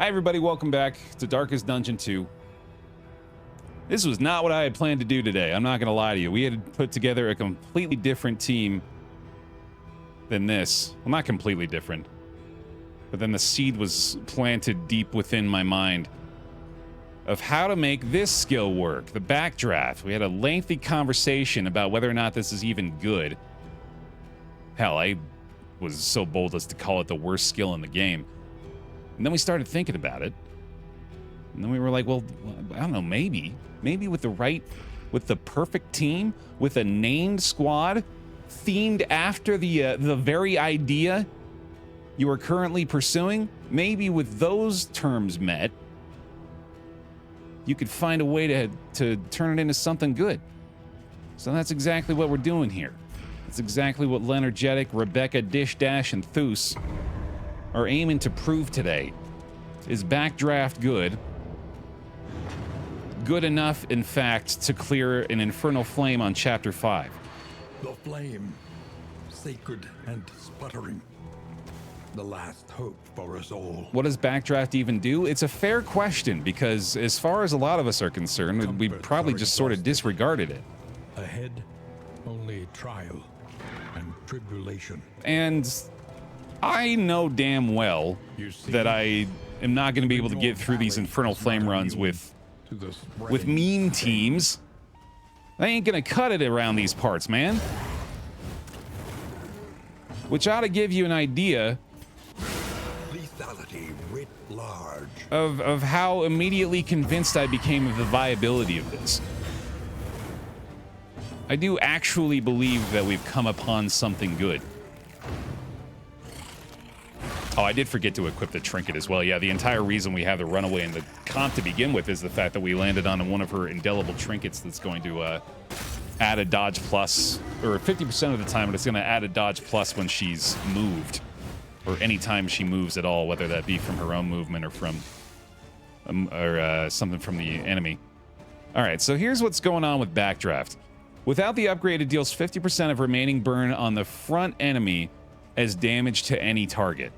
Hi everybody, welcome back to Darkest Dungeon 2. This was not what I had planned to do today, I'm not gonna lie to you. We had put together a completely different team than this. Well, not completely different, but then the seed was planted deep within my mind of how to make this skill work, the backdraft. We had a lengthy conversation about whether or not this is even good. Hell, I was so bold as to call it the worst skill in the game. And then we started thinking about it. And then we were like, well, I don't know, maybe with the perfect team, with a named squad, themed after the very idea you are currently pursuing, maybe with those terms met, you could find a way to turn it into something good. So that's exactly what we're doing here. That's exactly what Leonargetic, Rebecca, Dish Dash, and Thus are aiming to prove today. Is backdraft good? Good enough, in fact, to clear an infernal flame on Chapter 5. The flame, sacred and sputtering. The last hope for us all. What does backdraft even do? It's a fair question, because as far as a lot of us are concerned, we probably just sort of disregarded it. Ahead, only trial and tribulation. And I know damn well that I am not going to be able to get through these infernal flame runs with mean teams. I ain't going to cut it around these parts, man. Which ought to give you an idea lethality writ large of how immediately convinced I became of the viability of this. I do actually believe that we've come upon something good. Oh, I did forget to equip the trinket as well. Yeah, the entire reason we have the runaway in the comp to begin with is the fact that we landed on one of her indelible trinkets that's going to add a dodge plus, or 50% of the time, it's going to add a dodge plus when she's moved, or any time she moves at all, whether that be from her own movement or from something from the enemy. All right, so here's what's going on with backdraft. Without the upgrade, it deals 50% of remaining burn on the front enemy as damage to any target.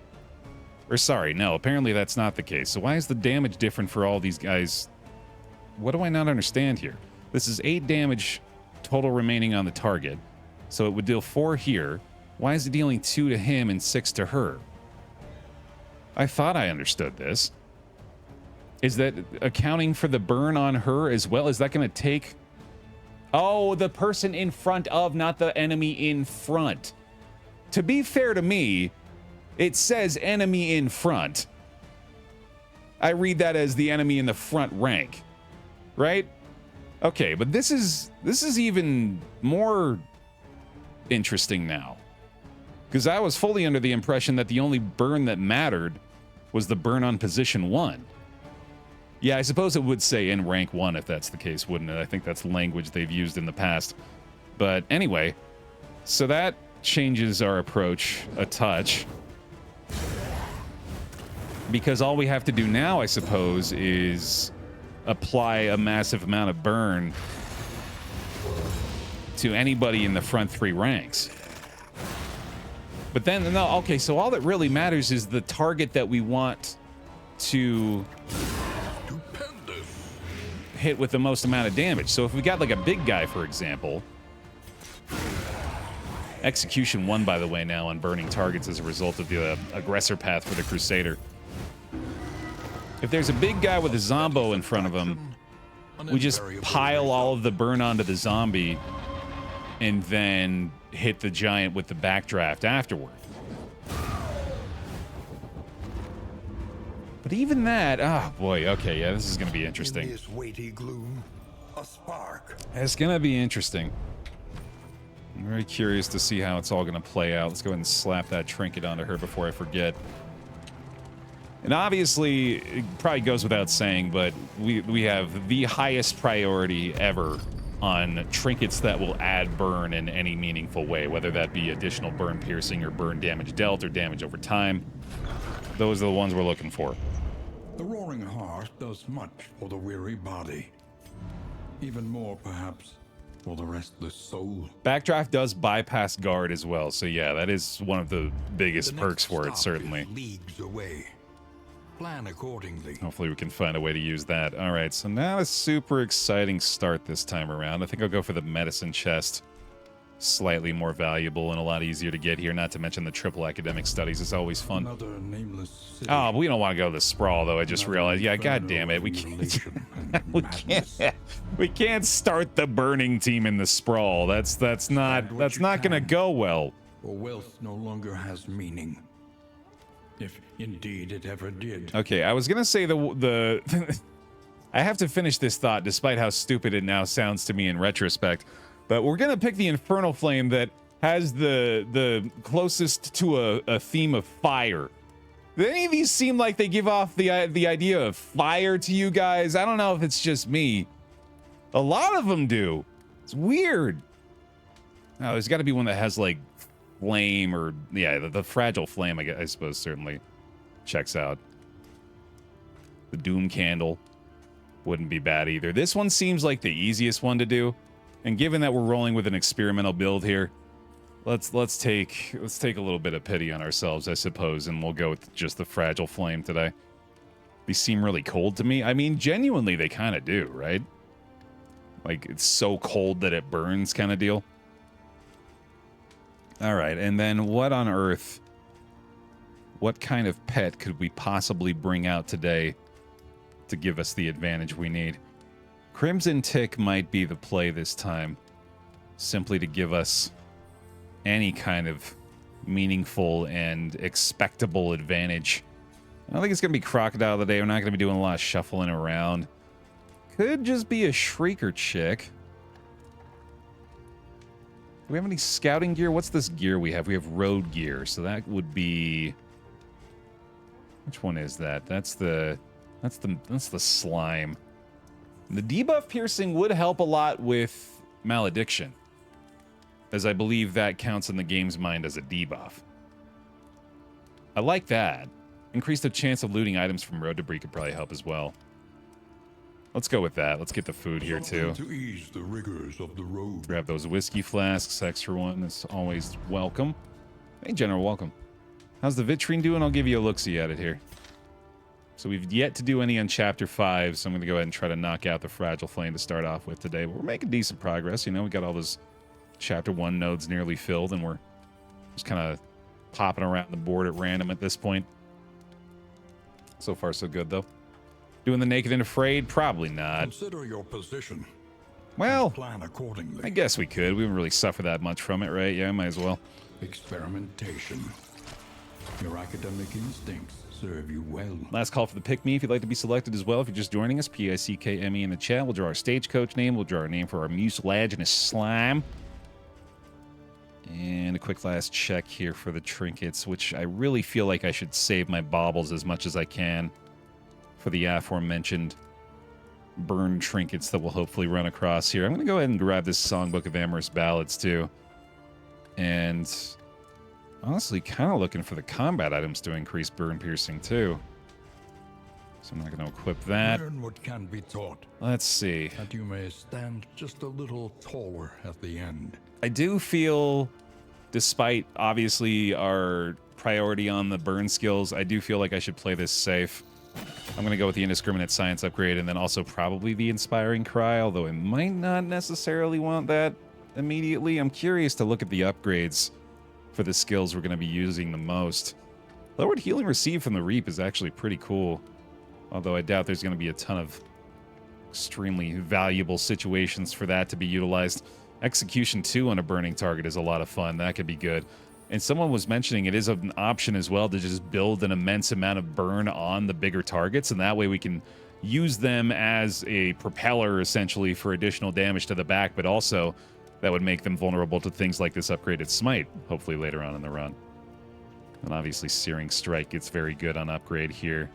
Or sorry, no, apparently that's not the case. So why is the damage different for all these guys? What do I not understand here? This is 8 damage total remaining on the target. So it would deal 4 here. Why is it dealing 2 to him and 6 to her? I thought I understood this. Is that accounting for the burn on her as well? Is that going to take... Oh, the person in front of, not the enemy in front. To be fair to me, it says enemy in front. I read that as the enemy in the front rank, right? Okay, but this is even more interesting now, because I was fully under the impression that the only burn that mattered was the burn on position 1. Yeah, I suppose it would say in rank 1 if that's the case, wouldn't it? I think that's language they've used in the past. But anyway, so that changes our approach a touch, because all we have to do now, I suppose, is apply a massive amount of burn to anybody in the front 3 ranks. But then, no, okay, so all that really matters is the target that we want to hit with the most amount of damage. So if we got like a big guy, for example, execution 1, by the way, now on burning targets as a result of the aggressor path for the Crusader. If there's a big guy with a zombo in front of him, we just pile all of the burn onto the zombie and then hit the giant with the backdraft afterward. But even that, oh boy, okay, yeah, this is going to be interesting. In this weighty gloom, a spark. It's going to be interesting. I'm very curious to see how it's all going to play out. Let's go ahead and slap that trinket onto her before I forget. And obviously, it probably goes without saying, but we have the highest priority ever on trinkets that will add burn in any meaningful way, whether that be additional burn piercing or burn damage dealt or damage over time. Those are the ones we're looking for. The roaring heart does much for the weary body. Even more, perhaps, for the restless soul. Backdraft does bypass guard as well, so yeah, that is one of the biggest perks for it, certainly. Leagues away. Plan accordingly. Hopefully we can find a way to use that. All right, so not a super exciting start this time around. I think I'll go for the medicine chest. Slightly more valuable and a lot easier to get here, not to mention the triple academic studies is always fun. Another nameless city. Oh, but we don't want to go to the sprawl, though. I just realized, yeah, god damn it. We can't start the burning team in the sprawl. That's not gonna go well. For wealth no longer has meaning. If indeed it ever did. Okay, I was gonna say the I have to finish this thought despite how stupid it now sounds to me in retrospect. But we're gonna pick the Infernal Flame that has the closest to a theme of fire. Do any of these seem like they give off the idea of fire to you guys? I don't know if it's just me. A lot of them do. It's weird. Oh, there's got to be one that has like flame or yeah, the fragile flame. I suppose certainly checks out. The Doom Candle wouldn't be bad either. This one seems like the easiest one to do. And given that we're rolling with an experimental build here, let's take a little bit of pity on ourselves, I suppose, and we'll go with just the fragile flame today. These seem really cold to me. I mean, genuinely, they kind of do, right? Like, it's so cold that it burns kind of deal. All right, and then what on earth, what kind of pet could we possibly bring out today to give us the advantage we need? Crimson Tick might be the play this time, simply to give us any kind of meaningful and expectable advantage. I don't think it's going to be Crocodile today. We're not going to be doing a lot of shuffling around. Could just be a Shrieker chick. Do we have any scouting gear? What's this gear we have? We have road gear, so that would be... Which one is that? That's the slime. The debuff piercing would help a lot with malediction, as I believe that counts in the game's mind as a debuff. I like that. Increase the chance of looting items from road debris could probably help as well. Let's go with that. Let's get the food here too. To ease the rigors of the road. Grab those whiskey flasks. Extra one is always welcome. Hey, General, welcome. How's the vitrine doing? I'll give you a look-see at it here. So we've yet to do any on Chapter 5, so I'm going to go ahead and try to knock out the Fragile Flame to start off with today. But we're making decent progress. You know, we got all those Chapter 1 nodes nearly filled, and we're just kind of popping around the board at random at this point. So far, so good, though. Doing the Naked and Afraid? Probably not. Consider your position. Well, Plan accordingly. I guess we could. We wouldn't really suffer that much from it, right? Yeah, might as well. Experimentation. Your academic instincts serve you well. Last call for the pick me if you'd like to be selected as well. If you're just joining us, PICKME in the chat. We'll draw our stagecoach name. We'll draw our name for our mucilaginous slime. And a quick last check here for the trinkets, which I really feel like I should save my baubles as much as I can for the aforementioned burn trinkets that we'll hopefully run across here. I'm going to go ahead and grab this Songbook of Amorous Ballads too. And honestly, kind of looking for the combat items to increase burn piercing too. So I'm not going to equip that. Learn what can be taught. Let's see. That you may stand just a little taller at the end. I do feel, despite obviously our priority on the burn skills, I do feel like I should play this safe. I'm going to go with the Indiscriminate Science upgrade and then also probably the Inspiring Cry, although I might not necessarily want that immediately. I'm curious to look at the upgrades for the skills we're going to be using the most. Lowered healing received from the Reap is actually pretty cool, although I doubt there's going to be a ton of extremely valuable situations for that to be utilized. Execution 2 on a burning target is a lot of fun. That could be good. And someone was mentioning it is an option as well to just build an immense amount of burn on the bigger targets, and that way we can use them as a propeller essentially for additional damage to the back, but also that would make them vulnerable to things like this upgraded smite, hopefully later on in the run. And obviously Searing Strike gets very good on upgrade here.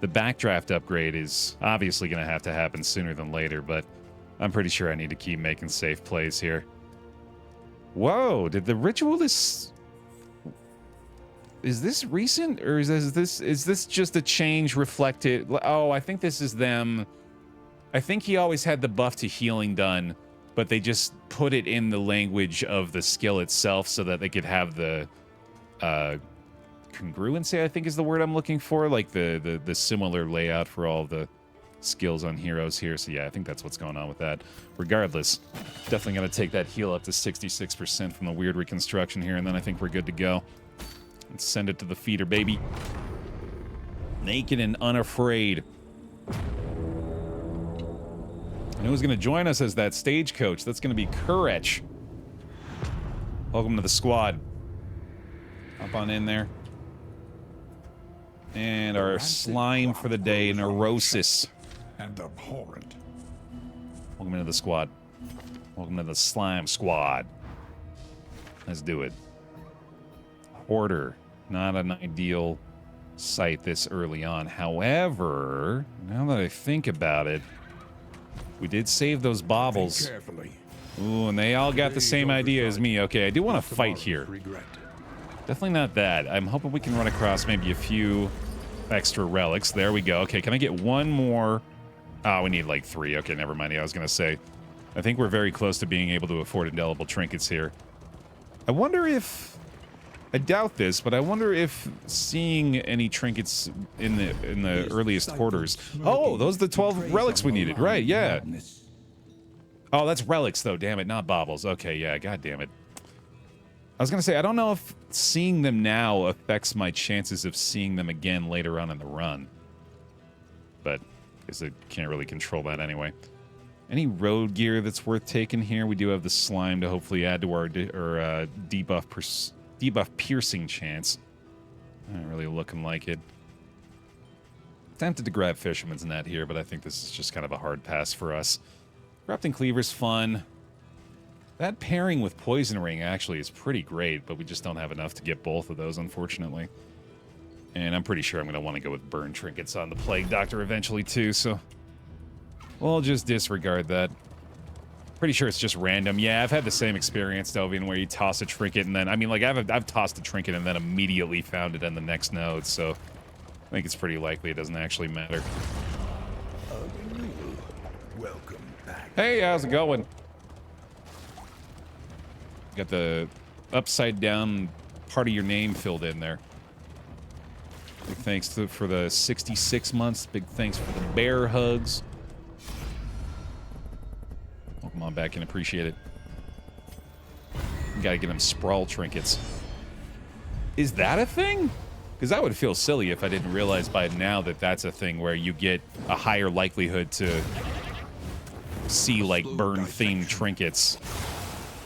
The backdraft upgrade is obviously going to have to happen sooner than later, but I'm pretty sure I need to keep making safe plays here. Whoa, did the Ritualist... Is this recent, or is this just a change reflected? Oh, I think this is them. I think he always had the buff to healing done, but they just put it in the language of the skill itself so that they could have the congruency, I think is the word I'm looking for. Like the similar layout for all the skills on heroes here. So yeah, I think that's what's going on with that. Regardless, definitely going to take that heal up to 66% from the weird reconstruction here, and then I think we're good to go. Let's send it to the feeder, baby. Naked and unafraid. And who's going to join us as that stagecoach? That's going to be Courage. Welcome to the squad. Hop on in there. And our slime for the day, Neurosis. And abhorrent. Welcome into the squad. Welcome to the slime squad. Let's do it. Hoarder. Not an ideal sight this early on. However, now that I think about it, we did save those baubles. Carefully. Ooh, and they all got the same idea as me. Okay, I do want to fight here. Definitely not that. I'm hoping we can run across maybe a few extra relics. There we go. Okay, can I get one more? Oh, we need like 3. Okay, never mind. I was going to say, I think we're very close to being able to afford indelible trinkets here. I wonder if... I doubt this, but I wonder if seeing any trinkets in the earliest quarters... Oh, those are the 12 relics we needed. Right, yeah. Oh, that's relics, though. Damn it, not baubles. Okay, yeah, god damn it. I was going to say, I don't know if seeing them now affects my chances of seeing them again later on in the run. But I guess I can't really control that anyway. Any road gear that's worth taking here? We do have the slime to hopefully add to our debuff piercing chance. Not really looking like it. Tempted to grab Fisherman's Net here, but I think this is just kind of a hard pass for us. Corrupting Cleaver's fun. That pairing with Poison Ring actually is pretty great, but we just don't have enough to get both of those, unfortunately. And I'm pretty sure I'm going to want to go with Burn Trinkets on the Plague Doctor eventually, too, so... we'll just disregard that. Pretty sure it's just random. Yeah, I've had the same experience, Delvian, where you toss a trinket and then... I mean, like, I've tossed a trinket and then immediately found it in the next node, so... I think it's pretty likely it doesn't actually matter. Welcome back. Hey, how's it going? Got the upside down part of your name filled in there. Big thanks for the 66 months. Big thanks for the bear hugs. Welcome on back and appreciate it. Gotta get them sprawl trinkets. Is that a thing? Because that would feel silly if I didn't realize by now that that's a thing where you get a higher likelihood to see, like, burn-themed trinkets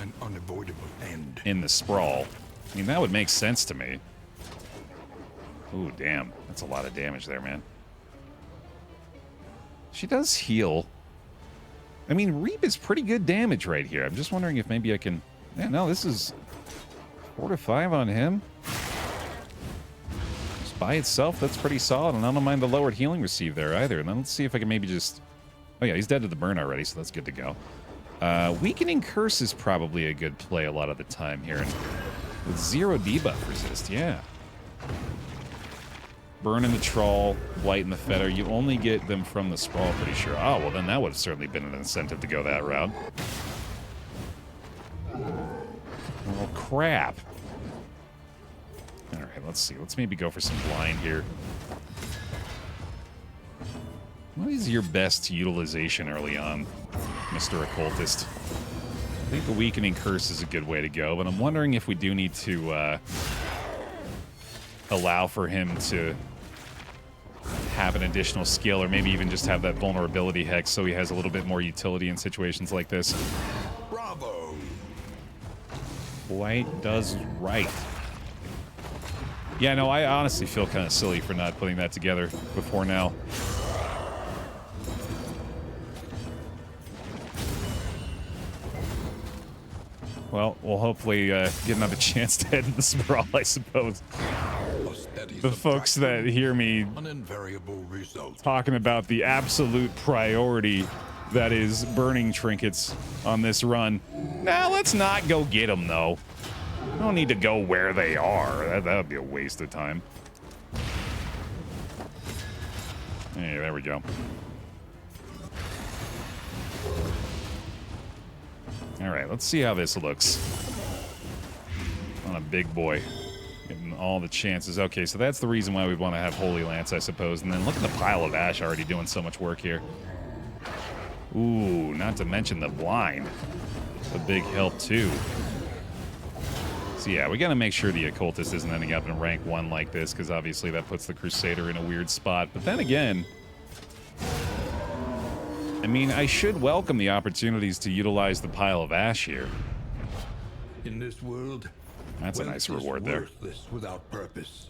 An unavoidable end. in the sprawl. I mean, that would make sense to me. Ooh, damn. That's a lot of damage there, man. She does heal. I mean, Reap is pretty good damage right here. I'm just wondering if maybe I can... Yeah, no, this is 4 to 5 on him. Just by itself, that's pretty solid, and I don't mind the lowered healing received there either. And then let's see if I can maybe just... Oh yeah, he's dead to the burn already, so that's good to go. Weakening Curse is probably a good play a lot of the time here. And with 0 debuff resist, yeah. Burn in the Troll, Blight in the Fetter. You only get them from the Sprawl, pretty sure. Oh, well then that would have certainly been an incentive to go that route. Oh, crap. Alright, let's see. Let's maybe go for some blind here. What is your best utilization early on, Mr. Occultist? I think the Weakening Curse is a good way to go, but I'm wondering if we do need to allow for him to have an additional skill, or maybe even just have that vulnerability hex so he has a little bit more utility in situations like this. Bravo! Blight does right. Yeah, no, I honestly feel kind of silly for not putting that together before now. Well, we'll hopefully get another chance to head in the sprawl, I suppose. The folks that hear me talking about the absolute priority that is burning trinkets on this run. Now, let's not go get them, though. We don't need to go where they are. That would be a waste of time. Hey, there we go. All right, let's see how this looks on a big boy. Getting all the chances. Okay, so that's the reason why we want to have Holy Lance, I suppose. And then look at the pile of ash already doing so much work here. Ooh, not to mention the blind. A big help, too. So yeah, we got to make sure the Occultist isn't ending up in rank 1 like this, because obviously that puts the Crusader in a weird spot. But then again, I mean, I should welcome the opportunities to utilize the pile of ash here. In this world, that's a nice reward there. Worthless without purpose.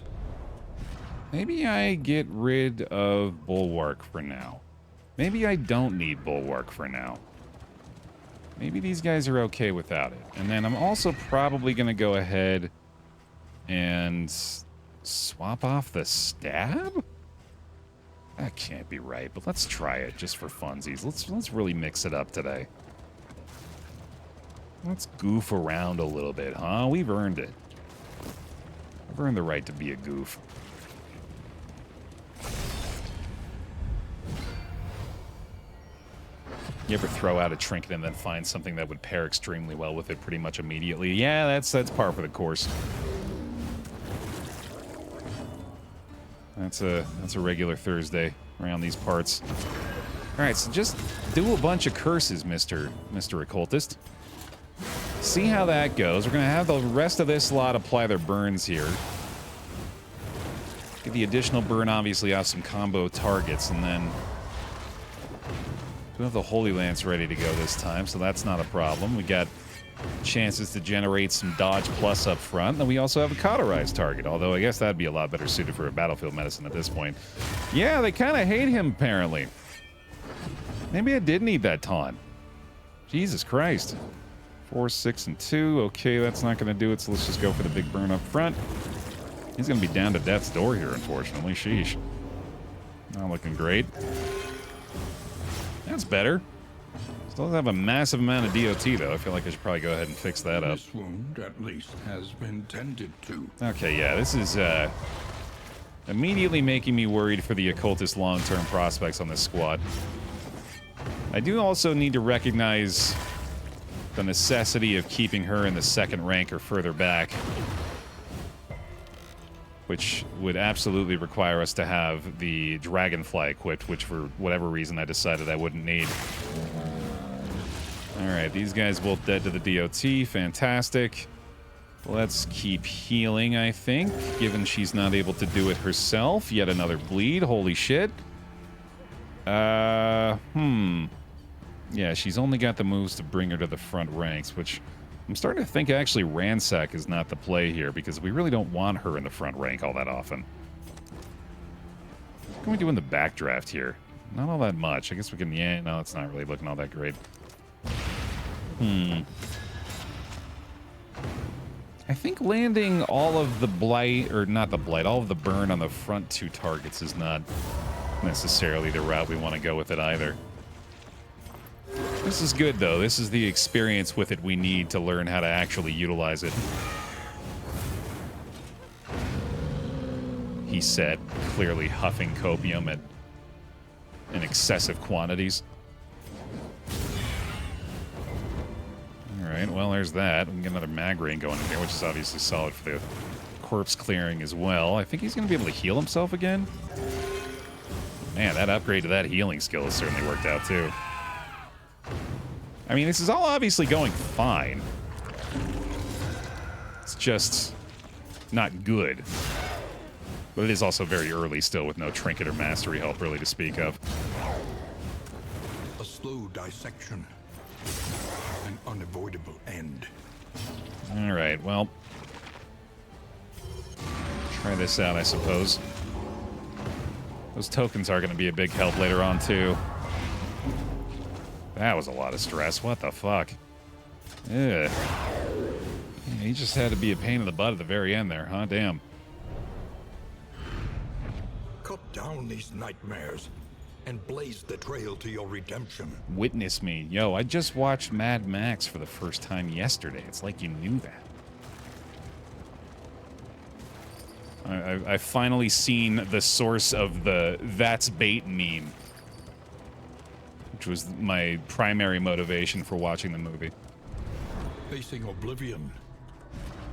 Maybe I get rid of Bulwark for now. Maybe I don't need Bulwark for now. Maybe these guys are okay without it. And then I'm also probably going to go ahead and swap off the stab? That can't be right, but let's try it just for funsies. Let's really mix it up today. Let's goof around a little bit, huh? We've earned it. I've earned the right to be a goof. You ever throw out a trinket and then find something that would pair extremely well with it pretty much immediately? Yeah, that's par for the course. That's a regular Thursday around these parts. All right, so just do a bunch of curses, Mr. Occultist. See how that goes. We're gonna have the rest of this lot apply their burns here. Get the additional burn, obviously, off some combo targets, and then we have the Holy Lance ready to go this time, so that's not a problem. We got chances to generate some dodge plus up front. And we also have a cauterized target, although I guess that'd be a lot better suited for a battlefield medicine at this point. Yeah, they kind of hate him, apparently. Maybe I did need that taunt. Jesus Christ. 4, 6, and 2. Okay, that's not going to do it, so let's just go for the big burn up front. He's going to be down to death's door here, unfortunately. Sheesh. Not looking great. That's better. Still have a massive amount of DOT, though. I feel like I should probably go ahead and fix that up. This wound, at least, has been tended to. Okay, yeah, this is immediately making me worried for the Occultist long-term prospects on this squad. I do also need to recognize the necessity of keeping her in the second rank or further back, which would absolutely require us to have the Dragonfly equipped, which for whatever reason I decided I wouldn't need. Alright, these guys both dead to the DOT. Fantastic. Let's keep healing, I think, given she's not able to do it herself. Yet another bleed. Holy shit. Yeah, she's only got the moves to bring her to the front ranks, which I'm starting to think actually Ransack is not the play here, because we really don't want her in the front rank all that often. What can we do in the backdraft here? Not all that much. I guess we can... Yeah, no, it's not really looking all that great. I think landing all of the blight, or not the blight, all of the burn on the front 2 targets is not necessarily the route we want to go with it either. This is good, though. This is the experience with it we need to learn how to actually utilize it. He said, clearly huffing copium in excessive quantities. Alright, well, there's that. We can get another mag rain going in here, which is obviously solid for the corpse clearing as well. I think he's going to be able to heal himself again. Man, that upgrade to that healing skill has certainly worked out, too. I mean, this is all obviously going fine. It's just not good. But it is also very early still with no trinket or mastery help really to speak of. A slow dissection. An unavoidable end. Alright, well. Try this out, I suppose. Those tokens are going to be a big help later on, too. That was a lot of stress. What the fuck? Ugh. Yeah, he just had to be a pain in the butt at the very end there, huh? Damn. Cut down these nightmares and blaze the trail to your redemption. Witness me. Yo, I just watched Mad Max for the first time yesterday. It's like you knew that. I've finally seen the source of the "that's bait" meme, which was my primary motivation for watching the movie. Facing oblivion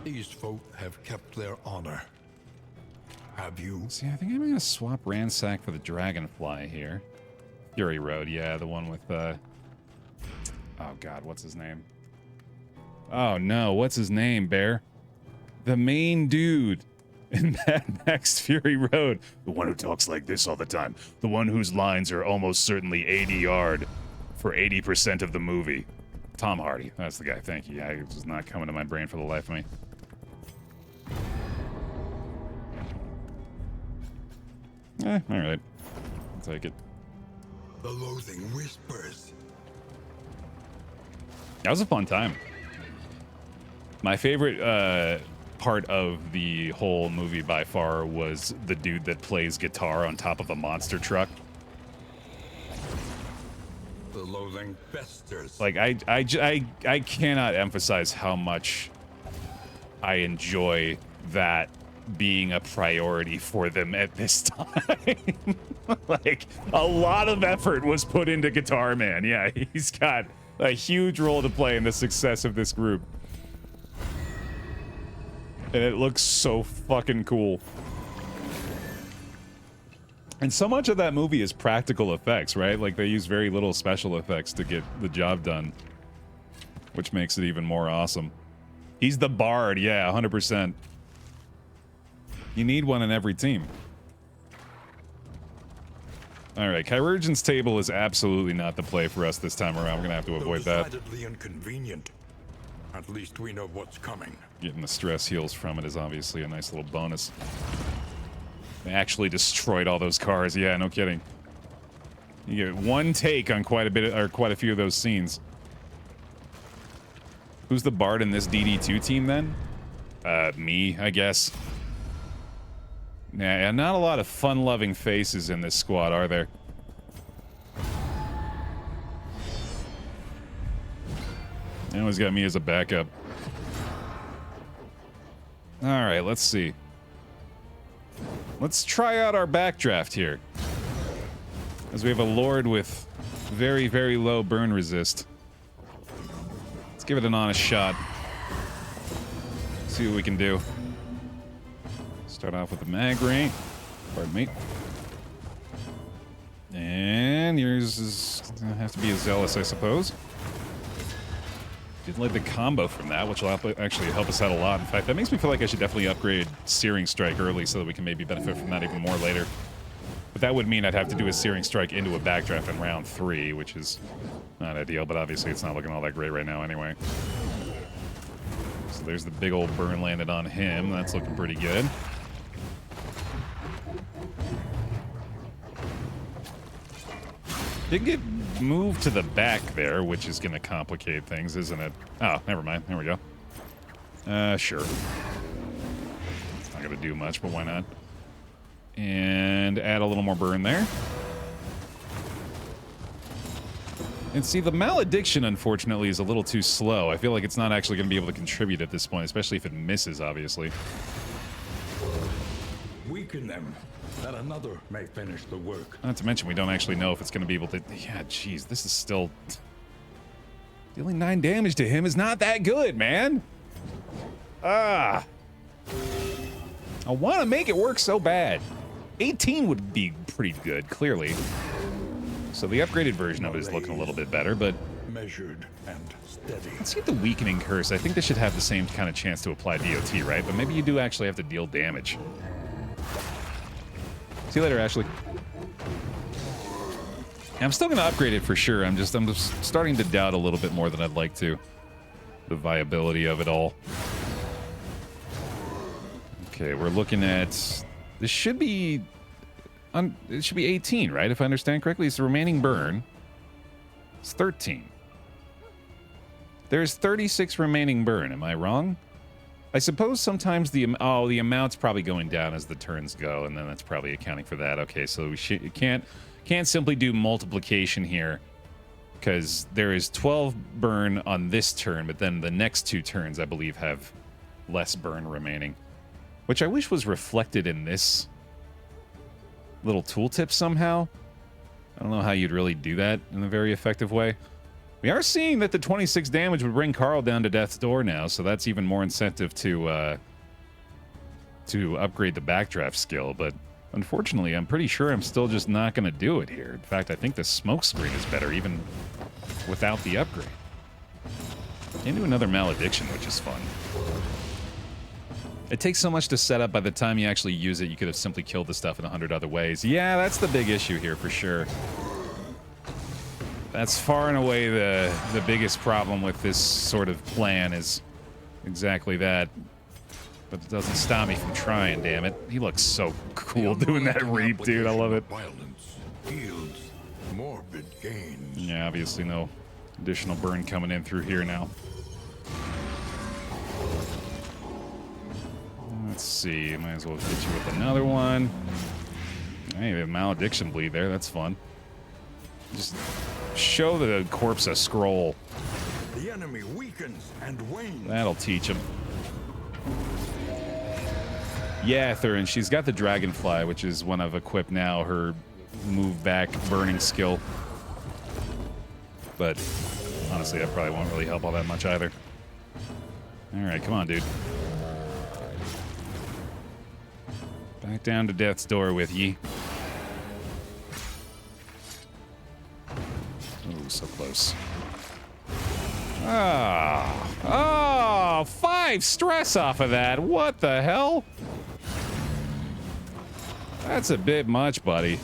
These folk have kept their honor. Have you? See, I think I'm going to swap Ransack for the Dragonfly here. Fury Road, yeah, the one with, oh god, what's his name? Oh no, what's his name, Baer? The main dude in Mad Max Fury Road. The one who talks like this all the time. The one whose lines are almost certainly 80 yard for 80% of the movie. Tom Hardy, that's the guy, thank you. Yeah, it's just not coming to my brain for the life of me. Alright. I'll take it. The loathing whispers. That was a fun time. My favorite part of the whole movie by far was the dude that plays guitar on top of a monster truck. The loathing festers. Like, I cannot emphasize how much I enjoy that being a priority for them at this time. Like, a lot of effort was put into Guitar Man. Yeah, he's got a huge role to play in the success of this group. And it looks so fucking cool. And so much of that movie is practical effects, right? Like, they use very little special effects to get the job done, which makes it even more awesome. He's the bard, yeah, 100%. You need one in every team. Alright, Chirurgeon's Table is absolutely not the play for us this time around. We're gonna have to avoid that. Decidedly inconvenient. At least we know what's coming. Getting the stress heals from it is obviously a nice little bonus. They actually destroyed all those cars. Yeah, no kidding. You get one take on quite a few of those scenes. Who's the bard in this DD2 team then? Me, I guess. Yeah, not a lot of fun-loving faces in this squad, are there? They always got me as a backup. Alright, let's see. Let's try out our backdraft here. As we have a lord with very, very low burn resist. Let's give it an honest shot. See what we can do. Start off with the mag ring. Pardon me. And yours is gonna have to be a zealous, I suppose. Didn't like the combo from that, which will actually help us out a lot. In fact, that makes me feel like I should definitely upgrade Searing Strike early so that we can maybe benefit from that even more later. But that would mean I'd have to do a Searing Strike into a backdraft in round 3, which is not ideal, but obviously it's not looking all that great right now anyway. So there's the big old burn landed on him. That's looking pretty good. Did get moved to the back there, which is going to complicate things, isn't it? Oh, never mind. There we go. Sure. It's not going to do much, but why not? And add a little more burn there. And see, the malediction, unfortunately, is a little too slow. I feel like it's not actually going to be able to contribute at this point, especially if it misses, obviously. Weaken them, that another may finish the work. Not to mention, we don't actually know if it's going to be able to... Yeah, jeez, this is still... Dealing 9 damage to him is not that good, man. Ah. I want to make it work so bad. 18 would be pretty good, clearly. So the upgraded version of it is looking a little bit better, but... Measured and steady. Let's get the Weakening Curse. I think this should have the same kind of chance to apply DOT, right? But maybe you do actually have to deal damage. See you later, Ashley. I'm still going to upgrade it for sure. I'm just starting to doubt a little bit more than I'd like to. The viability of it all. Okay, we're looking at... This should be... it should be 18, right? If I understand correctly. It's the remaining burn. It's 13. There's 36 remaining burn. Am I wrong? I suppose sometimes the amount's probably going down as the turns go, and then that's probably accounting for that. Okay, so we can't simply do multiplication here, because there is 12 burn on this turn, but then the next 2 turns, I believe, have less burn remaining, which I wish was reflected in this little tooltip somehow. I don't know how you'd really do that in a very effective way. We are seeing that the 26 damage would bring Carl down to death's door now, so that's even more incentive to upgrade the backdraft skill, but unfortunately, I'm pretty sure I'm still just not going to do it here. In fact, I think the smoke screen is better even without the upgrade. Can do another malediction, which is fun. It takes so much to set up. By the time you actually use it, you could have simply killed the stuff in 100 other ways. Yeah, that's the big issue here for sure. That's far and away the biggest problem with this sort of plan is exactly that. But it doesn't stop me from trying, damn it. He looks so cool doing that reap, dude. I love it. Violence yields morbid gains. Yeah, obviously no additional burn coming in through here now. Let's see. Might as well hit you with another one. Hey, the malediction bleed there. That's fun. Just show the corpse a scroll. The enemy weakens and wanes. That'll teach him. Yeah, Thurin, she's got the dragonfly, which is one I've equipped now, her move back burning skill. But honestly, that probably won't really help all that much either. Alright, come on, dude. Back down to death's door with ye. Oh, so close. Ah. Oh, 5 stress off of that. What the hell? That's a bit much, buddy.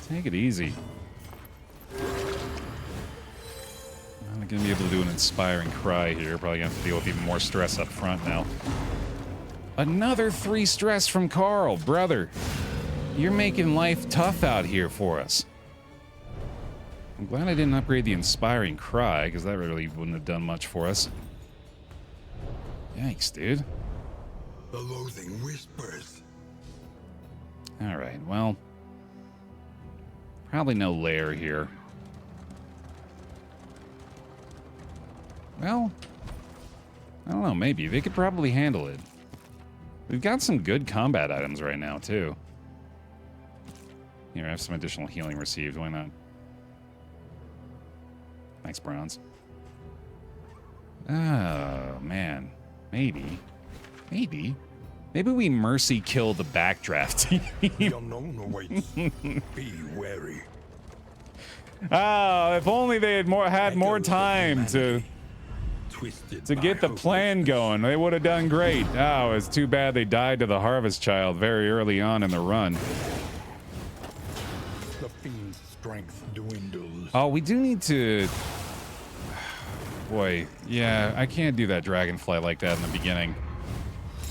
Take it easy. I'm not gonna be able to do an inspiring cry here. Probably gonna have to deal with even more stress up front now. Another 3 stress from Carl, brother. You're making life tough out here for us. I'm glad I didn't upgrade the inspiring cry, because that really wouldn't have done much for us. Yikes, dude. The loathing whispers. Alright, well. Probably no lair here. Well, I don't know, maybe. They could probably handle it. We've got some good combat items right now, too. Here, I have some additional healing received. Why not? Thanks, bronze. Oh, man. Maybe. Maybe we mercy kill the backdraft team. The unknown awaits. Be wary. Oh, if only they had more time to get the plan going. They would have done great. Oh, it's too bad they died to the Harvest Child very early on in the run. The fiend's strength dwindles. Oh, we do need to... Boy, yeah, I can't do that dragonfly like that in the beginning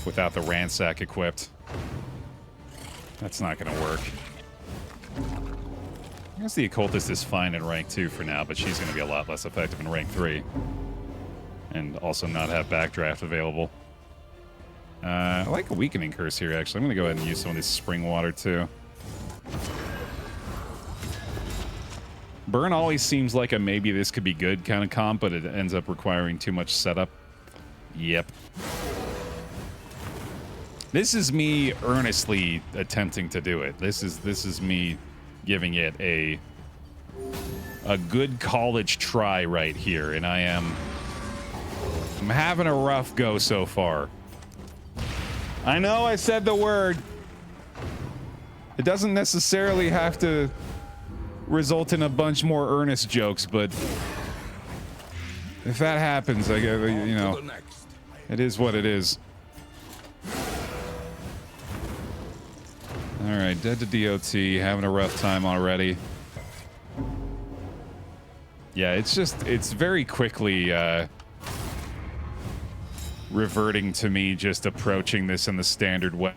without the ransack equipped. That's not gonna work. I guess the occultist is fine in rank 2 for now, but she's gonna be a lot less effective in rank 3. And also not have backdraft available. I like a weakening curse here, actually. I'm gonna go ahead and use some of this spring water, too. Burn always seems like a maybe this could be good kind of comp, but it ends up requiring too much setup. Yep. This is me earnestly attempting to do it. This is me giving it a good college try right here, and I'm having a rough go so far. I know I said the word. It doesn't necessarily have to result in a bunch more earnest jokes, but if that happens, I get, you know, it is what it is. All right, dead to DOT, having a rough time already. Yeah, it's very quickly reverting to me just approaching this in the standard way.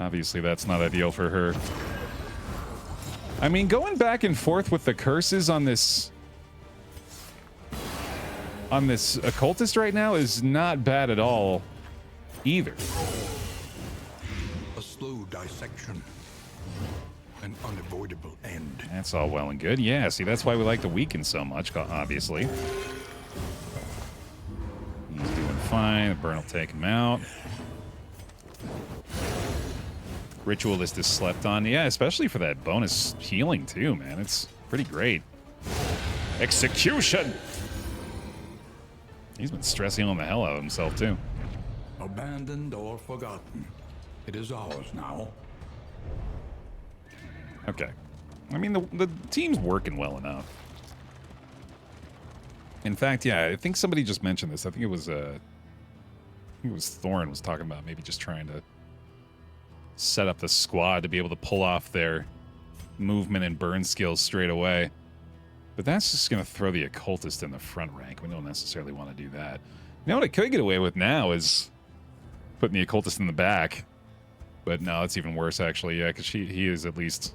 Obviously, that's not ideal for her. I mean, going back and forth with the curses on this occultist right now is not bad at all either. A slow dissection. An unavoidable end. That's all well and good. Yeah, see, that's why we like to weaken so much, obviously. He's doing fine. The burn will take him out. Ritualist is slept on. Yeah, especially for that bonus healing too, man. It's pretty great. Execution! He's been stress healing the hell out of himself too. Abandoned or forgotten. It is ours now. Okay. I mean, the team's working well enough. In fact, yeah, I think somebody just mentioned this. I think it was Thorin was talking about maybe just trying to set up the squad to be able to pull off their movement and burn skills straight away. But that's just going to throw the occultist in the front rank. We don't necessarily want to do that. You know what I could get away with now is putting the occultist in the back. But no, it's even worse actually. Yeah, because he is at least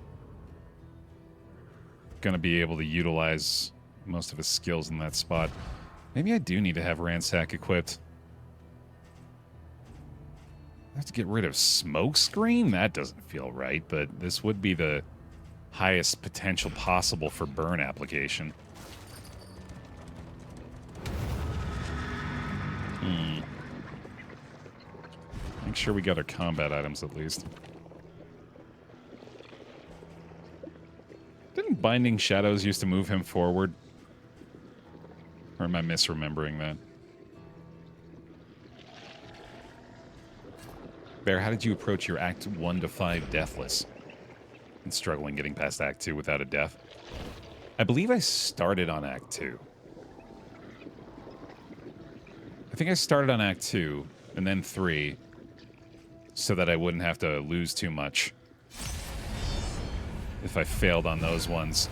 going to be able to utilize most of his skills in that spot. Maybe I do need to have Ransack equipped. I have to get rid of smoke screen? That doesn't feel right, but this would be the highest potential possible for burn application. Make sure we got our combat items at least. Didn't Binding Shadows used to move him forward? Or am I misremembering that? Baer, how did you approach your Act 1 to 5 deathless? And struggling getting past Act 2 without a death? I believe I started on Act 2. I think I started on Act 2, and then 3, so that I wouldn't have to lose too much if I failed on those ones.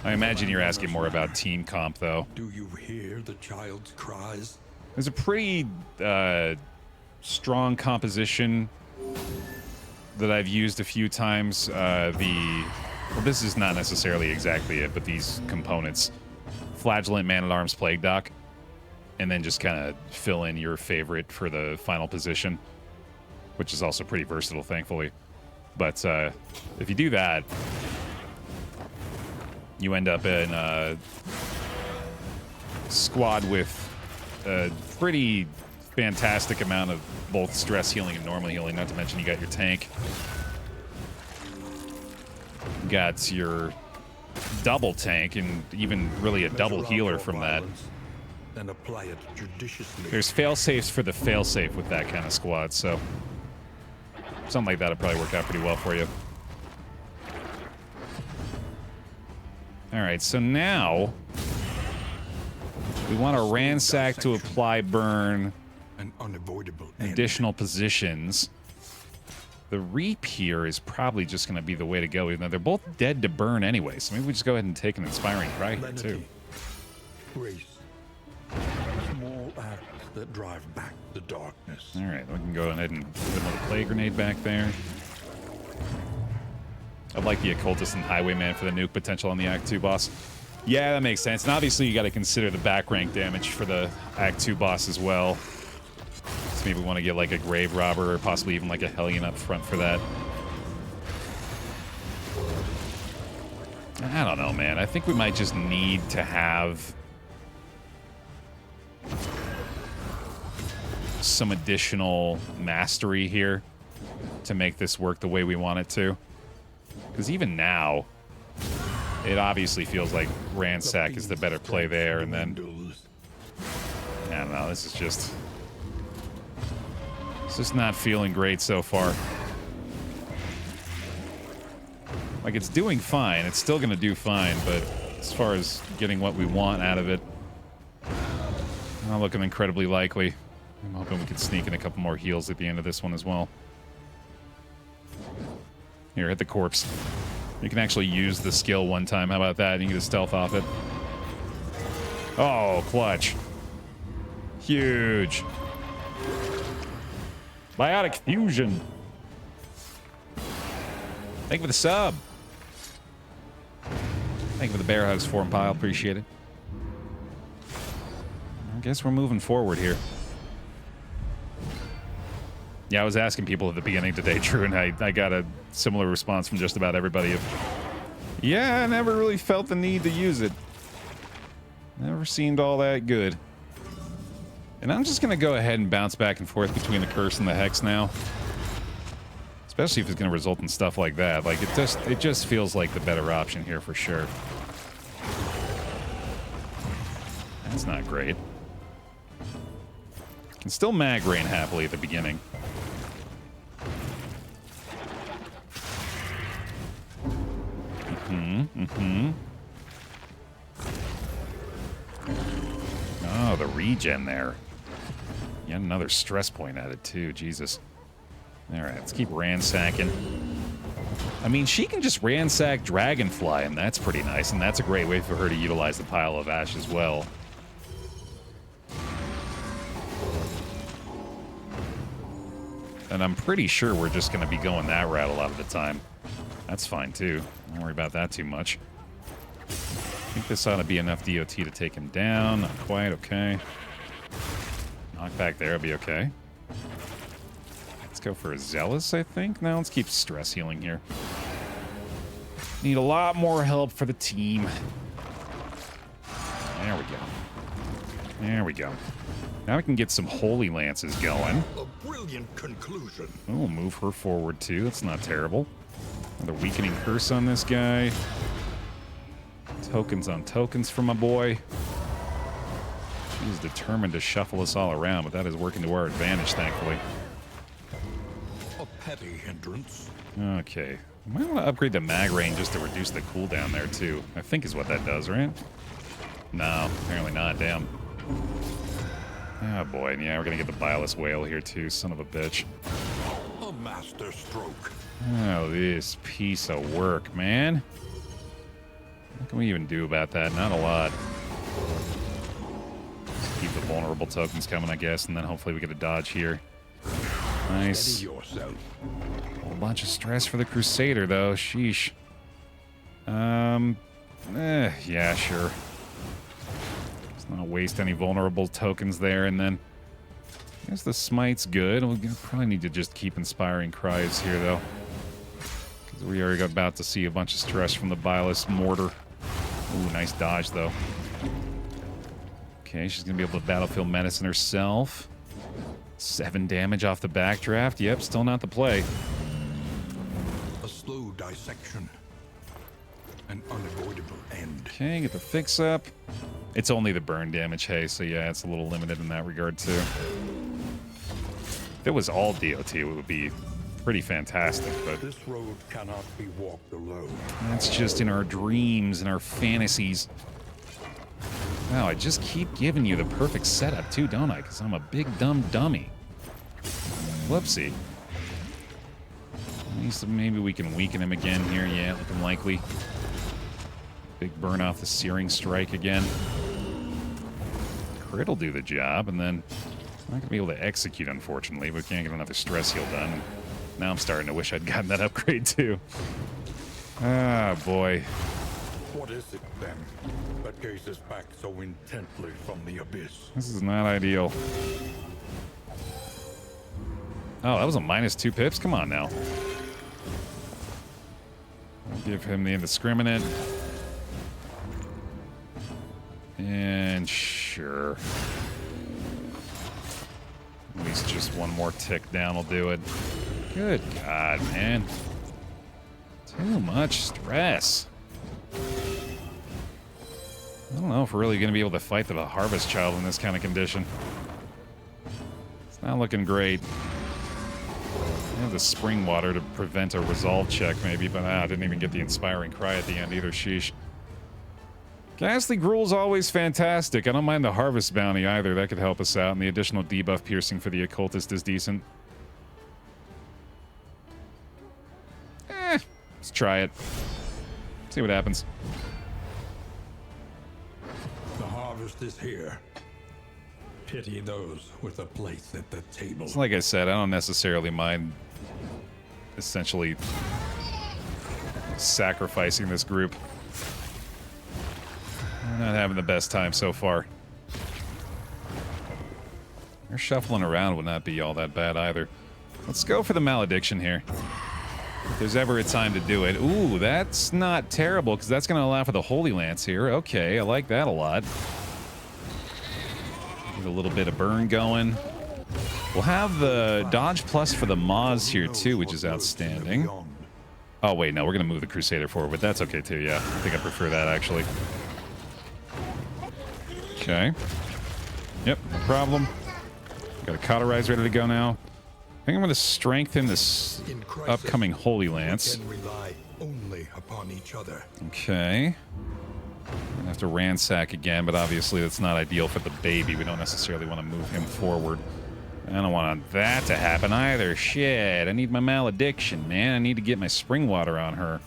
I imagine you're asking more about team comp, though. Do you hear the child's cries? There's a pretty strong composition that I've used a few times. Well, this is not necessarily exactly it, but these components. Flagellant, Man-at-Arms, Plague Doc. And then just kind of fill in your favorite for the final position, which is also pretty versatile, thankfully. But if you do that, you end up in a squad with a pretty fantastic amount of both stress healing and normal healing, not to mention you got your tank. You got your double tank and even really a double healer from that. Then apply it judiciously. There's fail-safes for the fail-safe with that kind of squad, so something like that would probably work out pretty well for you. Alright, so now we want to ransack to apply burn an unavoidable additional positions. The Reap here is probably just going to be the way to go, even though they're both dead to burn anyway, so maybe we just go ahead and take an Inspiring Cry here, too. Grace. Small acts that drive back the darkness. Alright, we can go ahead and put another Plague Grenade back there. I'd like the Occultist and Highwayman for the nuke potential on the Act 2 boss. Yeah, that makes sense. And obviously you got to consider the back rank damage for the Act 2 boss as well. So maybe we want to get like a Grave Robber or possibly even like a Hellion up front for that. I don't know, man. I think we might just need to have some additional mastery here to make this work the way we want it to. Because even now, it obviously feels like Ransack is the better play there, and then I don't know, this is just not feeling great so far. Like, it's doing fine, it's still gonna do fine, but as far as getting what we want out of it, not looking incredibly likely. I'm hoping we can sneak in a couple more heals at the end of this one as well. Here, hit the corpse. You can actually use the skill one time. How about that? You can get a stealth off it. Oh, clutch. Huge. Biotic Fusion. Thank you for the sub. Thank you for the bear hugs, Form Pile. Appreciate it. I guess we're moving forward here. Yeah, I was asking people at the beginning today, Drew, and I got a similar response from just about everybody. Yeah, I never really felt the need to use it. Never seemed all that good. And I'm just going to go ahead and bounce back and forth between the Curse and the Hex now. Especially if it's going to result in stuff like that. Like, it just feels like the better option here for sure. That's not great. Can still mag rain happily at the beginning. Oh, the regen there. Yet another stress point added too. Jesus. All right, let's keep ransacking. I mean, she can just ransack Dragonfly, and that's pretty nice. And that's a great way for her to utilize the pile of ash as well. And I'm pretty sure we're just going to be going that route a lot of the time. That's fine, too. Don't worry about that too much. I think this ought to be enough DOT to take him down. Not quite. Okay. Knock back there. I'll be okay. Let's go for a Zealous, I think. Now let's keep stress healing here. Need a lot more help for the team. There we go. There we go. Now we can get some Holy Lances going. A brilliant conclusion. Oh, we'll move her forward too. That's not terrible. Another weakening curse on this guy. Tokens on tokens for my boy. He's determined to shuffle us all around, but that is working to our advantage, thankfully. A petty hindrance. Okay. I might want to upgrade the mag rain just to reduce the cooldown there too. I think is what that does, right? No, apparently not. Damn. Oh boy, yeah, we're gonna get the Bileless Whale here too, son of a bitch. A master stroke. Oh, this piece of work, man. What can we even do about that? Not a lot. Just keep the vulnerable tokens coming, I guess, and then hopefully we get a dodge here. Nice. Steady yourself. A whole bunch of stress for the Crusader, though. Sheesh. Yeah, sure. Let's not waste any vulnerable tokens there, and then I guess the smite's good. We'll probably need to just keep inspiring cries here, though, because we are about to see a bunch of stress from the Bileless Mortar. Ooh, nice dodge, though. Okay, she's gonna be able to battlefield medicine herself. 7 damage off the backdraft. Yep, still not the play. A slow dissection. An unavoidable end. Okay, get the fix up. It's only the burn damage, hey, so yeah, it's a little limited in that regard, too. If it was all DOT, it would be pretty fantastic, but This road cannot be walked alone. that's just in our dreams and our fantasies. Wow, I just keep giving you the perfect setup, too, don't I? Because I'm a big, dumb dummy. Whoopsie. At least maybe we can weaken him again here. Yeah, looking likely. Big burn off the Searing Strike again. Crit'll do the job, and then I'm not going to be able to execute, unfortunately. We can't get another stress heal done. And now I'm starting to wish I'd gotten that upgrade, too. Ah, boy. What is it, then, that gazes back so intently from the abyss? This is not ideal. Oh, that was a -2 pips? Come on now. I'll give him the indiscriminate. And sure. At least just one more tick down will do it. Good God, man. Too much stress. I don't know if we're really going to be able to fight the Harvest Child in this kind of condition. It's not looking great. I have the spring water to prevent a resolve check, maybe, but I didn't even get the inspiring cry at the end either. Sheesh. Ghastly Gruel's always fantastic. I don't mind the Harvest Bounty either. That could help us out, and the additional debuff piercing for the Occultist is decent. Let's try it. See what happens. The harvest is here. Pity those with a place at the table. So like I said, I don't necessarily mind essentially sacrificing this group. I'm not having the best time so far. Their shuffling around would not be all that bad either. Let's go for the Malediction here. If there's ever a time to do it. Ooh, that's not terrible, because that's going to allow for the Holy Lance here. Okay, I like that a lot. Get a little bit of burn going. We'll have the dodge plus for the Maws here too, which is outstanding. Oh wait, no, we're gonna move the Crusader forward, but that's okay too. Yeah, I think I prefer that actually. Okay. Yep, no problem. Got a cauterize ready to go now. I think I'm gonna strengthen this upcoming Holy Lance. Only upon each other. Okay. I'm gonna have to ransack again, but obviously that's not ideal for the baby. We don't necessarily want to move him forward. I don't want that to happen either. Shit, I need my malediction, man. I need to get my spring water on her.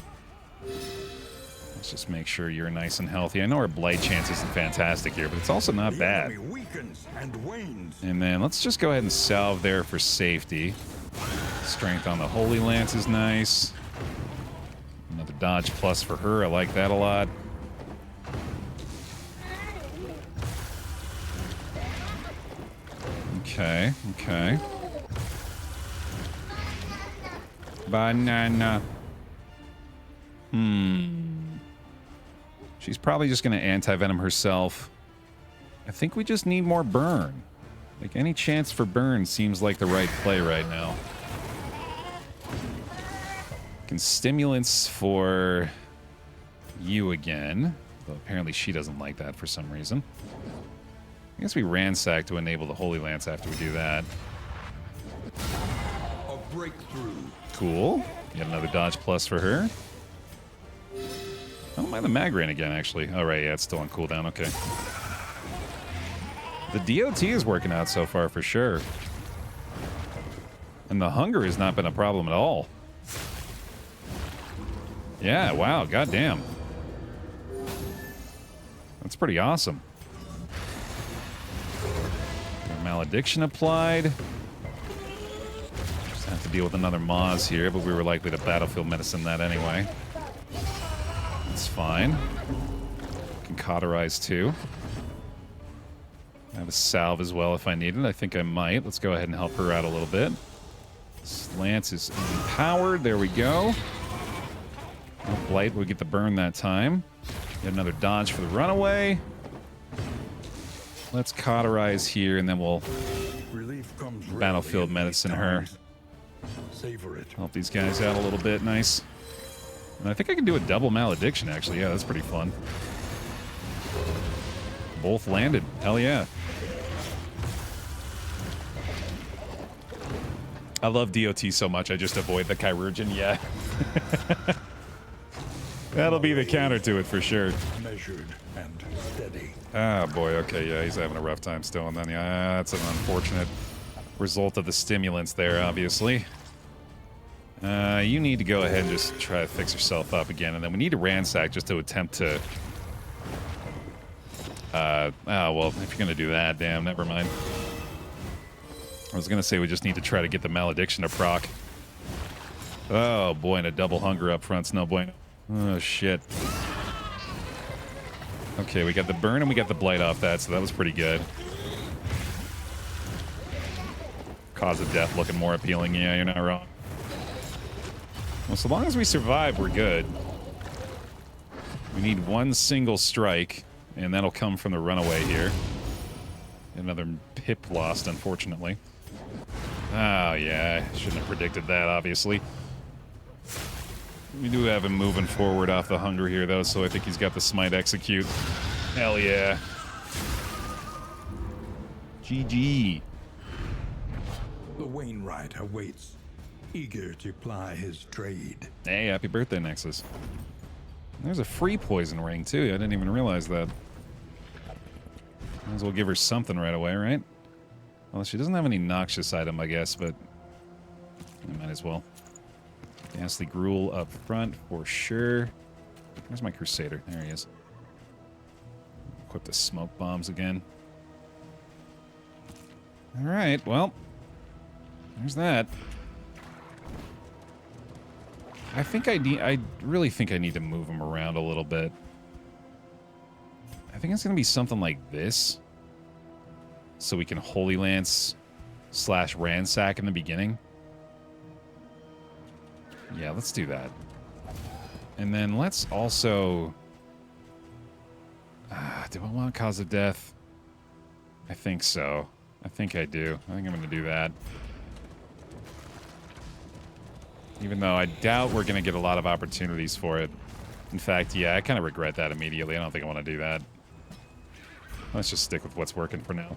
Let's just make sure you're nice and healthy. I know our blight chance isn't fantastic here, but it's also not bad. And then let's just go ahead and salve there for safety. Strength on the Holy Lance is nice. Another dodge plus for her. I like that a lot. Okay, okay. Banana. She's probably just going to anti-venom herself. I think we just need more burn. Like, any chance for burn seems like the right play right now. Stimulants for you again. Though apparently she doesn't like that for some reason. I guess we ransack to enable the Holy Lance after we do that. A breakthrough. Cool. Get another dodge plus for her. I don't mind the Magran again, actually. All right, yeah, it's still on cooldown. Okay. The DOT is working out so far for sure. And the hunger has not been a problem at all. Yeah, wow, goddamn. That's pretty awesome. Malediction applied. Just have to deal with another Maws here, but we were likely to battlefield medicine that anyway. That's fine. Can cauterize too. I have a salve as well if I need it. I think I might. Let's go ahead and help her out a little bit. This lance is empowered. There we go. No blight. We'll get the burn that time. Get another dodge for the runaway. Let's cauterize here, and then we'll battlefield medicine her. Savor it. Help these guys out a little bit. Nice. And I think I can do a double malediction, actually. Yeah, that's pretty fun. Both landed. Hell yeah. I love DOT so much, I just avoid the chirurgeon. Yeah. That'll be the counter to it for sure. Measured and steady. Ah, boy. Okay, yeah, he's having a rough time still. And then, yeah, that's an unfortunate result of the stimulants there, obviously. You need to go ahead and just try to fix yourself up again. And then we need to ransack just to attempt to... well, if you're going to do that, damn, never mind. I was going to say we just need to try to get the malediction to proc. Oh, boy, and a double hunger up front's no bueno. Oh, shit. Okay, we got the burn and we got the blight off that, so that was pretty good. Cause of death looking more appealing. Yeah, you're not wrong. Well, so long as we survive, we're good. We need one single strike, and that'll come from the runaway here. Another pip lost, unfortunately. Oh, yeah, I shouldn't have predicted that, obviously. We do have him moving forward off the hunger here, though, so I think he's got the smite execute. Hell yeah. GG. The Wainwright awaits, eager to ply his trade. Hey, happy birthday, Nexus. There's a free poison ring, too. I didn't even realize that. Might as well give her something right away, right? Well, she doesn't have any noxious item, I guess, but I might as well. Ghastly Gruel up front for sure. Where's my Crusader? There he is. Equip the smoke bombs again. All right, well, there's that. I really think I need to move him around a little bit. I think it's going to be something like this. So we can Holy Lance / ransack in the beginning. Yeah, let's do that. And then let's also... do I want cause of death? I think so. I think I do. I think I'm going to do that. Even though I doubt we're going to get a lot of opportunities for it. In fact, yeah, I kind of regret that immediately. I don't think I want to do that. Let's just stick with what's working for now.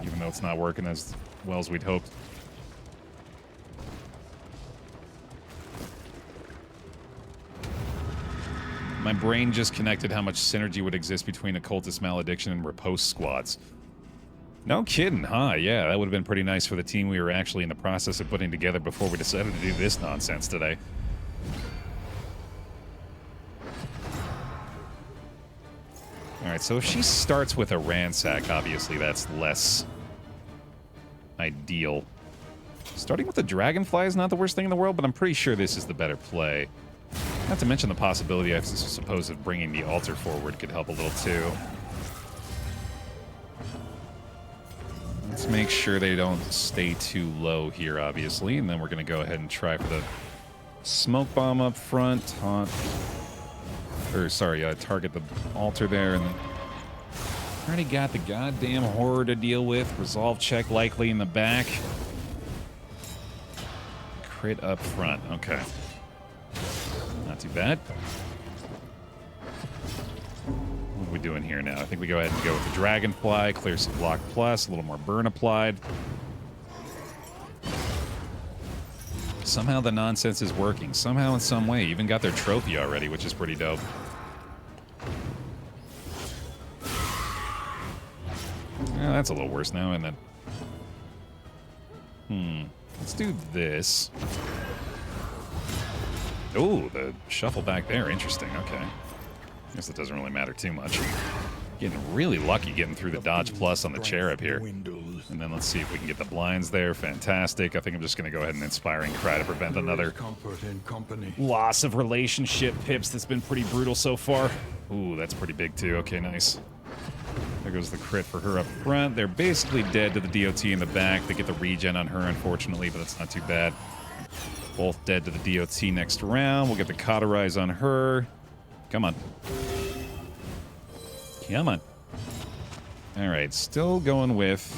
Even though it's not working as well as we'd hoped. My brain just connected how much synergy would exist between Occultist Malediction and Riposte squads. No kidding, huh? Yeah, that would have been pretty nice for the team we were actually in the process of putting together before we decided to do this nonsense today. Alright, so if she starts with a ransack, obviously that's less ideal. Starting with the dragonfly is not the worst thing in the world, but I'm pretty sure this is the better play. Not to mention the possibility, I suppose, of bringing the altar forward could help a little too. Let's make sure they don't stay too low here, obviously, and then we're going to go ahead and try for the smoke bomb up front. Target the altar there, and then already got the goddamn horror to deal with. Resolve check likely in the back. Crit up front. Okay. Not too bad. What are we doing here now? I think we go ahead and go with the Dragonfly, clear some block plus, a little more burn applied. Somehow the nonsense is working. Somehow in some way. Even got their trophy already, which is pretty dope. Yeah, that's a little worse now, isn't it? Let's do this. Oh, the shuffle back there. Interesting. Okay. I guess it doesn't really matter too much. Getting really lucky getting through the dodge plus on the cherub here. And then let's see if we can get the blinds there. Fantastic. I think I'm just going to go ahead and Inspiring Cry to prevent another loss of relationship pips that's been pretty brutal so far. Ooh, that's pretty big too. Okay, nice. There goes the crit for her up front. They're basically dead to the DOT in the back. They get the regen on her, unfortunately, but that's not too bad. Both dead to the DOT next round. We'll get the cauterize on her. Come on. Come on. All right, still going with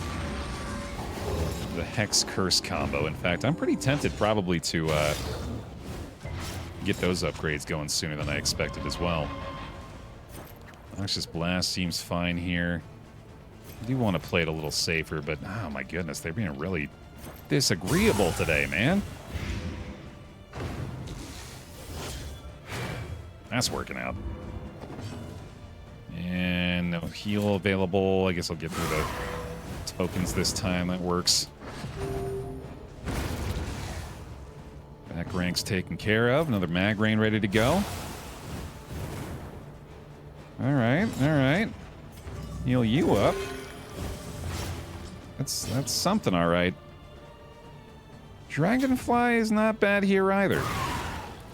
the Hex Curse combo. In fact, I'm pretty tempted probably to get those upgrades going sooner than I expected as well. Noxious Blast seems fine here. I do want to play it a little safer, but oh my goodness, they're being really disagreeable today, man. That's working out. And no heal available. I guess I'll get through the tokens this time. That works. Back rank's taken care of. Another mag rain ready to go. All right, all right. Heal you up. That's something, all right. Dragonfly is not bad here either.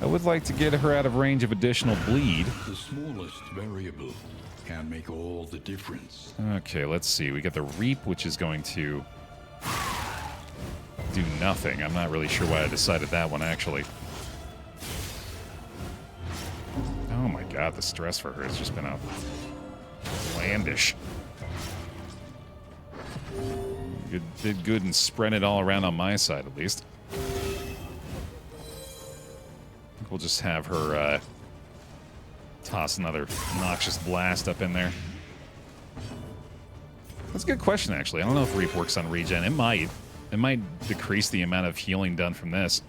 I would like to get her out of range of additional bleed. The smallest variable can make all the difference. Okay, let's see. We got the Reap, which is going to do nothing. I'm not really sure why I decided that one, actually. Oh my god, the stress for her has just been outlandish. Did good and spread it all around on my side, at least. We'll just have her toss another Noxious Blast up in there. That's a good question, actually. I don't know if Reap works on regen. It might. It might decrease the amount of healing done from this.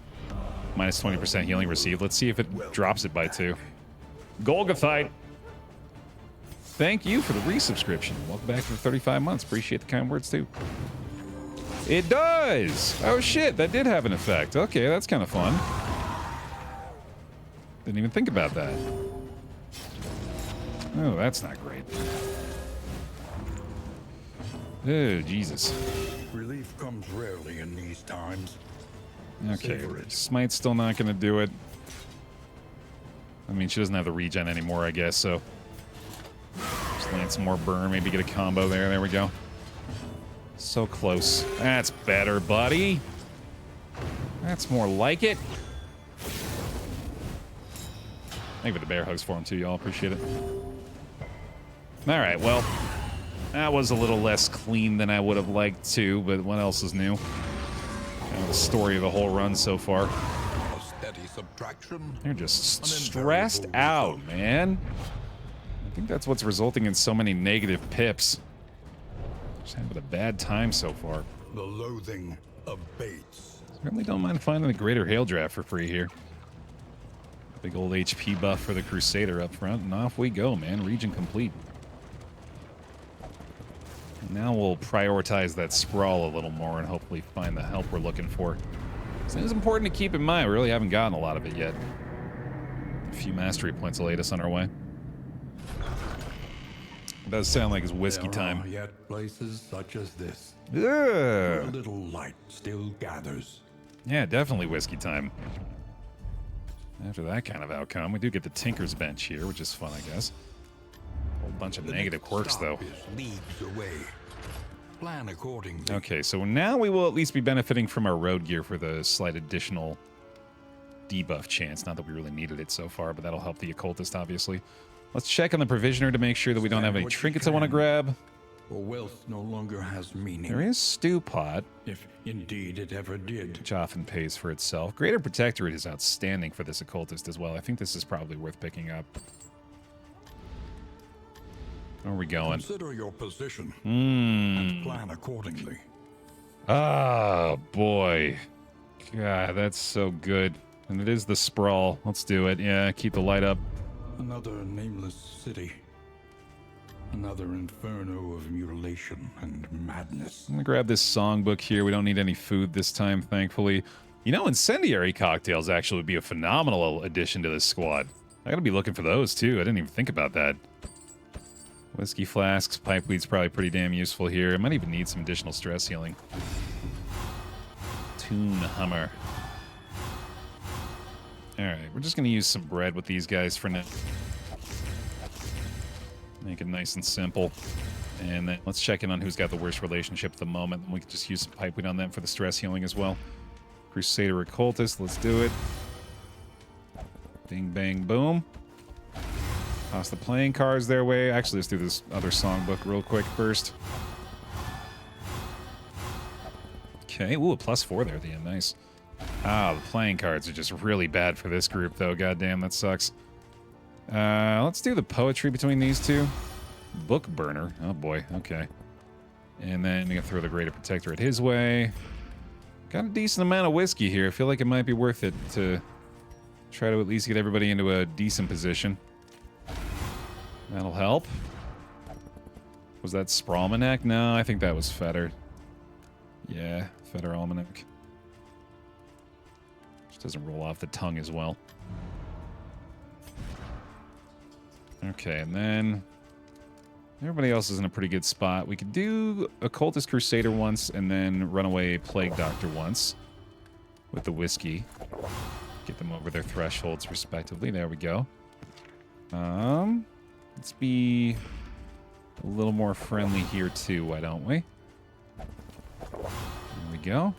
Minus 20% healing received. Let's see if it drops it by 2. Golgothite! Thank you for the resubscription. Welcome back for 35 months. Appreciate the kind words, too. It does! Oh, shit. That did have an effect. Okay, that's kind of fun. Didn't even think about that. Oh, that's not great. Oh, Jesus. Relief comes rarely in these times. Okay, Smite's still not going to do it. I mean, she doesn't have the regen anymore, I guess, so... Just land some more burn, maybe get a combo there. There we go. So close. That's better, buddy. That's more like it. Thank you for the bear hugs for him, too, y'all. Appreciate it. All right, well, That was a little less clean than I would have liked to, but what else is new? Kind of the story of the whole run so far. A steady subtraction. They're just An stressed invariable out, result. man. I think that's what's resulting in so many negative pips. Just having a bad time so far. The loathing of baits. Certainly don't mind finding the greater hail draft for free here. Big old HP buff for the Crusader up front, and off we go, man. Region complete. Now we'll prioritize that sprawl a little more and hopefully find the help we're looking for. So it's important to keep in mind. We really haven't gotten a lot of it yet. A few mastery points will aid us on our way. It does sound like it's whiskey time. There are yet places such as this. Ugh. Where a little light still gathers. Yeah, definitely whiskey time. After that kind of outcome, we do get the Tinker's Bench here, which is fun, I guess. A whole bunch of The negative next quirks, stop though. is leagues away. Plan accordingly. Okay, so now we will at least be benefiting from our road gear for the slight additional debuff chance. Not that we really needed it so far, but that'll help the occultist, obviously. Let's check on the provisioner to make sure that we don't have any What you trinkets I want to can. grab. For wealth no longer has meaning. There is Stew Pot, If indeed it ever did. which often pays for itself. Greater Protectorate is outstanding for this occultist as well. I think this is probably worth picking up. Where are we going? Consider your position Hmm. and plan accordingly. Oh, boy. God, that's so good. And it is the sprawl. Let's do it. Yeah, keep the light up. Another nameless city. Another inferno of mutilation and madness. I'm gonna grab this songbook here. We don't need any food this time, thankfully. You know, incendiary cocktails actually would be a phenomenal addition to this squad. I gotta be looking for those, too. I didn't even think about that. Whiskey flasks, pipeweed's probably pretty damn useful here. I might even need some additional stress healing. Toon Hummer. Alright, we're just gonna use some bread with these guys for now. Make it nice and simple. And then let's check in on who's got the worst relationship at the moment. And we can just use some pipeweed on them for the stress healing as well. Crusader Occultist, let's do it. Bing, bang, boom. Toss the playing cards their way. Actually, let's do this other songbook real quick first. Okay, ooh, a +4 there at the end. Nice. Ah, the playing cards are just really bad for this group, though. Goddamn, that sucks. Let's do the poetry between these two. Book burner. Oh, boy. Okay. And then you can throw the Greater Protectorate his way. Got a decent amount of whiskey here. I feel like it might be worth it to try to at least get everybody into a decent position. That'll help. Was that Spralmanac? No, I think that was Fetter. Yeah, Fetter Almanac. Just doesn't roll off the tongue as well. Okay, and then everybody else is in a pretty good spot. We could do Occultist Crusader once and then Runaway Plague Doctor once with the whiskey. Get them over their thresholds respectively. There we go. Let's be a little more friendly here too, why don't we? There we go.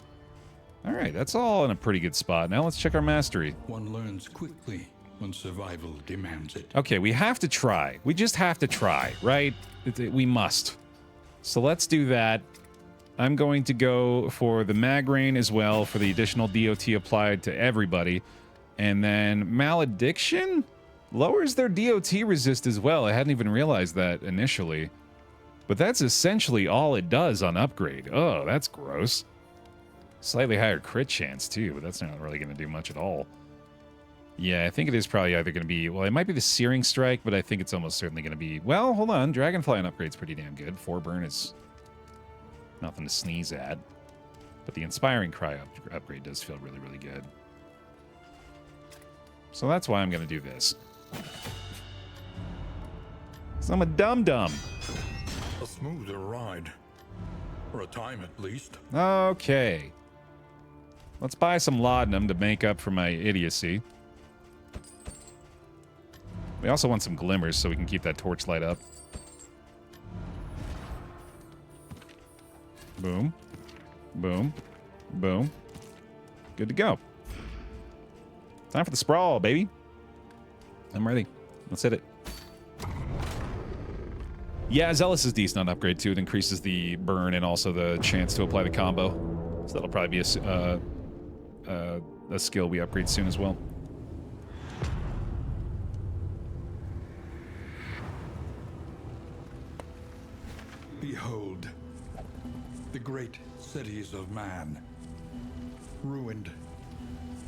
All right, that's all in a pretty good spot. Now let's check our mastery. One learns quickly when survival demands it. Okay, we have to try. We just have to try, right? We must. So let's do that. I'm going to go for the Magrain as well for the additional DOT applied to everybody. And then Malediction lowers their DOT resist as well. I hadn't even realized that initially. But that's essentially all it does on upgrade. Oh, that's gross. Slightly higher crit chance too, but that's not really going to do much at all. Yeah, I think it is probably either going to be... Well, it might be the Searing Strike, but I think it's almost certainly going to be... Well, hold on. Dragonfly on upgrade's pretty damn good. 4 burn is nothing to sneeze at. But the Inspiring Cry upgrade does feel really, really good. So that's why I'm going to do this. Because I'm a dum-dum. A smoother ride. For a time at least. Okay. Let's buy some laudanum to make up for my idiocy. We also want some glimmers so we can keep that torchlight up. Boom. Boom. Boom. Good to go. Time for the sprawl, baby. I'm ready. Let's hit it. Yeah, Zealous is decent on upgrade too. It increases the burn and also the chance to apply the combo. So that'll probably be a skill we upgrade soon as well. Behold, the great cities of man, ruined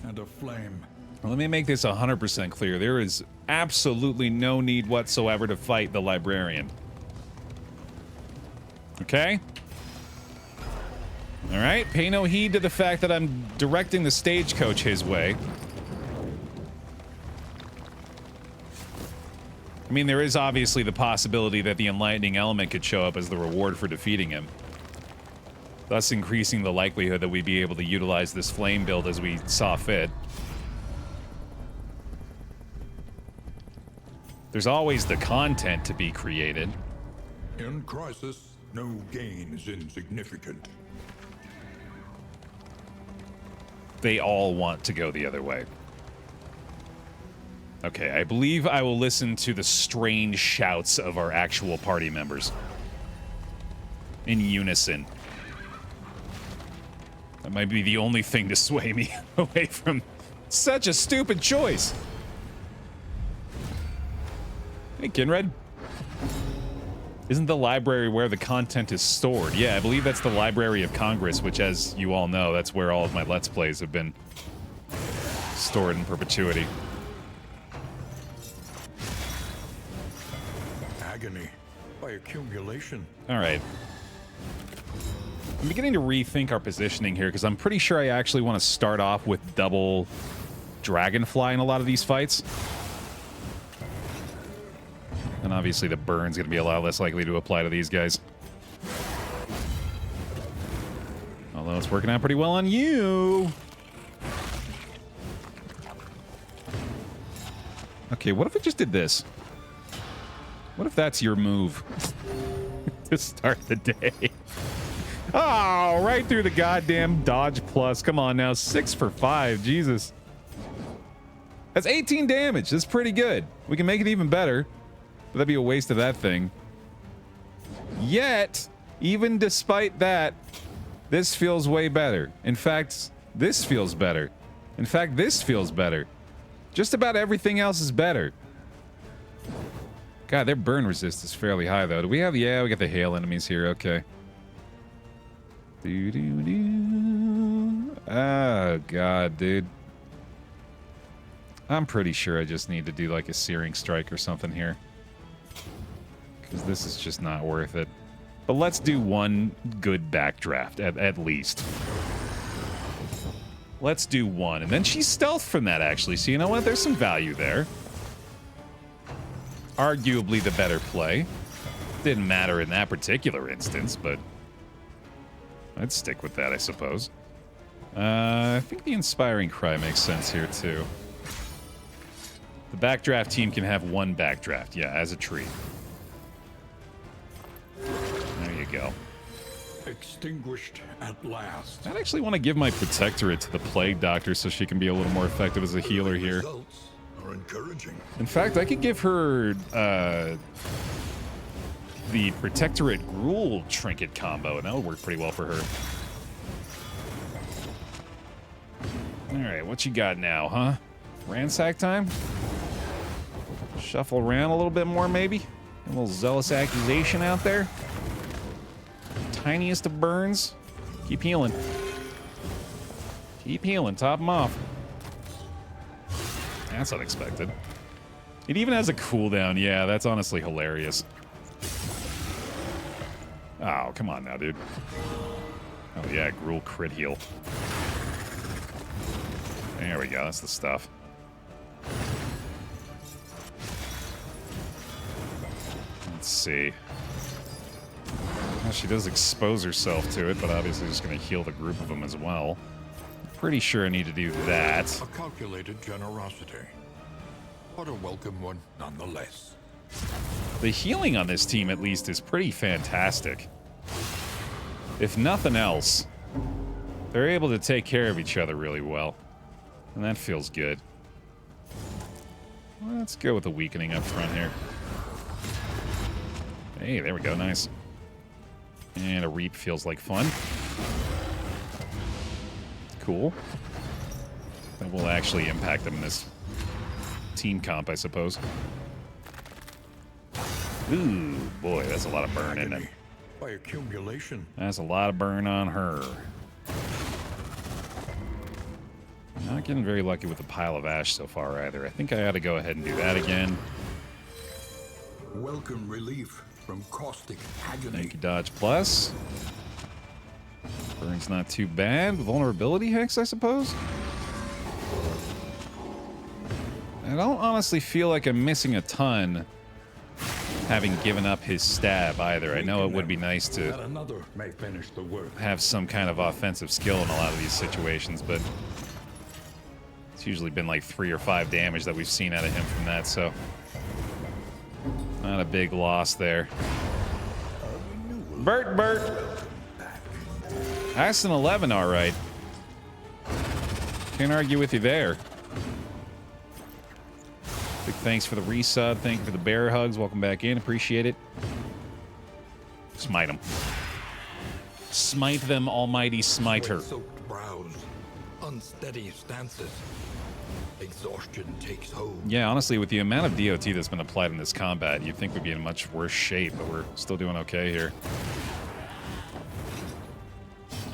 and aflame. Let me make this 100% clear. There is absolutely no need whatsoever to fight the librarian. Okay? Alright, pay no heed to the fact that I'm directing the stagecoach his way. I mean, there is obviously the possibility that the enlightening element could show up as the reward for defeating him, thus increasing the likelihood that we'd be able to utilize this flame build as we saw fit. There's always the content to be created. In crisis, no gain is insignificant. They all want to go the other way. Okay, I believe I will listen to the strange shouts of our actual party members. In unison. That might be the only thing to sway me away from such a stupid choice. Hey, Kinred. Isn't the library where the content is stored? Yeah, I believe that's the Library of Congress, which, as you all know, that's where all of my Let's Plays have been stored in perpetuity. Agony by accumulation. All right. I'm beginning to rethink our positioning here, because I'm pretty sure I actually want to start off with double Dragonfly in a lot of these fights. And obviously the burn's going to be a lot less likely to apply to these guys. Although it's working out pretty well on you. Okay, what if I just did this? What if that's your move to start the day? Oh, right through the goddamn dodge plus. Come on now, 6 for 5. Jesus. That's 18 damage. That's pretty good. We can make it even better. But that'd be a waste of that thing. Yet, even despite that, this feels way better. In fact, this feels better. In fact, this feels better. Just about everything else is better. God, their burn resist is fairly high, though. Do we have... Yeah, we got the hail enemies here. Okay. Doo-doo-doo. Oh, God, dude. I'm pretty sure I just need to do, like, a Searing Strike or something here. Because this is just not worth it. But let's do one good backdraft, at least. Let's do one. And then she's stealth from that, actually. So you know what? There's some value there. Arguably the better play. Didn't matter in that particular instance, but I'd stick with that, I suppose. I think the Inspiring Cry makes sense here, too. The backdraft team can have one backdraft, yeah, as a treat. There you go. Extinguished at last. I'd actually want to give my Protectorate to the Plague Doctor so she can be a little more effective as a healer here. Results are encouraging. In fact, I could give her the Protectorate Gruel trinket combo, and that would work pretty well for her. Alright, what you got now, huh? Ransack time? Shuffle around a little bit more, maybe? A little Zealous Accusation out there? Tiniest of burns. Keep healing. Keep healing. Top them off. That's unexpected. It even has a cooldown. Yeah, that's honestly hilarious. Oh, come on now, dude. Oh, yeah, Gruel crit heal. There we go. That's the stuff. Let's see. Well, she does expose herself to it, but obviously just going to heal the group of them as well. Pretty sure I need to do that. A calculated generosity, but a welcome one nonetheless. The healing on this team, at least, is pretty fantastic. If nothing else, they're able to take care of each other really well. And that feels good. Let's go with the weakening up front here. Hey, there we go. Nice. And a reap feels like fun. Cool. That will actually impact them in this team comp, I suppose. Ooh, boy, that's a lot of burn, isn't it? By accumulation. That's a lot of burn on her. Not getting very lucky with the pile of ash so far either. I think I ought to go ahead and do that again. Welcome relief from caustic agony. Thank you, Dodge Plus. Burn's not too bad. Vulnerability Hex, I suppose? I don't honestly feel like I'm missing a ton having given up his stab either. I know it would be nice to another may finish the work. have some kind of offensive skill in a lot of these situations, but it's usually been like 3 or 5 damage that we've seen out of him from that, so not a big loss there. Bert! That's an 11, all right. Can't argue with you there. Big thanks for the resub. Thank you for the bear hugs. Welcome back in. Appreciate it. Smite them. Smite them, almighty smiter. Soaked brows, unsteady stances. Exhaustion takes hold. Yeah, honestly, with the amount of DOT that's been applied in this combat, you'd think we'd be in much worse shape, but we're still doing okay here.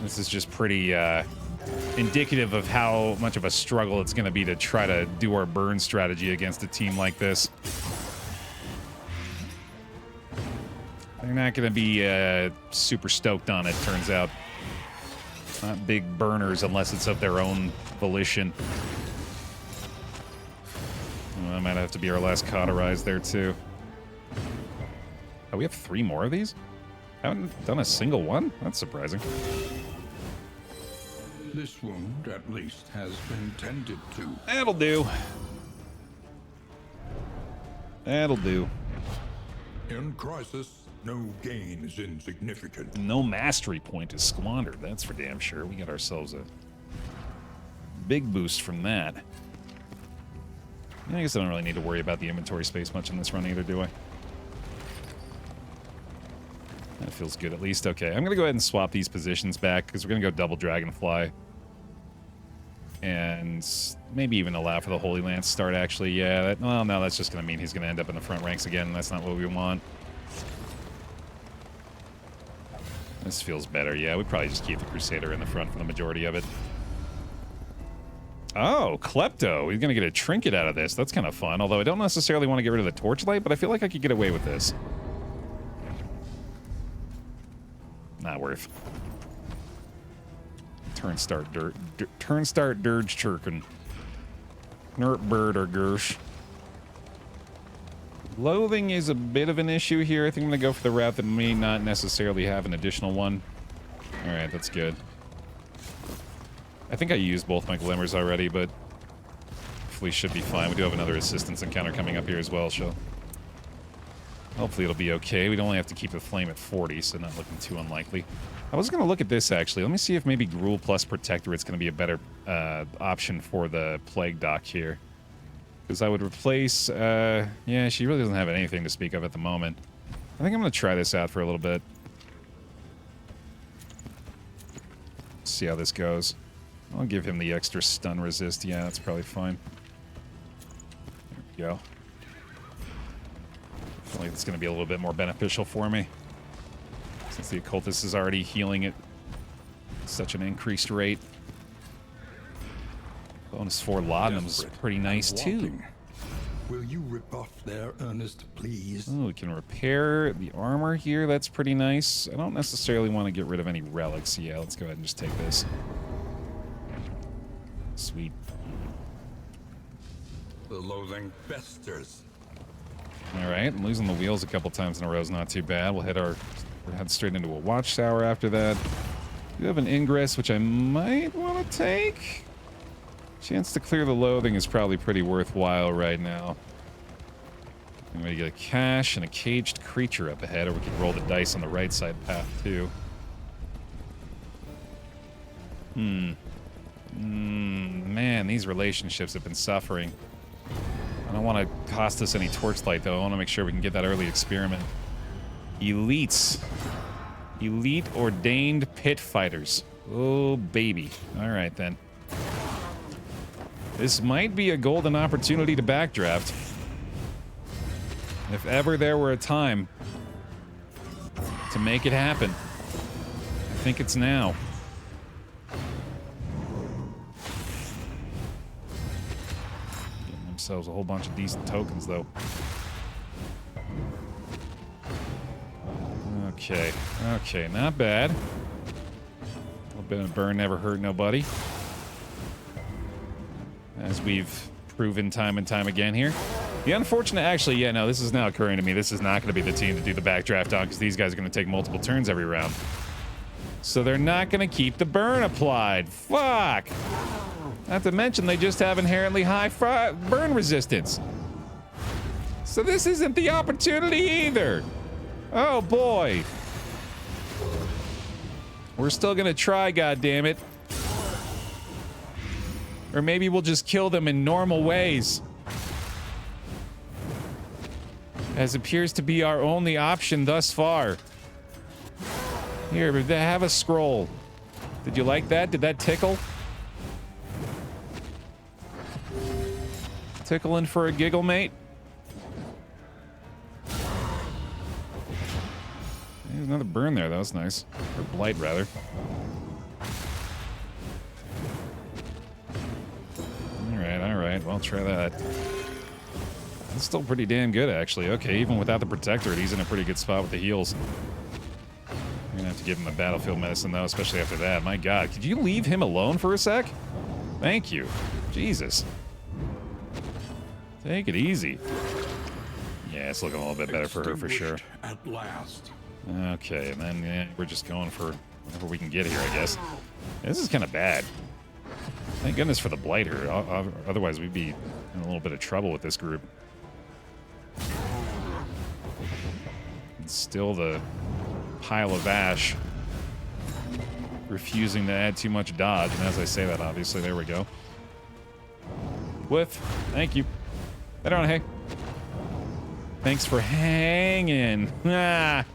This is just pretty indicative of how much of a struggle it's going to be to try to do our burn strategy against a team like this. They're not going to be super stoked on it, turns out. Not big burners unless it's of their own volition. Well, that might have to be our last cauterized there, too. Oh, we have 3 more of these? Haven't done a single one? That's surprising. This wound, at least, has been tended to. That'll do. That'll do. In crisis, no gain is insignificant. No mastery point is squandered, that's for damn sure. We got ourselves a big boost from that. I guess I don't really need to worry about the inventory space much in this run either, do I? That feels good at least. Okay, I'm going to go ahead and swap these positions back because we're going to go double Dragonfly. And maybe even allow for the Holy Lance start, actually. Yeah, well, no, that's just going to mean he's going to end up in the front ranks again, and that's not what we want. This feels better. Yeah, we'd probably just keep the Crusader in the front for the majority of it. Oh, Klepto. He's going to get a trinket out of this. That's kind of fun, although I don't necessarily want to get rid of the Torchlight, but I feel like I could get away with this. Not worth. Turn start Dirge Churkin. Nert bird or Gersh. Loathing is a bit of an issue here. I think I'm going to go for the route that may not necessarily have an additional one. Alright, that's good. I think I used both my glimmers already, but hopefully should be fine. We do have another assistance encounter coming up here as well, so hopefully it'll be okay. We'd only have to keep the flame at 40, so not looking too unlikely. I was going to look at this, actually. Let me see if maybe Gruul plus Protector is going to be a better option for the Plague Dock here. Because I would replace... yeah, she really doesn't have anything to speak of at the moment. I think I'm going to try this out for a little bit. See how this goes. I'll give him the extra stun resist. Yeah, that's probably fine. There we go. I feel like it's going to be a little bit more beneficial for me, since the Occultist is already healing at such an increased rate. Bonus 4 Laudanum's pretty nice, too. Will you rebuff their earnest, please? Oh, we can repair the armor here. That's pretty nice. I don't necessarily want to get rid of any relics. Yeah, let's go ahead and just take this. Sweet. The loathing festers. Alright, losing the wheels a couple times in a row is not too bad. We'll head straight into a watchtower after that. We have an ingress, which I might want to take. Chance to clear the loathing is probably pretty worthwhile right now. I'm going to get a cache and a caged creature up ahead, or we could roll the dice on the right side path too. Man, these relationships have been suffering. I don't want to cost us any torchlight, though. I want to make sure we can get that early experiment. Elites. Elite ordained pit fighters. Oh, baby. All right, then. This might be a golden opportunity to backdraft. If ever there were a time to make it happen, I think it's now. Getting themselves a whole bunch of decent tokens, though. Okay, okay, not bad. A little bit of burn never hurt nobody. As we've proven time and time again here. The unfortunate, actually, yeah, no, this is now occurring to me. This is not going to be the team to do the backdraft on because these guys are going to take multiple turns every round. So they're not going to keep the burn applied. Fuck! Not to mention they just have inherently high burn resistance. So this isn't the opportunity either. Oh boy. We're still going to try, goddammit. Or maybe we'll just kill them in normal ways. As appears to be our only option thus far. Here, have a scroll. Did you like that? Did that tickle? Tickling for a giggle, mate? There's another burn there. That was nice. Or blight, rather. Alright, well, try that. That's still pretty damn good, actually. Okay, even without the protector, he's in a pretty good spot with the heals. We're gonna have to give him a battlefield medicine, though, especially after that. My god, could you leave him alone for a sec? Thank you. Jesus. Take it easy. Yeah, it's looking a little bit better for her, for sure. At last. Okay, and then yeah, we're just going for whatever we can get here, I guess. This is kind of bad. Thank goodness for the blighter. Otherwise, we'd be in a little bit of trouble with this group. And still the pile of ash refusing to add too much dodge. And as I say that, obviously, there we go. Whiff. Thank you. Head on, hey. Thanks for hanging. Ah.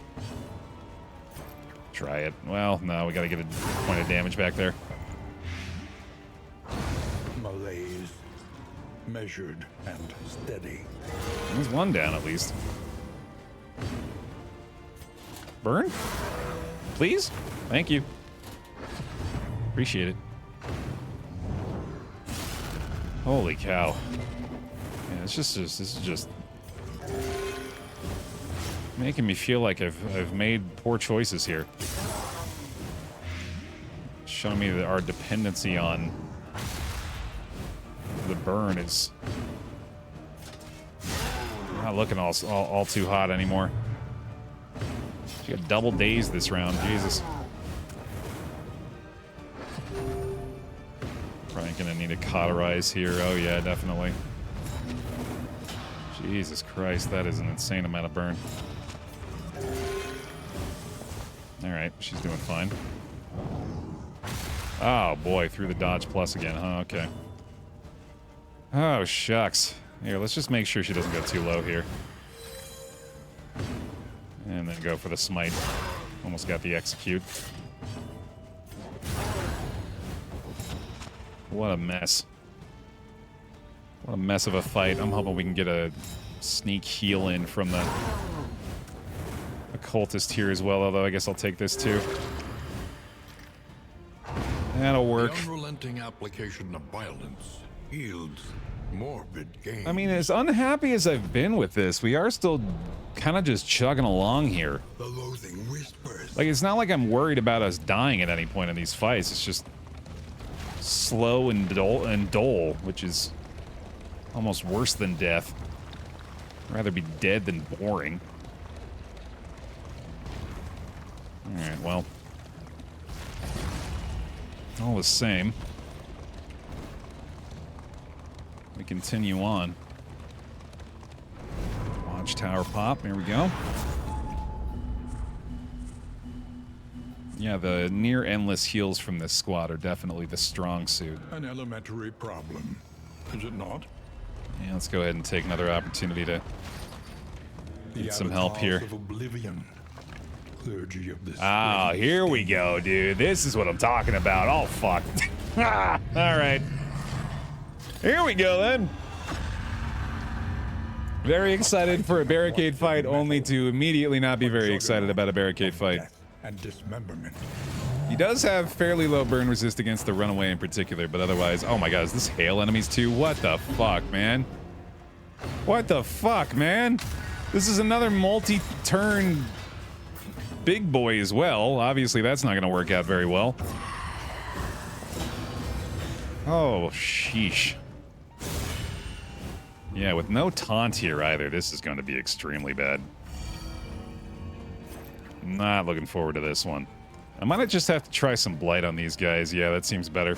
Try it. Well, no, we gotta get a point of damage back there. Malaise, measured and steady. There's one down at least. Burn? Please? Thank you. Appreciate it. Holy cow. Yeah, it's just this is just making me feel like I've made poor choices here. Showing me that our dependency on the burn is not looking all too hot anymore. She got double dazed this round, Jesus. Probably gonna need to cauterize here. Oh yeah, definitely. Jesus Christ, that is an insane amount of burn. Alright, she's doing fine. Oh boy, through the dodge plus again, huh? Okay. Oh, shucks. Here, let's just make sure she doesn't go too low here. And then go for the smite. Almost got the execute. What a mess. What a mess of a fight. I'm hoping we can get a sneak heal in from the occultist here as well, although I guess I'll take this too. That'll work. The unrelenting application of violence yields morbid gain. I mean, as unhappy as I've been with this, we are still kind of just chugging along here. The loathing whispers. Like, it's not like I'm worried about us dying at any point in these fights. It's just slow and dull, which is almost worse than death. I'd rather be dead than boring. Alright, well. All the same. We continue on. Watchtower pop, there we go. Yeah, the near endless heals from this squad are definitely the strong suit. An elementary problem, is it not? Yeah, let's go ahead and take another opportunity to get some help here. Of oblivion. clergy of this. Ah, here we go, dude. This is what I'm talking about. Oh, fuck. All right. Here we go, then. Very excited for a barricade fight, only to immediately not be very excited about a barricade fight. And dismemberment. He does have fairly low burn resist against the runaway in particular, but otherwise, oh my god, is this hail enemies too? What the fuck, man? What the fuck, man? This is another multi-turn big boy as well. Obviously, that's not going to work out very well. Oh, sheesh. Yeah, with no taunt here either, this is going to be extremely bad. Not looking forward to this one. I might just have to try some blight on these guys. Yeah, that seems better.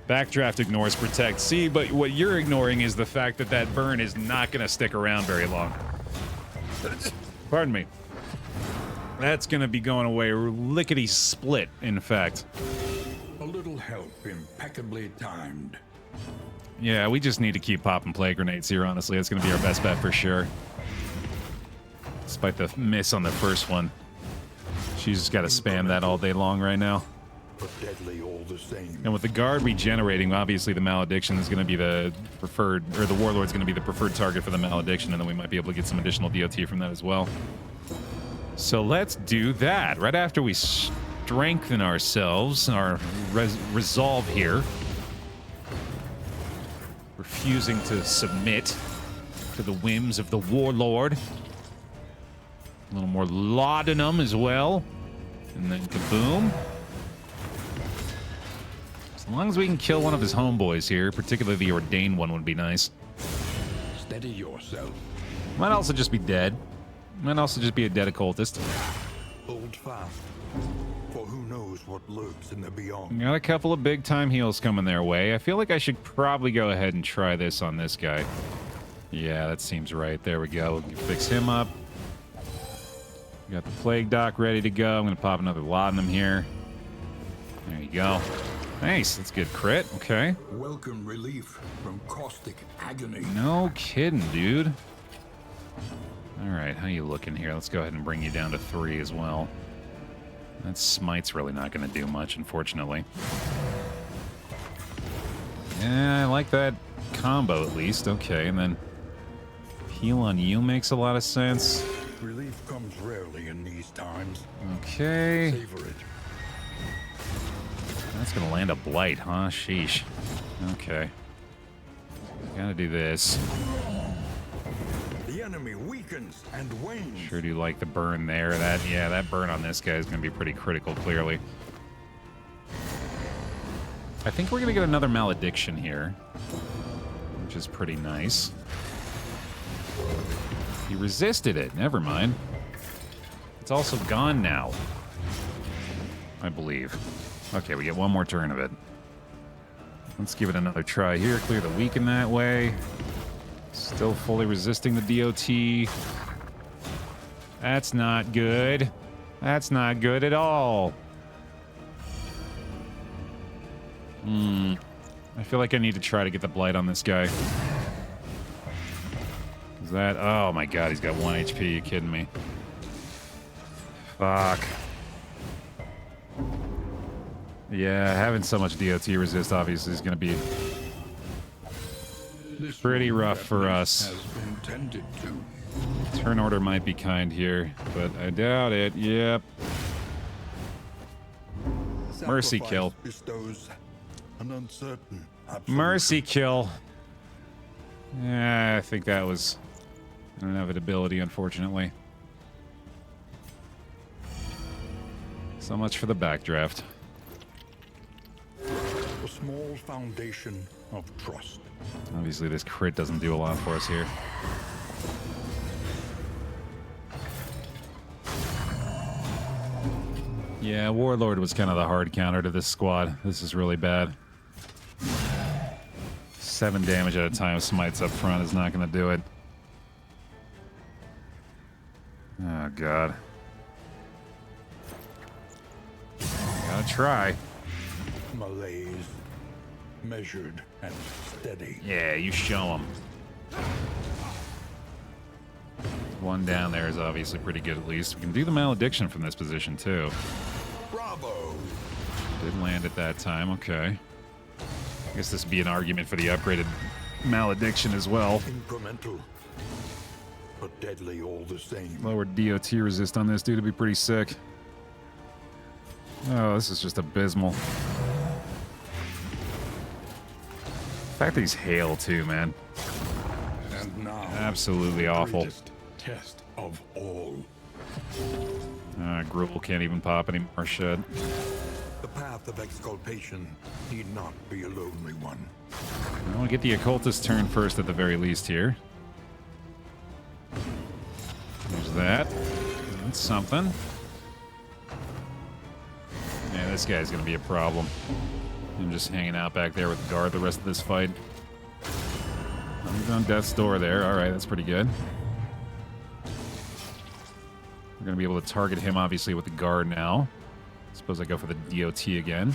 Backdraft ignores protect. See, but what you're ignoring is the fact that that burn is not going to stick around very long. Pardon me. That's going to be going away lickety split, in fact. A little help, impeccably timed. Yeah, we just need to keep popping plague grenades here, honestly. That's going to be our best bet for sure. Despite the miss on the first one. She's just got to spam that all day long right now. But deadly all the same. And with the guard regenerating, obviously the malediction is going to be the preferred, or the warlord's going to be the preferred target for the malediction, and then we might be able to get some additional DOT from that as well. So let's do that. Right after we strengthen ourselves, our resolve here. Refusing to submit to the whims of the warlord. A little more laudanum as well. And then kaboom. As long as we can kill one of his homeboys here, particularly the ordained one would be nice. Steady yourself. Might also just be dead. Might also just be a dead occultist. Hold fast. For who knows what lurks in the beyond. Got a couple of big time heals coming their way. I feel like I should probably go ahead and try this on this guy. Yeah, that seems right. There we go. We can fix him up. We got the plague dock ready to go. I'm going to pop another laudanum here. There you go. Nice. That's good crit. Okay. Welcome relief from caustic agony. No kidding, dude. All right, how you looking here? Let's go ahead and bring you down to 3 as well. That smite's really not going to do much, unfortunately. Yeah, I like that combo at least. Okay, and then heal on you makes a lot of sense. Relief comes rarely in these times. Okay. Savor it. That's going to land a blight, huh? Sheesh. Okay. Gotta do this. The enemy weakens and wanes. Sure do like the burn there. That burn on this guy is going to be pretty critical, clearly. I think we're going to get another malediction here, which is pretty nice. He resisted it. Never mind. It's also gone now, I believe. Okay, we get one more turn of it. Let's give it another try here. Clear the weaken that way. Still fully resisting the DOT. That's not good. That's not good at all. I feel like I need to try to get the blight on this guy. Is that... Oh my god, he's got 1 HP. You kidding me? Fuck. Yeah, having so much DOT resist obviously is going to be pretty rough for us. Has been tended to. Turn order might be kind here, but I doubt it. Yep. Mercy kill. Bestows an uncertain absolute. Mercy kill. Yeah, I think that was an inevitability, unfortunately. So much for the backdraft. A small foundation of trust. Obviously, this crit doesn't do a lot for us here. Yeah, Warlord was kind of the hard counter to this squad. This is really bad. 7 damage at a time, smites up front is not going to do it. Oh, God. Gotta try. Malaise, measured and steady. Yeah, you show them. One down there is obviously pretty good at least. We can do the malediction from this position too. Bravo! Did land at that time, okay. I guess this would be an argument for the upgraded malediction as well. Incremental, but deadly all the same. Lower DOT resist on this dude would be pretty sick. Oh, this is just abysmal. The fact that he's hail too, man. And now, Absolutely awful. greatest test of all. Gruel can't even pop anymore, shit. The path of exculpation need not be a lonely one. I want to get the occultist turn first at the very least here. There's that. That's something. Yeah, this guy's going to be a problem. I'm just hanging out back there with the guard the rest of this fight. He's on death's door there. All right, that's pretty good. We're going to be able to target him, obviously, with the guard now. Suppose I go for the DOT again.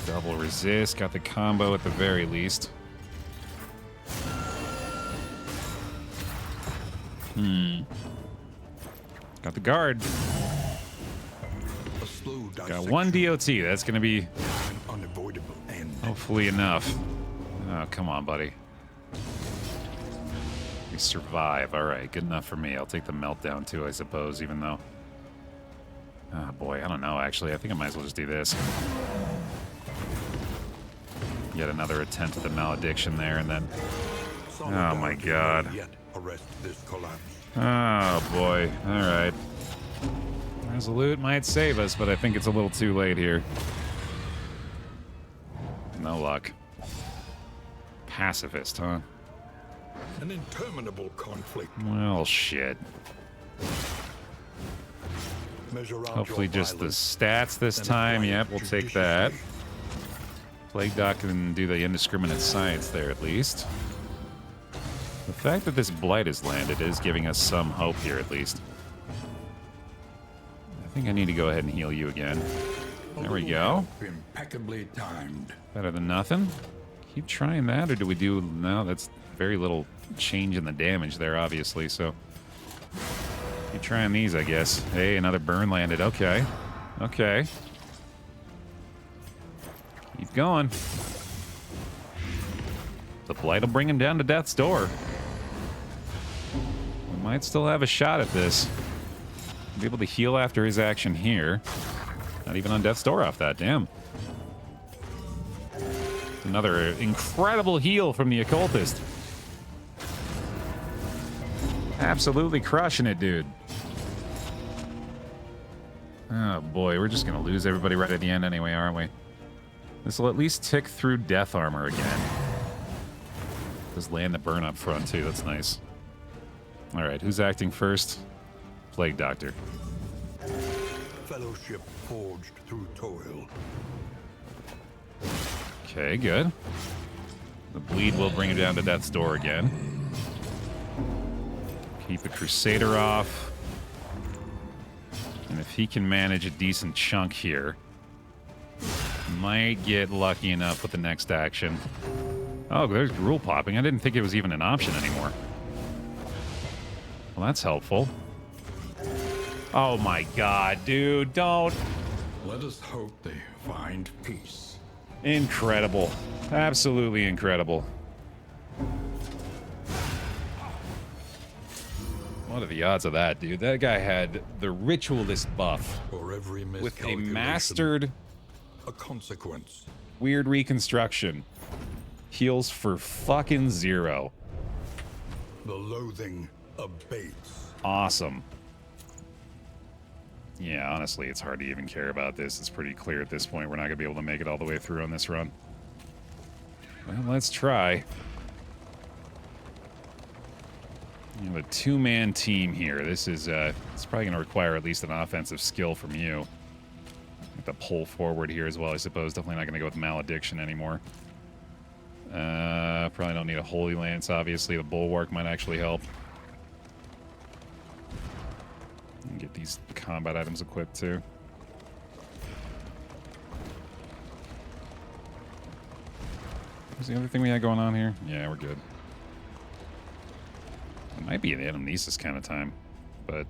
Double resist. Got the combo at the very least. Got the guard. A slow Got one DOT. That's going to be an unavoidable end. hopefully enough. Oh, come on, buddy. We survive. All right, good enough for me. I'll take the meltdown too, I suppose, even though... Oh, boy, I don't know, actually. I think I might as well just do this. Yet another attempt at the malediction there, and then... Oh, my God. Yet arrest this collapse. Oh, boy. All right. Resolute might save us, but I think it's a little too late here. No luck. Pacifist, huh? An interminable conflict. Well, shit. Measure out Hopefully your just the violence, stats this then time. apply Yep, it we'll take that. judiciously. Plague Doc can do the indiscriminate science there at least. The fact that this blight has landed is giving us some hope here at least. I think I need to go ahead and heal you again. There we go. Impeccably timed. Better than nothing. Keep trying that, or do we do... No, that's very little change in the damage there, obviously, so... Keep trying these, I guess. Hey, another burn landed. Okay. Okay. Keep going. The blight will bring him down to death's door. We might still have a shot at this. Be able to heal after his action here. Not even on death's door off that, damn. Another incredible heal from the occultist. Absolutely crushing it, dude. Oh boy, we're just gonna lose everybody right at the end anyway, aren't we? This will at least tick through death armor again. Just land the burn up front too, that's nice. Alright, who's acting first? Plague Doctor. Fellowship forged through toil. Okay, good. The bleed will bring him down to death's door again. Keep the Crusader off. And if he can manage a decent chunk here, might get lucky enough with the next action. Oh, there's Gruel popping. I didn't think it was even an option anymore. Well, that's helpful. Oh my god, dude, don't. Let us hope they find peace. Incredible. Absolutely incredible. What are the odds of that, dude? That guy had the ritualist buff For every with a miscalculation, mastered a consequence. weird reconstruction. Heals for fucking 0. The loathing abates. Awesome. Yeah, honestly, it's hard to even care about this. It's pretty clear at this point we're not going to be able to make it all the way through on this run. Well, let's try. You have a 2-man team here. This is it's probably going to require at least an offensive skill from you. Have to pull forward here as well, I suppose. Definitely not going to go with Malediction anymore. Probably don't need a Holy Lance, obviously. The Bulwark might actually help. And get these combat items equipped too. What's the other thing we had going on here? Yeah, we're good. Might be an anamnesis kind of time, but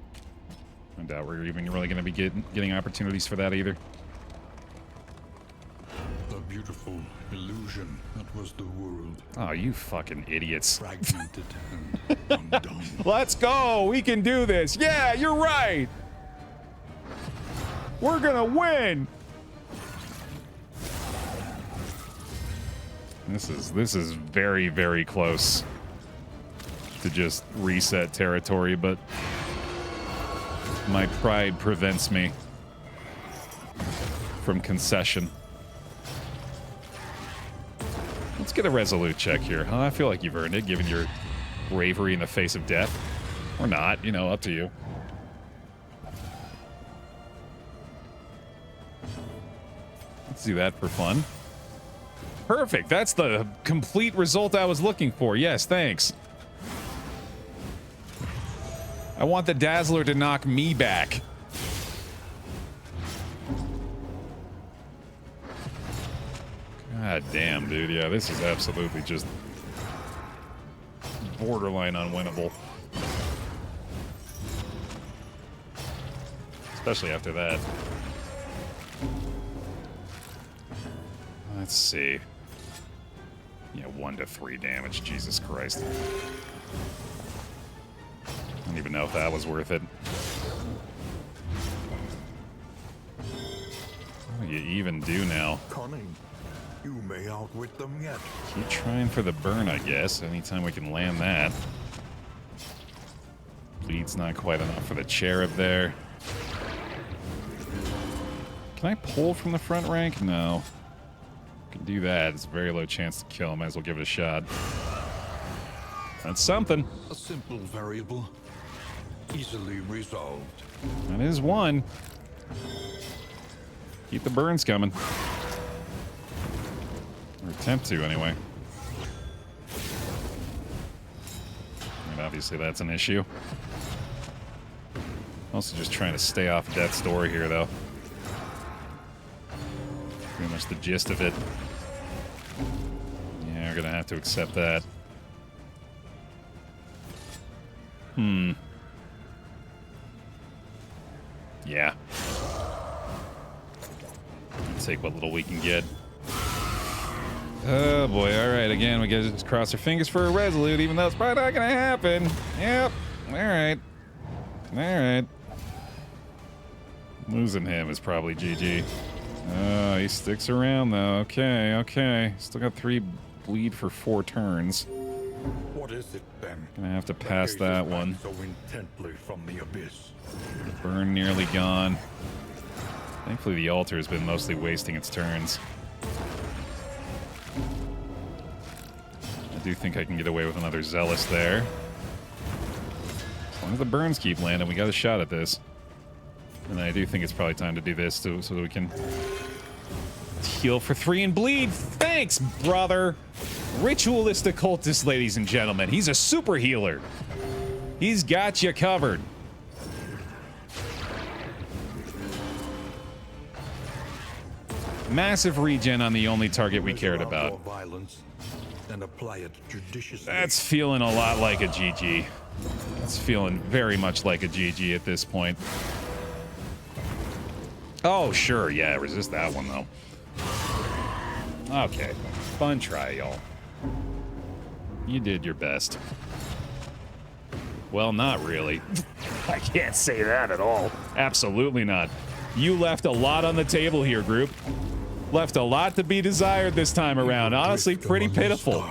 I doubt we're even really going to be getting opportunities for that either. The beautiful illusion that was the world. Oh, you fucking idiots. Fragmented and undone. Let's go! We can do this! Yeah, you're right! We're gonna win! This is very, very close to just reset territory, but my pride prevents me from concession. Let's get a resolute check here. Huh? I feel like you've earned it, given your bravery in the face of death. Or not, you know, up to you. Let's do that for fun. Perfect. That's the complete result I was looking for. Yes, thanks. I want the Dazzler to knock me back. God damn, dude. Yeah, this is absolutely just borderline unwinnable. Especially after that. Let's see. Yeah, 1 to 3 damage. Jesus Christ. I don't even know if that was worth it. What do you even do now? Cunning. You may outwit them yet. Keep trying for the burn, I guess. Anytime we can land that. Bleed's not quite enough for the cherub there. Can I pull from the front rank? No. Can do that. It's a very low chance to kill. Might as well give it a shot. That's something. A simple variable, easily resolved. That is one. Keep the burns coming. Or attempt to, anyway. And obviously that's an issue. Also just trying to stay off death's door here, though. Pretty much the gist of it. Yeah, we're gonna have to accept that. Yeah. Take what little we can get. Oh boy, alright, again, we gotta just cross our fingers for a resolute, even though it's probably not gonna happen. Yep, alright. Alright. Losing him is probably GG. Oh, he sticks around though. Okay, okay. Still got 3 bleed for 4 turns. What is it then? Gonna have to pass that one. So intently from the abyss. Burn nearly gone. Thankfully the altar has been mostly wasting its turns. I do think I can get away with another Zealous there. As long as the burns keep landing, we got a shot at this. And I do think it's probably time to do this so that we can heal for 3 and bleed. Thanks, brother. Ritualist occultist, ladies and gentlemen. He's a super healer. He's got you covered. Massive regen on the only target we cared about. And apply it judiciously. That's feeling a lot like a GG. That's feeling very much like a GG at this point. Oh, sure, yeah, resist that one, though. Okay, fun try, y'all. You did your best. Well, not really. I can't say that at all. Absolutely not. You left a lot on the table here, group. Left a lot to be desired this time around. Honestly, pretty pitiful.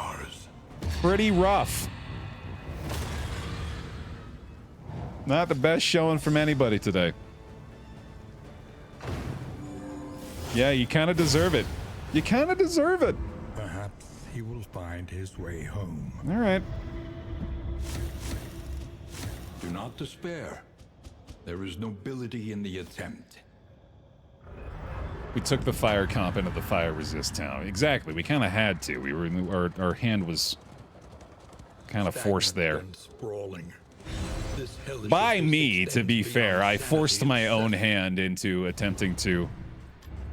Pretty rough. Not the best showing from anybody today. Yeah, you kind of deserve it. You kind of deserve it. Perhaps he will find his way home. All right. Do not despair. There is nobility in the attempt. We took the fire comp into the fire resist town. Exactly. We kind of had to. We were in the, our hand was kind of forced there. By me, to be fair. I forced my own hand into attempting to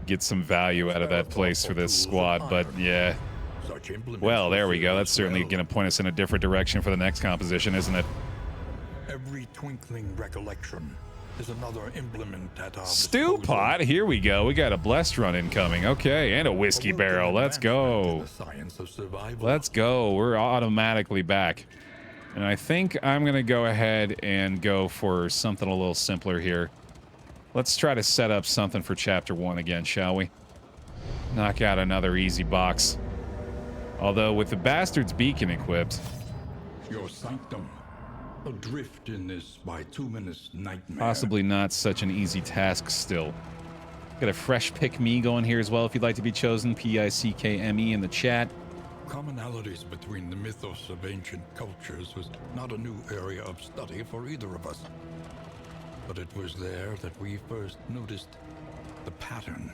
get some value out of that place for this squad, but yeah. Well, there we go. That's certainly going to point us in a different direction for the next composition, isn't it? Every twinkling recollection is another implement at our Stew disposal. pot. Here we go. We got a blessed run incoming. Okay, and a whiskey A barrel. welcome Let's advancement in go. the science of survival. Let's go. We're automatically back. And I think I'm going to go ahead and go for something a little simpler here. Let's try to set up something for Chapter 1 again, shall we? Knock out another easy box. Although with the Bastard's Beacon equipped... Your sanctum, adrift in this bituminous nightmare. Possibly not such an easy task still. Got a fresh pick me going here as well if you'd like to be chosen. Pickme in the chat. Commonalities between the mythos of ancient cultures was not a new area of study for either of us. But it was there that we first noticed the pattern.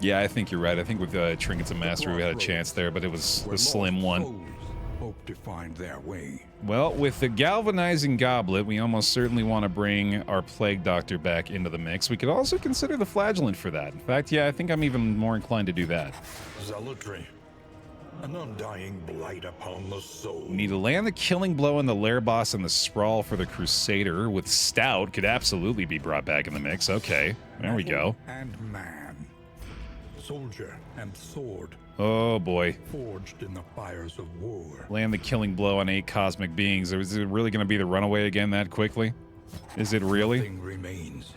Yeah, I think you're right. I think with Trinkets and Mastery we had a chance there, but it was a slim one. Foes hope to find their way. Well, with the Galvanizing Goblet, we almost certainly want to bring our Plague Doctor back into the mix. We could also consider the Flagellant for that. In fact, yeah, I think I'm even more inclined to do that. Zealotry. An undying blight upon the soul. We need to land the Killing Blow on the Lair Boss and the Sprawl for the Crusader. With Stout, could absolutely be brought back in the mix. Okay, there we go. And man. Soldier and sword. Oh boy. Forged in the fires of war. Land the Killing Blow on 8 Cosmic Beings. Is it really going to be the Runaway again that quickly? Is it really? Nothing remains,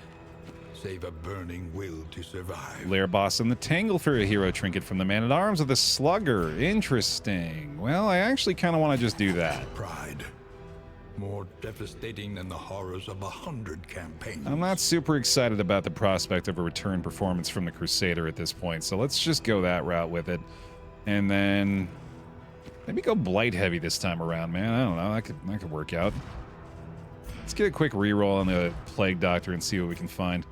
save a burning will to survive. Lair Boss and the Tangle for a hero trinket from the Man-at-Arms of the Slugger. Interesting. Well, I actually kind of want to just do that. Pride. More devastating than the horrors of 100 campaigns. I'm not super excited about the prospect of a return performance from the Crusader at this point, so let's just go that route with it. And then maybe go Blight heavy this time around, man. I don't know. That could work out. Let's get a quick reroll on the Plague Doctor and see what we can find.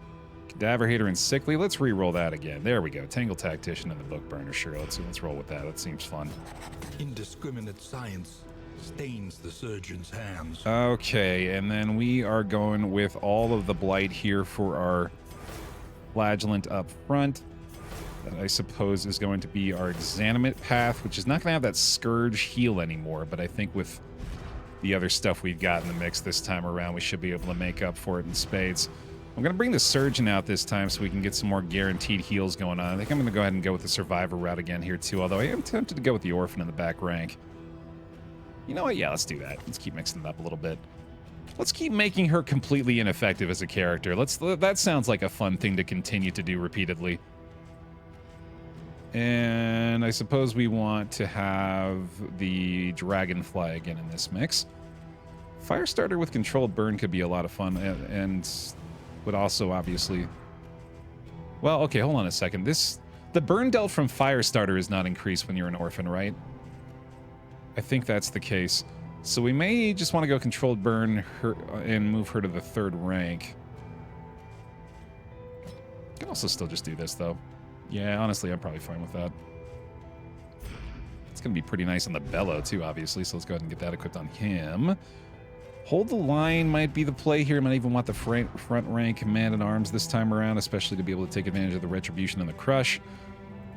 Cadaver Hater and Sickly. Let's reroll that again. There we go. Tangle Tactician and the Book Burner. Sure, let's roll with that. That seems fun. Indiscriminate science stains the surgeon's hands. Okay, and then we are going with all of the Blight here for our Flagellant up front. That I suppose is going to be our Exanimate path, which is not going to have that Scourge heal anymore, but I think with the other stuff we've got in the mix this time around, we should be able to make up for it in spades. I'm going to bring the Surgeon out this time so we can get some more guaranteed heals going on. I think I'm going to go ahead and go with the Survivor route again here too, although I am tempted to go with the Orphan in the back rank. You know what? Yeah, let's do that. Let's keep mixing it up a little bit. Let's keep making her completely ineffective as a character. That sounds like a fun thing to continue to do repeatedly. And I suppose we want to have the Dragonfly again in this mix. Firestarter with Controlled Burn could be a lot of fun and would also obviously... Well, okay, hold on a second. The burn dealt from Firestarter is not increased when you're an Orphan, right? I think that's the case. So we may just want to go Controlled Burn her and move her to the 3rd rank. Can also still just do this, though. Yeah, honestly, I'm probably fine with that. It's going to be pretty nice on the Bellow, too, obviously, so let's go ahead and get that equipped on him. Hold the Line might be the play here. Might even want the front rank Man-at-Arms this time around, especially to be able to take advantage of the Retribution and the Crush.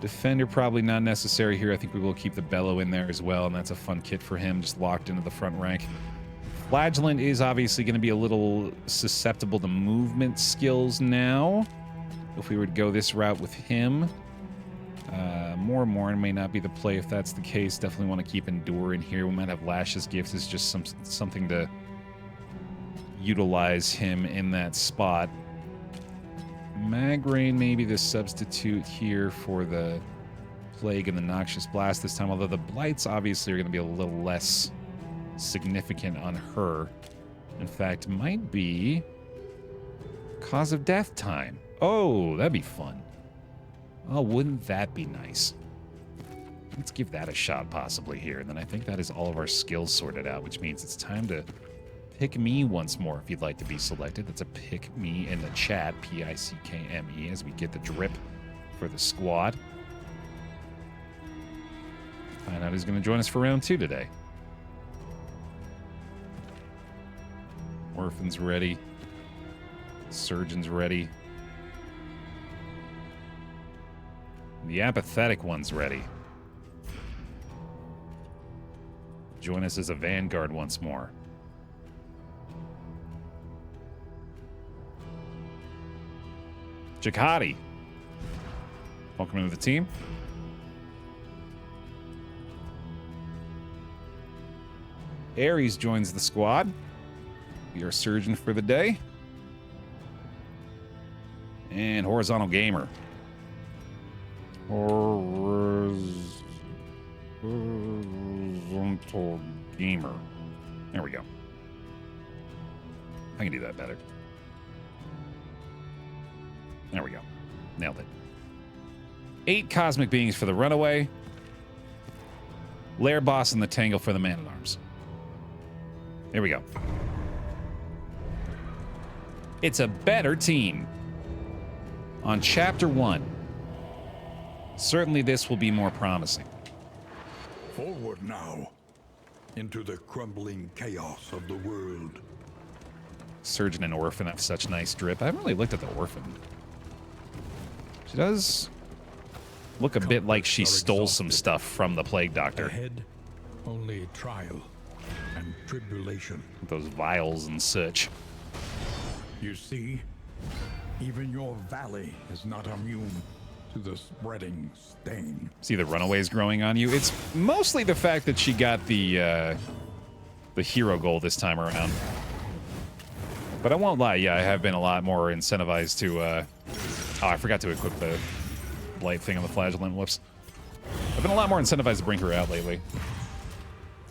Defender probably not necessary here. I think we will keep the Bellow in there as well, and that's a fun kit for him, just locked into the front rank. Flagellant is obviously going to be a little susceptible to movement skills now. If we were to go this route with him, Morn may not be the play if that's the case. Definitely want to keep Endure in here. We might have Lash's Gift as just something to utilize him in that spot. Magrain may be the substitute here for the Plague and the Noxious Blast this time, although the Blights obviously are going to be a little less significant on her. In fact, might be Cause of Death time. Oh, that'd be fun. Oh, wouldn't that be nice? Let's give that a shot possibly here, and then I think that is all of our skills sorted out, which means it's time to pick me once more if you'd like to be selected. That's a pick me in the chat, Pickme, as we get the drip for the squad. Find out who's going to join us for round 2 today. Orphan's ready. Surgeon's ready. The apathetic one's ready. Join us as a Vanguard once more. Jakati. Welcome to the team. Ares joins the squad. We are surgeon for the day. And horizontal gamer. Horizontal gamer. There we go. I can do that better. There we go. Nailed it. 8 cosmic beings for the runaway. Lair boss and the tangle for the man-at-arms. There we go. It's a better team. On chapter 1. Certainly this will be more promising. Forward now, into the crumbling chaos of the world. Surgeon and Orphan have such nice drip. I haven't really looked at the Orphan. She does look a bit like she stole some stuff from the Plague Doctor. Ahead, only trial and tribulation. Those vials and such. You see, even your valley is not immune to the spreading stain. See the runaways growing on you? It's mostly the fact that she got the hero goal this time around. But I won't lie, yeah, I have been a lot more incentivized to... oh, I forgot to equip the light thing on the flagellant. Whoops. I've been a lot more incentivized to bring her out lately.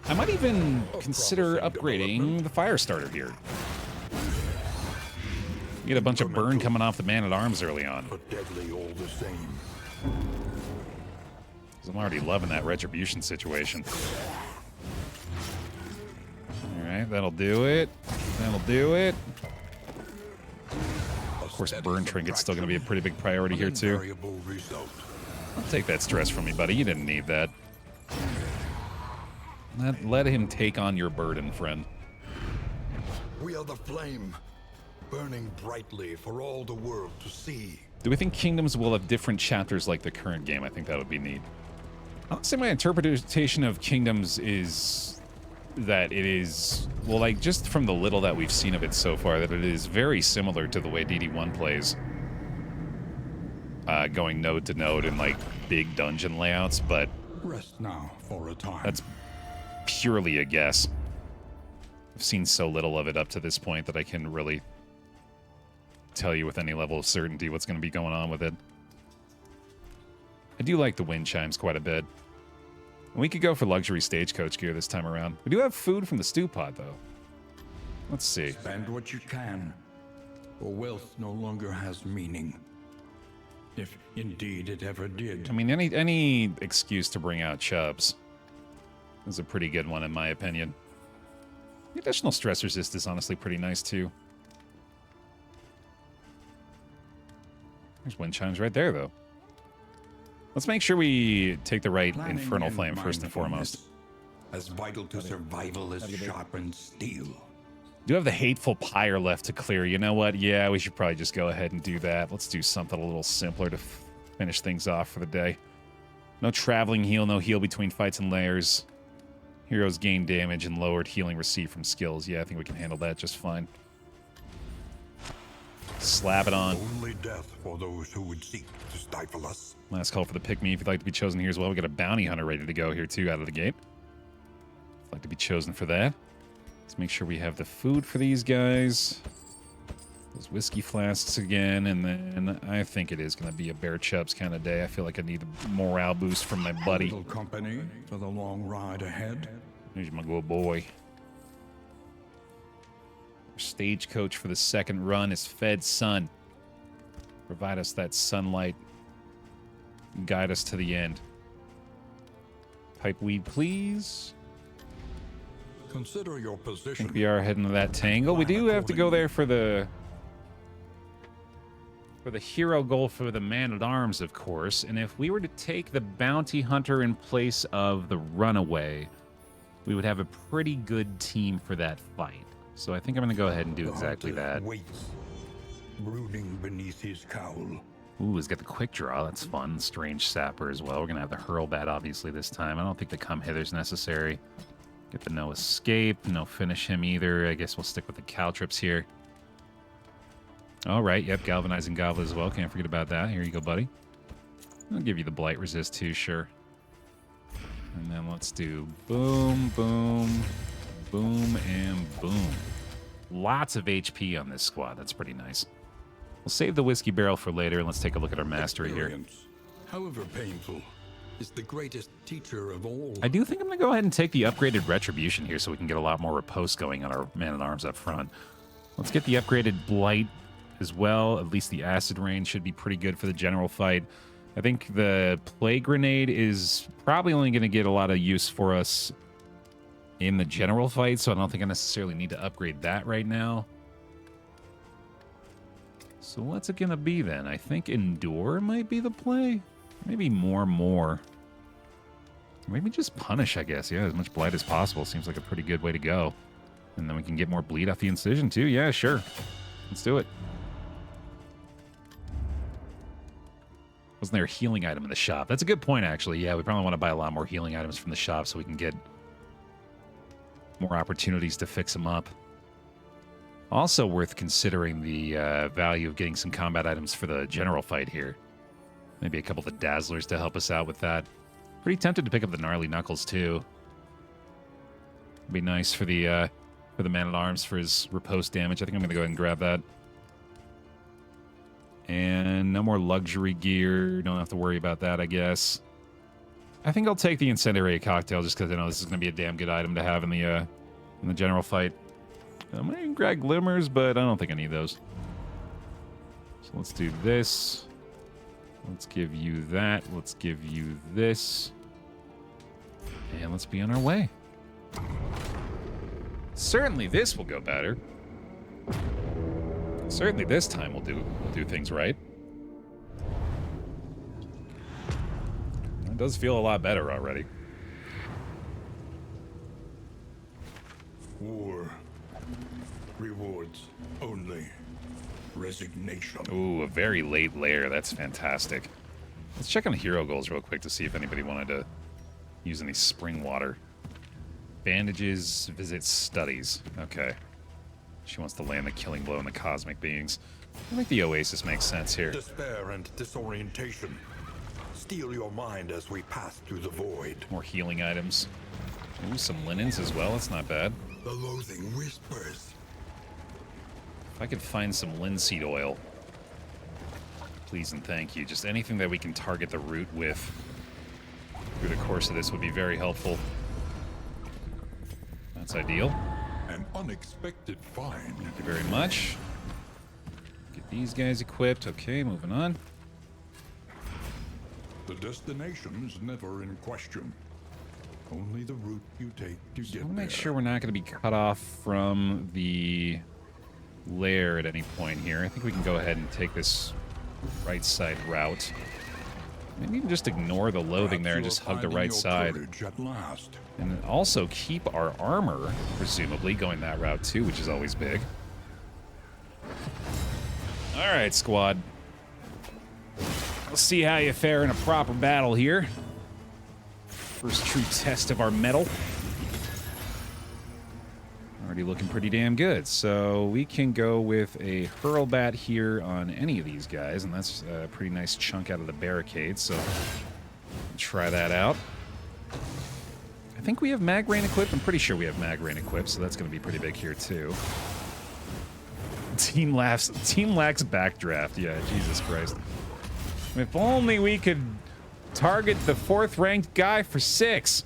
I might even consider upgrading the fire starter here. You get a bunch of burn coming off the man-at-arms early on. But deadly all the same. 'Cause I'm already loving that retribution situation. Alright, that'll do it. That'll do it. Of course, burn trinket's still going to be a pretty big priority here, too. I'll take that stress from me, buddy. You didn't need that. Let him take on your burden, friend. We are the flame, burning brightly for all the world to see. Do we think Kingdoms will have different chapters like the current game? I think that would be neat. I'll say my interpretation of Kingdoms is that it is, well, like, just from the little that we've seen of it so far, that it is very similar to the way DD1 plays. Going node to node in, like, big dungeon layouts, but... Rest now for a time. That's purely a guess. I've seen so little of it up to this point that I can really tell you with any level of certainty what's going to be going on with it. I do like the wind chimes quite a bit. We could go for luxury stagecoach gear this time around. We do have food from the stew pot, though. Let's see. Spend what you can, for wealth no longer has meaning. If indeed it ever did. I mean, any excuse to bring out chubs is a pretty good one, in my opinion. The additional stress resist is honestly pretty nice, too. There's wind chimes right there, though. Let's make sure we take the right infernal flame first and foremost. As vital to survival as sharpened steel. Do have the hateful pyre left to clear. You know what? Yeah, we should probably just go ahead and do that. Let's do something a little simpler to finish things off for the day. No traveling heal, no heal between fights and layers. Heroes gain damage and lowered healing received from skills. Yeah, I think we can handle that just fine. Slap it on. Only death for those who would seek to stifle us. Last call for the pick-me if you'd like to be chosen here as well. We got a bounty hunter ready to go here too out of the gate. If you'd like to be chosen for that. Let's make sure we have the food for these guys. Those whiskey flasks again, and then I think it is going to be a Bear Chubbs kind of day. I feel like I need a morale boost from my buddy. Little company for the long ride ahead. Here's my good boy. Our stagecoach for the second run is Fed Sun. Provide us that sunlight. Guide us to the end. Pipe weed, please. Consider your I position. think we are heading to that tangle. We do have to go there for the hero goal for the man-at-arms, of course. And if we were to take the bounty hunter in place of the runaway, we would have a pretty good team for that fight. So I think I'm going to go ahead and do exactly that. Waits, brooding beneath his cowl. Ooh, he's got the quick draw. That's fun. Strange sapper as well. We're going to have the hurl bat, obviously, this time. I don't think the come hither's necessary. Get the no escape. No finish him either. I guess we'll stick with the caltrips here. All right, yep, galvanizing goblet as well. Can't forget about that. Here you go, buddy. I'll give you the blight resist too, sure. And then let's do boom, boom, boom, and boom. Lots of HP on this squad. That's pretty nice. We'll save the whiskey barrel for later, and let's take a look at our mastery here. Experience, however painful, is the greatest teacher of all. I do think I'm going to go ahead and take the upgraded retribution here so we can get a lot more riposte going on our man-at-arms up front. Let's get the upgraded blight as well. At least the acid rain should be pretty good for the general fight. I think the plague grenade is probably only going to get a lot of use for us in the general fight, so I don't think I necessarily need to upgrade that right now. So what's it going to be then? I think endure might be the play. Maybe more. Maybe just punish, I guess. Yeah, as much blight as possible seems like a pretty good way to go. And then we can get more bleed off the incision too. Yeah, sure. Let's do it. Wasn't there a healing item in the shop? That's a good point, actually. Yeah, we probably want to buy a lot more healing items from the shop so we can get more opportunities to fix them up. Also worth considering the value of getting some combat items for the general fight here. Maybe a couple of the dazzlers to help us out with that. Pretty tempted to pick up the gnarly knuckles too. It'd be nice for the man-at-arms for his riposte damage. I think I'm going to go ahead and grab that. And no more luxury gear. Don't have to worry about that, I guess. I think I'll take the incendiary cocktail just because I know this is going to be a damn good item to have in the general fight. I might even grab glimmers, but I don't think I need those. So let's do this. Let's give you that. Let's give you this. And let's be on our way. Certainly this will go better. Certainly this time we'll do things right. It does feel a lot better already. War. Rewards only. Resignation. Ooh, a very late lair. That's fantastic. Let's check on hero goals real quick to see if anybody wanted to use any spring water. Bandages, visit studies. Okay. She wants to land the killing blow on the cosmic beings. I think the oasis makes sense here. Despair and disorientation. Steal your mind as we pass through the void. More healing items. Ooh, some linens as well. That's not bad. The loathing whispers. If I could find some linseed oil, please and thank you. Just anything that we can target the root with through the course of this would be very helpful. That's ideal. An unexpected find. Thank you very much. Get these guys equipped. Okay, moving on. The destination is never in question. Only the route you take to get I there. want to make sure we're not going to be cut off from the lair at any point here. I think we can go ahead and take this right side route. Maybe even just ignore the loathing there and just hug the right side. At last. And also keep our armor, presumably, going that route too, which is always big. All right, squad. Let's see how you fare in a proper battle here. First true test of our mettle. Already looking pretty damn good. So we can go with a hurlbat here on any of these guys, and that's a pretty nice chunk out of the barricade, so try that out. I think we have mag rain equipped. I'm pretty sure we have mag rain equipped, so that's going to be pretty big here too. Team lacks backdraft. Yeah, Jesus Christ. If only we could target the 4th ranked guy for 6.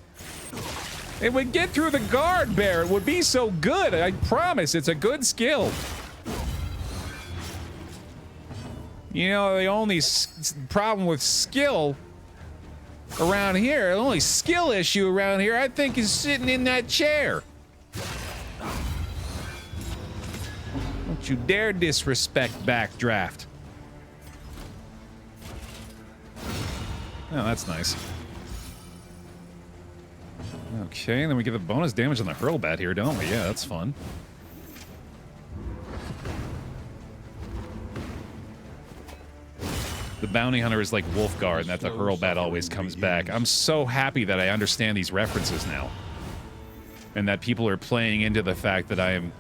It would get through the guard, Baer. It would be so good. I promise. It's a good skill. You know, the only problem with skill around here, the only skill issue around here, I think, is sitting in that chair. Don't you dare disrespect backdraft. Oh, that's nice. Okay, then we get the bonus damage on the hurlbat here, don't we? Yeah, that's fun. The bounty hunter is like Wolfgar, and that the hurlbat always comes back. I'm so happy that I understand these references now. And that people are playing into the fact that I am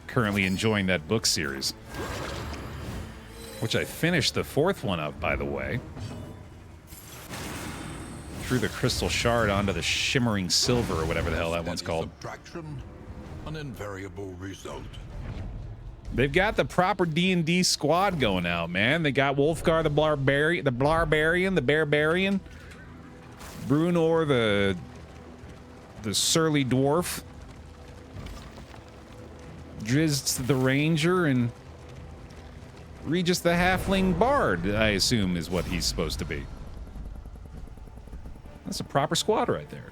currently enjoying that book series. which I finished the 4th one up, by the way. Threw the crystal shard onto the shimmering silver, or whatever the hell that one's called. Subtraction, an invariable result. They've got the proper D&D squad going out, man. They got Wolfgar the Barbarian, the Barbarian, Brunor the surly dwarf, Drizzt the ranger, and Regis the halfling bard, I assume is what he's supposed to be. That's a proper squad right there.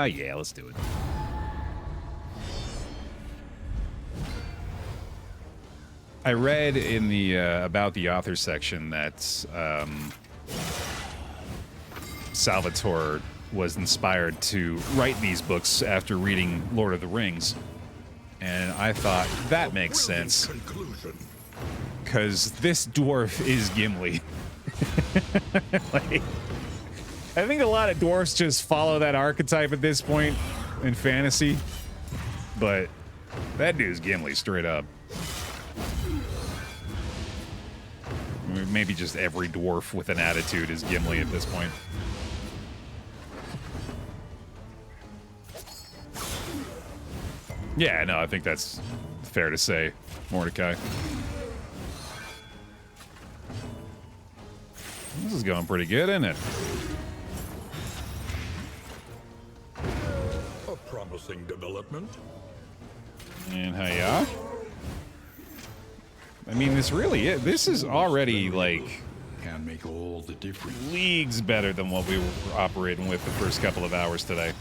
Yeah, let's do it. I read in the about the author section that Salvatore was inspired to write these books after reading Lord of the Rings, and I thought that makes sense because this dwarf is Gimli. Like, I think a lot of dwarfs just follow that archetype at this point in fantasy, but that dude's Gimli straight up. Maybe just every dwarf with an attitude is Gimli at this point. Yeah, no, I think that's fair to say, Mordecai. This is going pretty good, isn't it? A promising development. And hiya. I mean, this really is. This is already, like, Can make all the difference. leagues better than what we were operating with the first couple of hours today.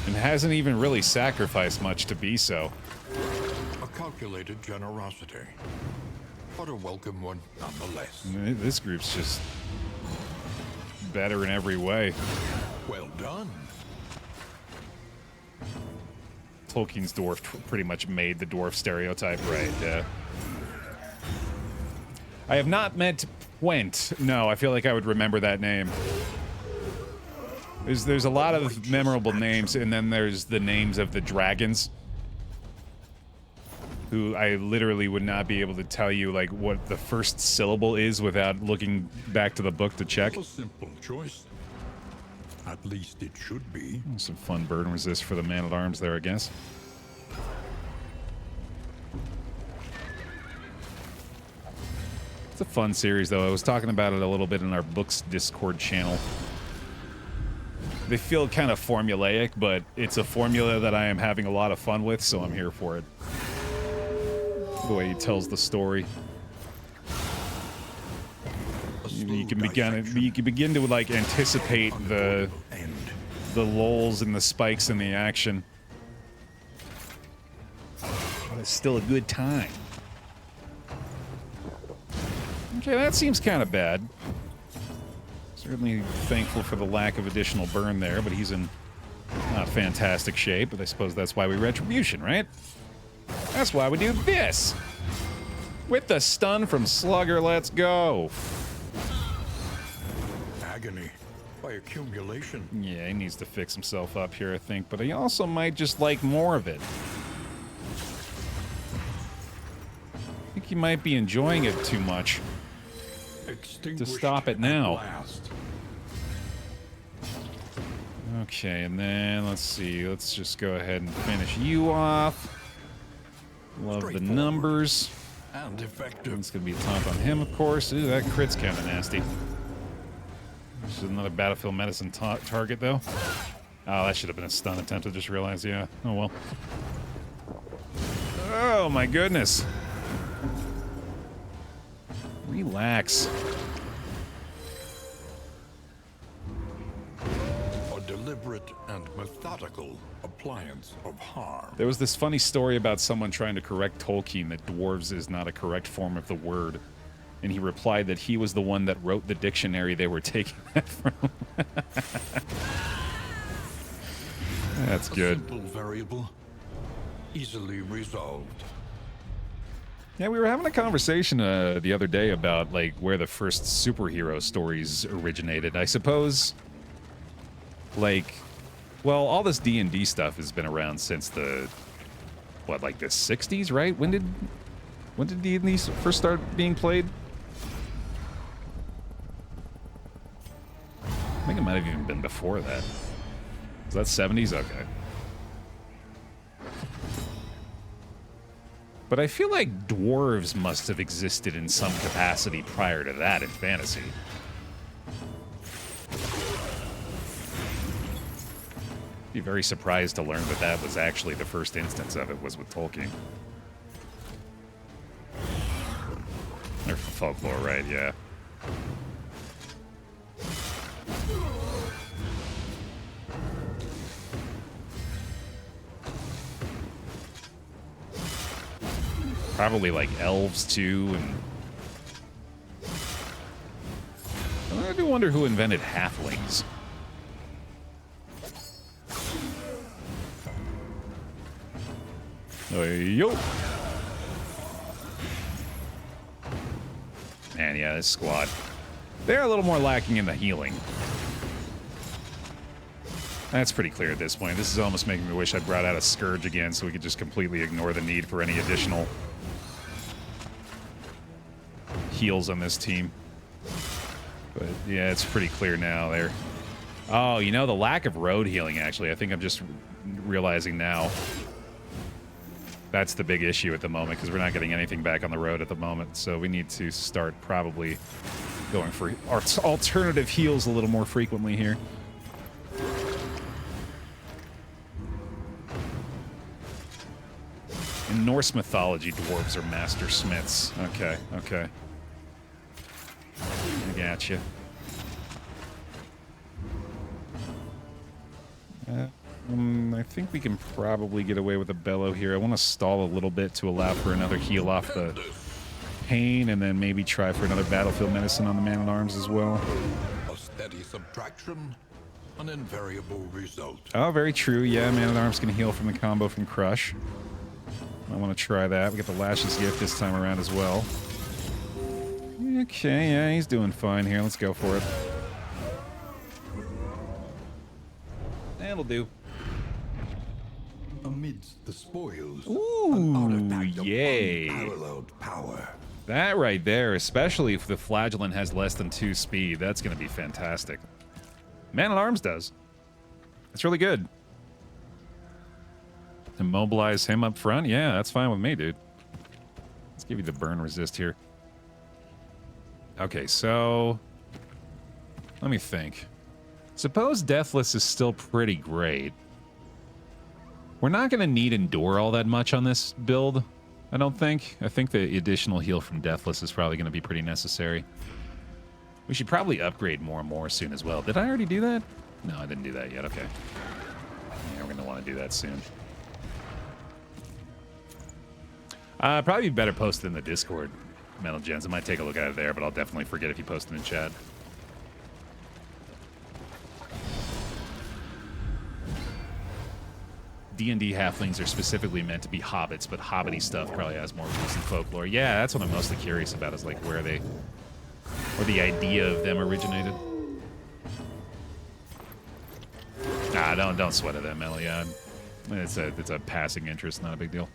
And hasn't even really sacrificed much to be so. A calculated generosity. But a welcome one nonetheless. This group's just better in every way. Well done. Tolkien's dwarf pretty much made the dwarf stereotype, right? Yeah. I have not met Gwent. No, I feel like I would remember that name. There's a lot of memorable names, and then there's the names of the dragons, who I literally would not be able to tell you like what the first syllable is without looking back to the book to check. A simple choice. At least it should be. Some fun burn resist for the man-at-arms there, I guess. It's a fun series, though. I was talking about it a little bit in our books Discord channel. They feel kind of formulaic, but it's a formula that I am having a lot of fun with, so I'm here for it. The way he tells the story. You can begin to like anticipate the lulls and the spikes in the action. But it's still a good time. Okay, that seems kind of bad. Certainly thankful for the lack of additional burn there, but he's in not fantastic shape. But I suppose that's why we retribution, right? That's why we do this. With the stun from Slugger, let's go. Agony by accumulation. Yeah, he needs to fix himself up here, I think, but he also might just like more of it. I think he might be enjoying it too much to stop it now. Okay, and then let's see. Let's just go ahead and finish you off. Love the numbers. And effective. It's going to be a taunt on him, of course. Ooh, that crit's kind of nasty. This is another battlefield medicine target, though. Oh, that should have been a stun attempt, I just realized. Yeah. Oh, well. Oh, my goodness. Relax. A deliberate and methodical appliance of harm. There was this funny story about someone trying to correct Tolkien that dwarves is not a correct form of the word. And he replied that he was the one that wrote the dictionary they were taking that from. That's good. A simple variable, easily resolved. Yeah, we were having a conversation the other day about like where the first superhero stories originated. I suppose, like, well, all this D&D stuff has been around since the what, like the 60s, right? When did D&D first start being played? I think it might have even been before that. Is that 70s? Okay. But I feel like dwarves must have existed in some capacity prior to that in fantasy. Be very surprised to learn that that was actually the first instance of it was with Tolkien. Or folklore, right? Yeah. Probably like elves too, and I do wonder who invented halflings. Yo. Man, yeah, this squad. They're a little more lacking in the healing. That's pretty clear at this point. This is almost making me wish I'd brought out a Scourge again so we could just completely ignore the need for any additional heals on this team. But yeah, it's pretty clear now there. Oh, you know, the lack of road healing, actually. I think I'm just realizing now. That's the big issue at the moment, because we're not getting anything back on the road at the moment. So we need to start probably going for our alternative heals a little more frequently here. In Norse mythology, dwarves are master smiths. Okay, okay. I gotcha. I think we can probably get away with a bellow here. I want to stall a little bit to allow for another heal off the pain, and then maybe try for another battlefield medicine on the man-at-arms as well. A steady subtraction, an invariable result. Oh, very true. Yeah, man-at-arms can heal from the combo from Crush. I want to try that. We get the Lashes Gift this time around as well. Okay, yeah, he's doing fine here. Let's go for it. That'll do. Amidst the spoils, Ooh, an artifact of yay. unparalleled power. That right there, especially if the Flagellant has less than 2 speed, that's going to be fantastic. Man-at-Arms does. That's really good. Immobilize him up front? Yeah, that's fine with me, dude. Let's give you the burn resist here. Okay, so... let me think. Suppose Deathless is still pretty great. We're not going to need Endure all that much on this build, I don't think. I think the additional heal from Deathless is probably going to be pretty necessary. We should probably upgrade more and more soon as well. Did I already do that? No, I didn't do that yet. Okay. Yeah, we're going to want to do that soon. Probably better posted in the Discord, Metal Gens. I might take a look at it there, but I'll definitely forget if you post it in chat. D&D halflings are specifically meant to be hobbits, but hobbity stuff probably has more roots in folklore. Yeah, that's what I'm mostly curious about, is like where they, or the idea of them originated. Nah, don't sweat it, Melly. Yeah, it's a passing interest, not a big deal.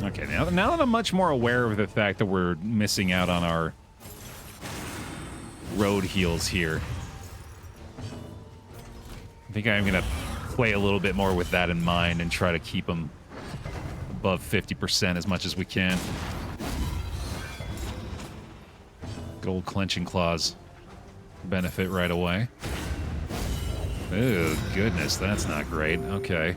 Okay, now that I'm much more aware of the fact that we're missing out on our road heals here, I think I'm going to play a little bit more with that in mind and try to keep them above 50% as much as we can. Good old clenching claws benefit right away. Oh, goodness, that's not great. Okay.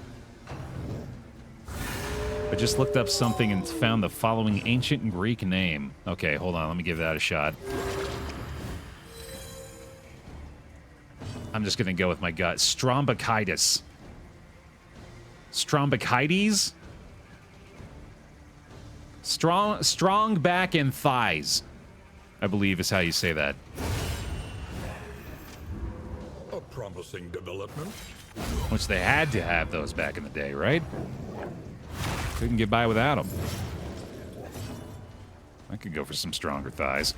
I just looked up something and found the following ancient Greek name. Okay, hold on, let me give that a shot. I'm just going to go with my gut. Strombochitis. Strombochides? Strong back and thighs, I believe is how you say that. A promising development. Which they had to have those back in the day, right? Couldn't get by without them. I could go for some stronger thighs.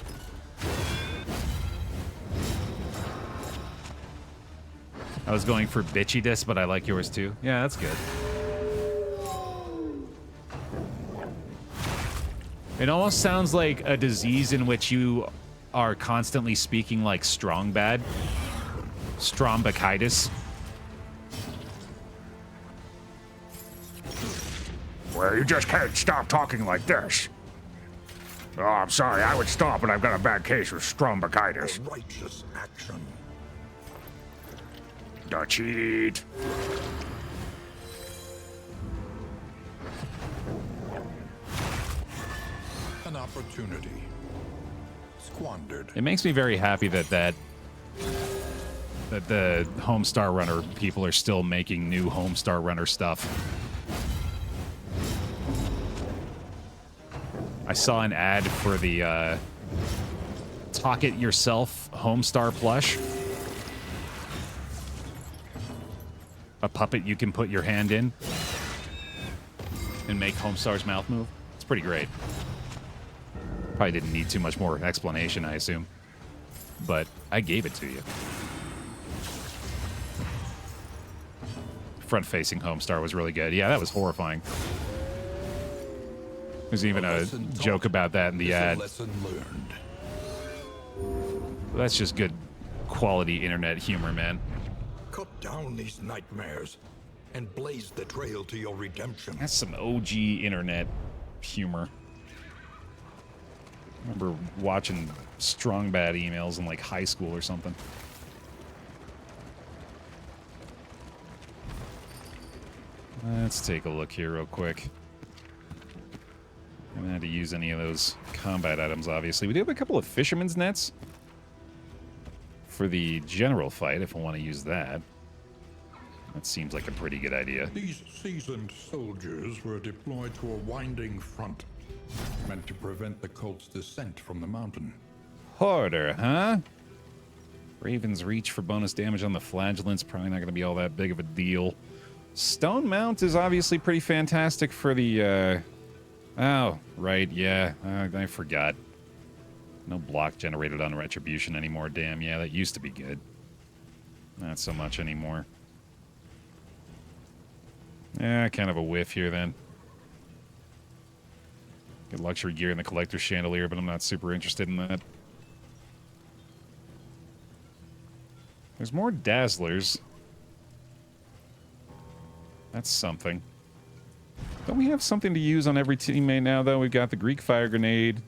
I was going for bitchiness, but I like yours too. Yeah, that's good. It almost sounds like a disease in which you are constantly speaking like strong bad. Strombochitis. Well, you just can't stop talking like this. Oh, I'm sorry, I would stop, but I've got a bad case of strombochitis. A righteous action. The cheat. An opportunity. Squandered. It makes me very happy that the Homestar Runner people are still making new Homestar Runner stuff. I saw an ad for the Talk It Yourself Homestar plush. A puppet you can put your hand in and make Homestar's mouth move. It's pretty great. Probably didn't need too much more explanation, I assume. But I gave it to you. Front-facing Homestar was really good. Yeah, that was horrifying. There's even a joke about that in the ad. Lesson learned. That's just good quality internet humor, man. Cut down these nightmares and blaze the trail to your redemption. That's some OG internet humor. I remember watching Strong Bad emails in like high school or something. Let's take a look here real quick. I haven't had to use any of those combat items, obviously. We do have a couple of fisherman's nets for the general fight, if I want to use that. That seems like a pretty good idea. These seasoned soldiers were deployed to a winding front, meant to prevent the cult's descent from the mountain. Harder, huh? Raven's Reach for bonus damage on the flagellants. Probably not going to be all that big of a deal. Stone Mount is obviously pretty fantastic for the, Oh, right, yeah. I forgot. No block generated on Retribution anymore. Damn, yeah, that used to be good. Not so much anymore. Yeah, kind of a whiff here, then. Good luxury gear in the Collector's Chandelier, but I'm not super interested in that. There's more Dazzlers. That's something. Don't we have something to use on every teammate now, though? We've got the Greek Fire Grenade.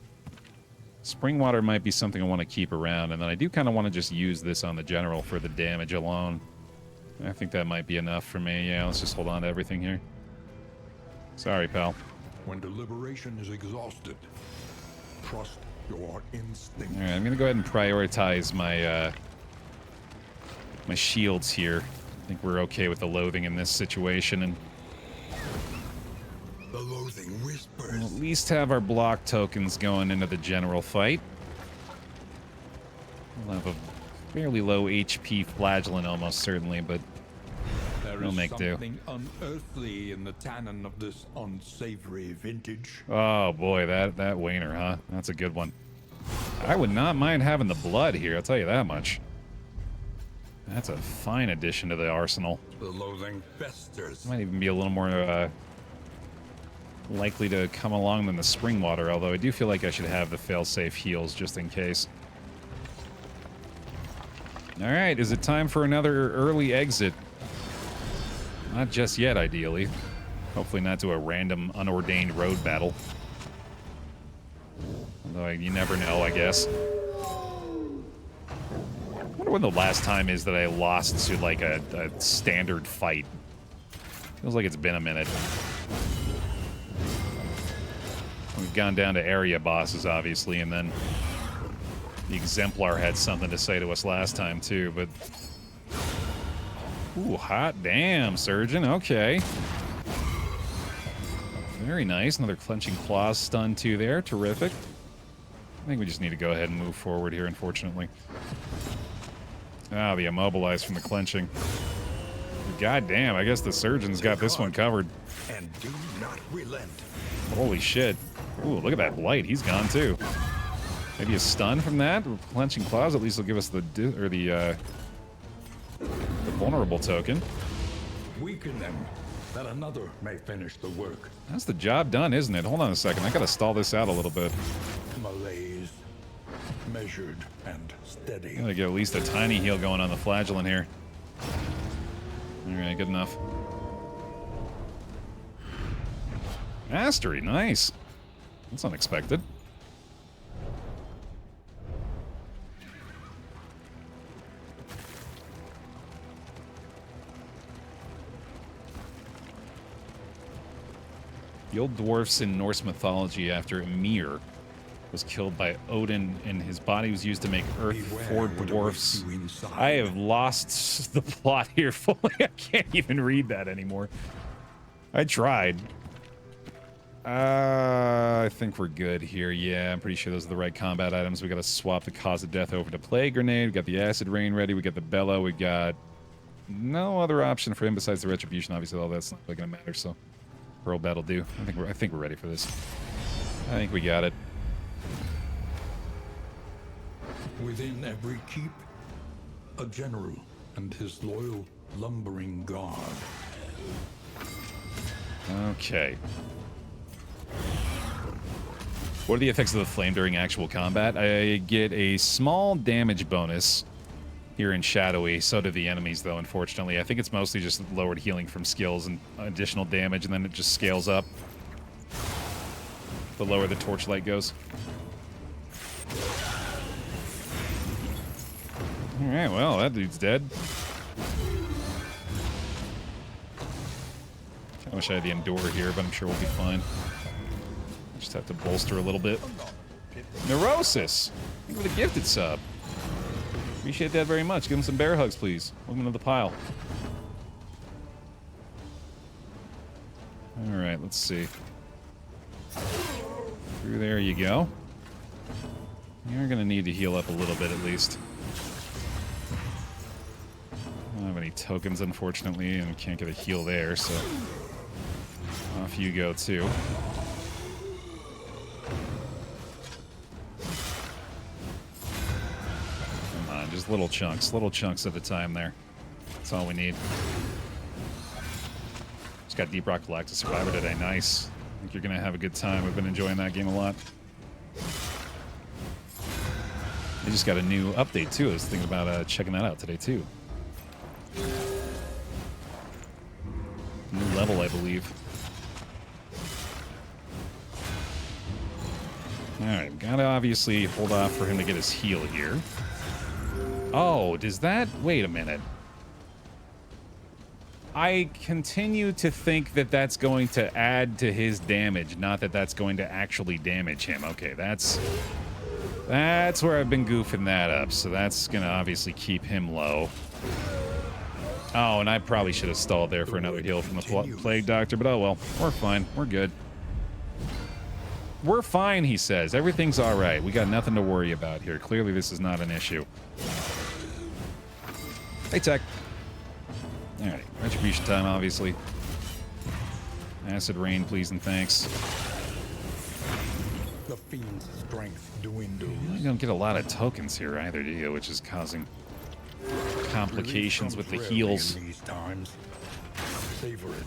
Springwater might be something I want to keep around, and then I do kind of want to just use this on the general for the damage alone. I think that might be enough for me. Yeah, let's just hold on to everything here. Sorry, pal. When deliberation is exhausted, trust your instinct. All right, I'm going to go ahead and prioritize my my shields here. I think we're okay with the loathing in this situation, and The loathing whispers. we'll at least have our block tokens going into the general fight. We'll have a fairly low HP flagellant almost certainly, but we'll make do. Something unearthly in the tannin of this unsavory vintage. Oh boy, that Wainer, huh? That's a good one. I would not mind having the blood here, I'll tell you that much. That's a fine addition to the arsenal. The loathing festers. Might even be a little more likely to come along than the spring water, although I do feel like I should have the fail-safe heals just in case. Alright, is it time for another early exit? Not just yet, ideally. Hopefully not to a random, unordained road battle. Although you never know, I guess. I wonder when the last time is that I lost to, like, a standard fight. Feels like it's been a minute. We've gone down to area bosses, obviously, and then the Exemplar had something to say to us last time, too, but... Ooh, hot damn, Surgeon. Okay. Very nice. Another Clenching Claws stun, too, there. Terrific. I think we just need to go ahead and move forward here, unfortunately. Ah, the immobilized from the clenching. God damn, I guess the Surgeon's got this one covered. And do not relent. Holy shit. Ooh, look at that blight. He's gone, too. Maybe a stun from that? Clenching Claws at least will give us the vulnerable token. Weaken them, that another may finish the work. That's the job done, isn't it? Hold on a second. I gotta stall this out a little bit. Malaise, measured and steady. Gotta get at least a tiny heal going on the flagellant here. Alright, good enough. Mastery, nice. That's unexpected. The old dwarfs in Norse mythology after Ymir was killed by Odin and his body was used to make earth for dwarfs. I have lost the plot here fully. I can't even read that anymore. I tried. I think we're good here. Yeah, I'm pretty sure those are the right combat items. We got to swap the cause of death over to plague grenade. We got the acid rain ready. We got the bellow. We got no other option for him besides the retribution. Obviously, all that's not really gonna matter. So, pearl battle do. I think we're ready for this. I think we got it. Within every keep, a general and his loyal lumbering guard. Okay. What are the effects of the flame during actual combat? I get a small damage bonus here in Shadowy. So do the enemies, though, unfortunately. I think it's mostly just lowered healing from skills and additional damage, and then it just scales up the lower the torchlight goes. Alright, well, that dude's dead. I wish I had the Endure here, but I'm sure we'll be fine. Just have to bolster a little bit. Neurosis! Thank you for the gifted sub. Appreciate that very much. Give him some bear hugs, please. Welcome to the pile. Alright, let's see. Through there you go. You're gonna need to heal up a little bit at least. I don't have any tokens, unfortunately, and can't get a heal there, so off you go too. Come on, just little chunks at a time there. That's all we need. Just got Deep Rock Galactic Survivor today. Nice. I think you're gonna have a good time. I've been enjoying that game a lot. They just got a new update too. I was thinking about checking that out today too. New level, I believe. Alright, gotta obviously hold off for him to get his heal here. Oh, does that... Wait a minute. I continue to think that that's going to add to his damage, not that that's going to actually damage him. Okay, that's where I've been goofing that up, so that's gonna obviously keep him low. Oh, and I probably should have stalled there for another heal from the Plague Doctor, but oh well. We're fine. We're good. We're fine, he says. Everything's alright. We got nothing to worry about here. Clearly this is not an issue. Hey, Tech. Alright, retribution time, obviously. Acid rain, please and thanks. The fiend's strength dwindles. You don't get a lot of tokens here either, do you? Which is causing complications with the heals. Savor it.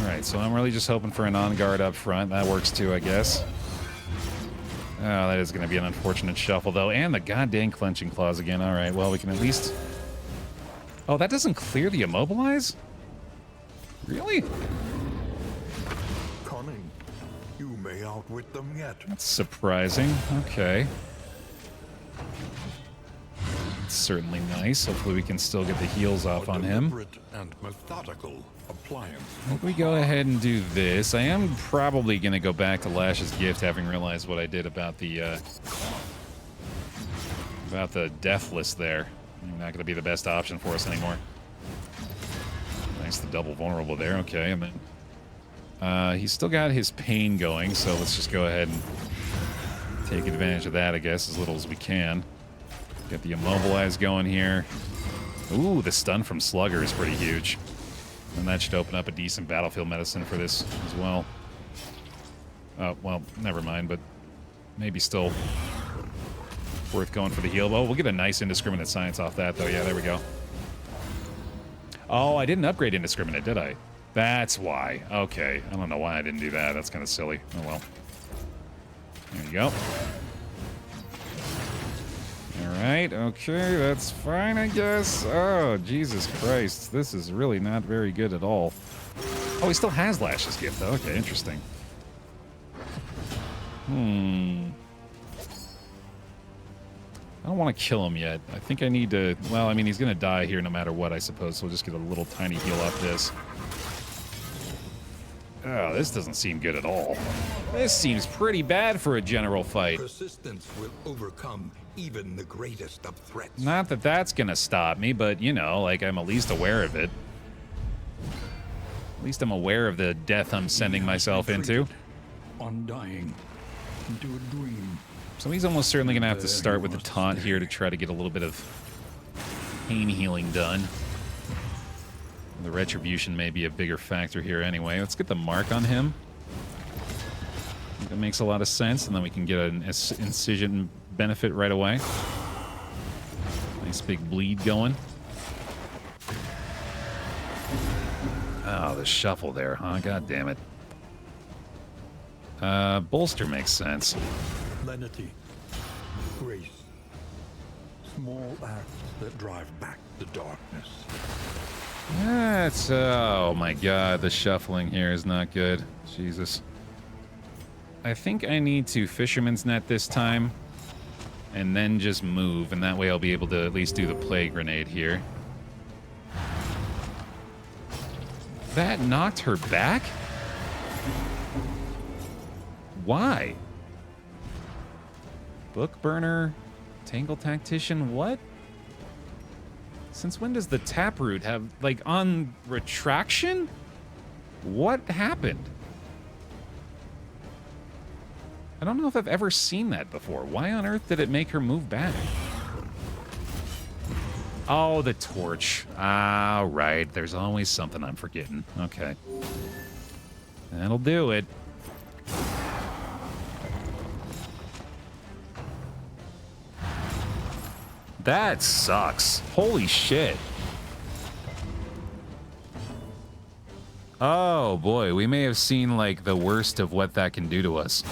Alright, so I'm really just hoping for an on-guard up front. That works too, I guess. Oh, that is going to be an unfortunate shuffle, though. And the goddamn clenching claws again. Alright, well, we can at least... Oh, that doesn't clear the immobilize? Really? Cunning. You may outwit them yet. That's surprising. Okay. It's certainly nice. Hopefully we can still get the heals off on him. Deliberate and methodical appliance. If we go ahead and do this, I am probably going to go back to Lash's gift, having realized what I did about the deathless there. Not going to be the best option for us anymore. Nice, the double vulnerable there. Okay, and then he's still got his pain going, so let's just go ahead and take advantage of that, I guess, as little as we can. Get the immobilize going here. Ooh, the stun from Slugger is pretty huge. And that should open up a decent battlefield medicine for this as well. Oh, well, never mind, but maybe still worth going for the heal. Well, we'll get a nice indiscriminate science off that, though. Yeah, there we go. Oh, I didn't upgrade indiscriminate, did I? That's why. Okay. I don't know why I didn't do that. That's kind of silly. Oh, well. There you go. Alright, okay, that's fine, I guess. Oh, Jesus Christ. This is really not very good at all. Oh, he still has Lash's gift, though. Okay, interesting. I don't want to kill him yet. I think I need to... Well, I mean, he's going to die here no matter what, I suppose, so we'll just get a little tiny heal up this. Oh, this doesn't seem good at all. This seems pretty bad for a general fight. Persistence will overcome even the greatest of threats. Not that that's gonna stop me, but, you know, like, I'm at least aware of it. At least I'm aware of the death I'm sending myself into. Undying into a dream. So he's almost certainly gonna have to start with the taunt here to try to get a little bit of pain healing done. The retribution may be a bigger factor here anyway. Let's get the mark on him. I think that makes a lot of sense, and then we can get an incision benefit right away. Nice big bleed going. Oh, the shuffle there, huh? God damn it. Bolster makes sense. Lenity. Grace. Small acts that drive back the darkness. That's... oh my god, the shuffling here is not good. Jesus. I think I need to Fisherman's Net this time, and then just move, and that way I'll be able to at least do the Plague Grenade here. That knocked her back? Why? Book Burner, Tangle Tactician, what? Since when does the Taproot have, like, on retraction? What happened? I don't know if I've ever seen that before. Why on earth did it make her move back? Oh, the torch. Ah, right. There's always something I'm forgetting. Okay. That'll do it. That sucks. Holy shit. Oh boy, we may have seen like the worst of what that can do to us.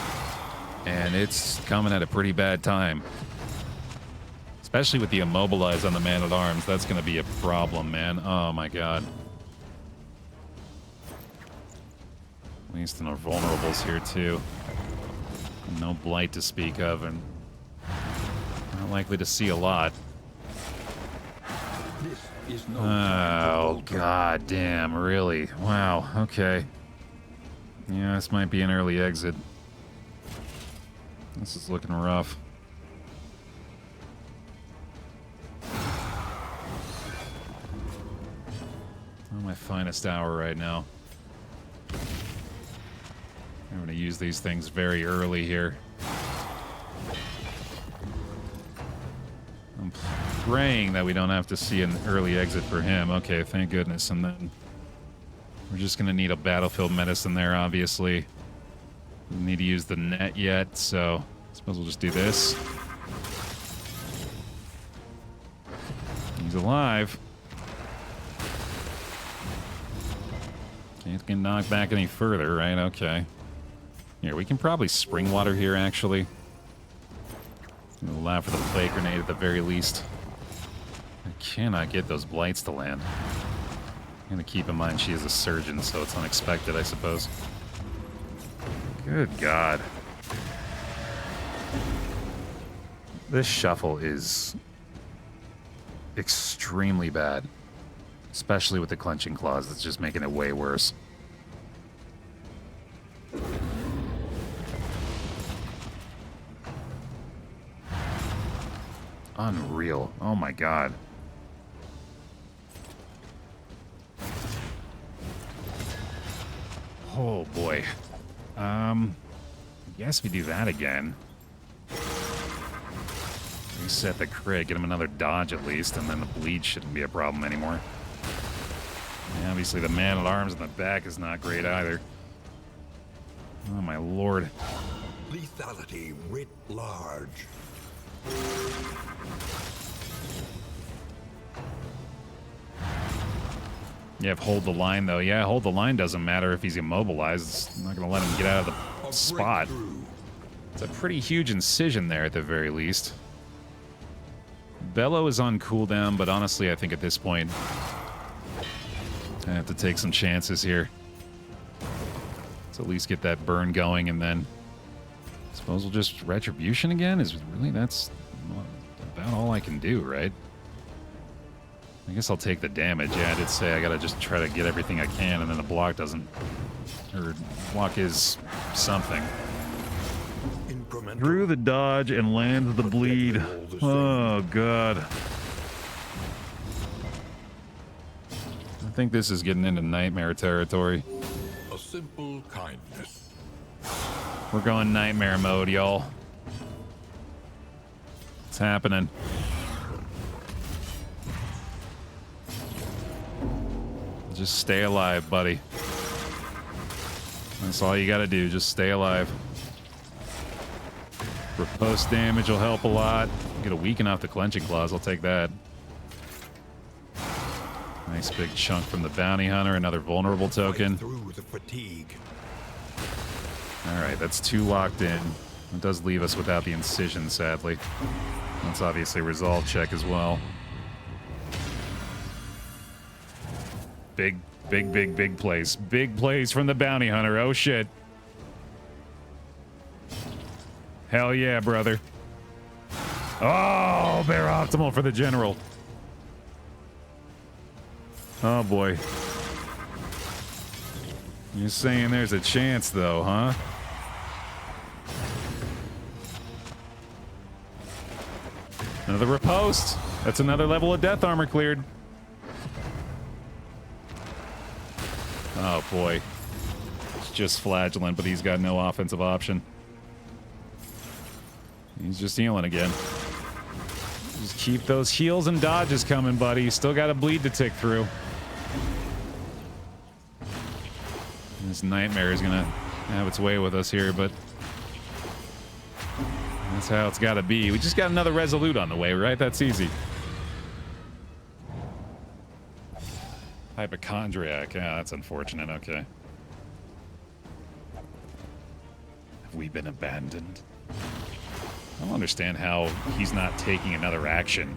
And it's coming at a pretty bad time. Especially with the immobilize on the man-at-arms. That's going to be a problem, man. Oh my god. At least in our vulnerables here too. No blight to speak of, and not likely to see a lot. This is no Oh, god damn, really? Wow, okay. Yeah, this might be an early exit. This is looking rough. Not my finest hour right now. I'm going to use these things very early here. I'm praying that we don't have to see an early exit for him. Okay, thank goodness. And then we're just going to need a battlefield medicine there, obviously. We don't need to use the net yet, so I suppose we'll just do this. He's alive. Can't get knocked back any further, right? Okay. Here, we can probably spring water here, actually. We'll allow for the plague grenade at the very least. I cannot get those blights to land. I'm gonna keep in mind she is a surgeon, so it's unexpected, I suppose. Good God. This shuffle is extremely bad. Especially with the clenching claws, it's just making it way worse. Unreal. Oh my god. Oh boy. I guess we do that again. Reset the crit, get him another dodge at least, and then the bleed shouldn't be a problem anymore. Yeah, obviously the man-at-arms in the back is not great either. Oh my lord. Lethality writ large. Yeah, hold the line, though. Yeah, hold the line doesn't matter if he's immobilized. I'm not going to let him get out of the spot. It's a pretty huge incision there at the very least. Bellow is on cooldown, but honestly, I think at this point, I have to take some chances here. Let's at least get that burn going, and then I suppose we'll just retribution again? That's about all I can do, right? I guess I'll take the damage. Yeah, I did say I gotta just try to get everything I can, and then the block doesn't... Or block is something. Through the dodge and lands the bleed. Oh, God. I think this is getting into nightmare territory. A simple kindness. We're going nightmare mode, y'all. It's happening. Just stay alive, buddy. That's all you gotta do, just stay alive. Riposte damage will help a lot. Get a weaken off the clenching claws, I'll take that. Nice big chunk from the bounty hunter, another vulnerable token. Through the fatigue. Alright, that's 2 locked in. It does leave us without the incision, sadly. That's obviously a resolve check as well. Big plays. Big plays from the bounty hunter. Oh, shit. Hell yeah, brother. Oh, Baer optimal for the general. Oh, boy. You're saying there's a chance, though, huh? Another riposte. That's another level of death armor cleared. Oh, boy. It's just flagellant, but he's got no offensive option. He's just healing again. Just keep those heals and dodges coming, buddy. You still got a bleed to tick through. This nightmare is gonna have its way with us here, but that's how it's gotta be. We just got another Resolute on the way, right? That's easy. Hypochondriac. Yeah, that's unfortunate. Okay. Have we been abandoned? I don't understand how he's not taking another action.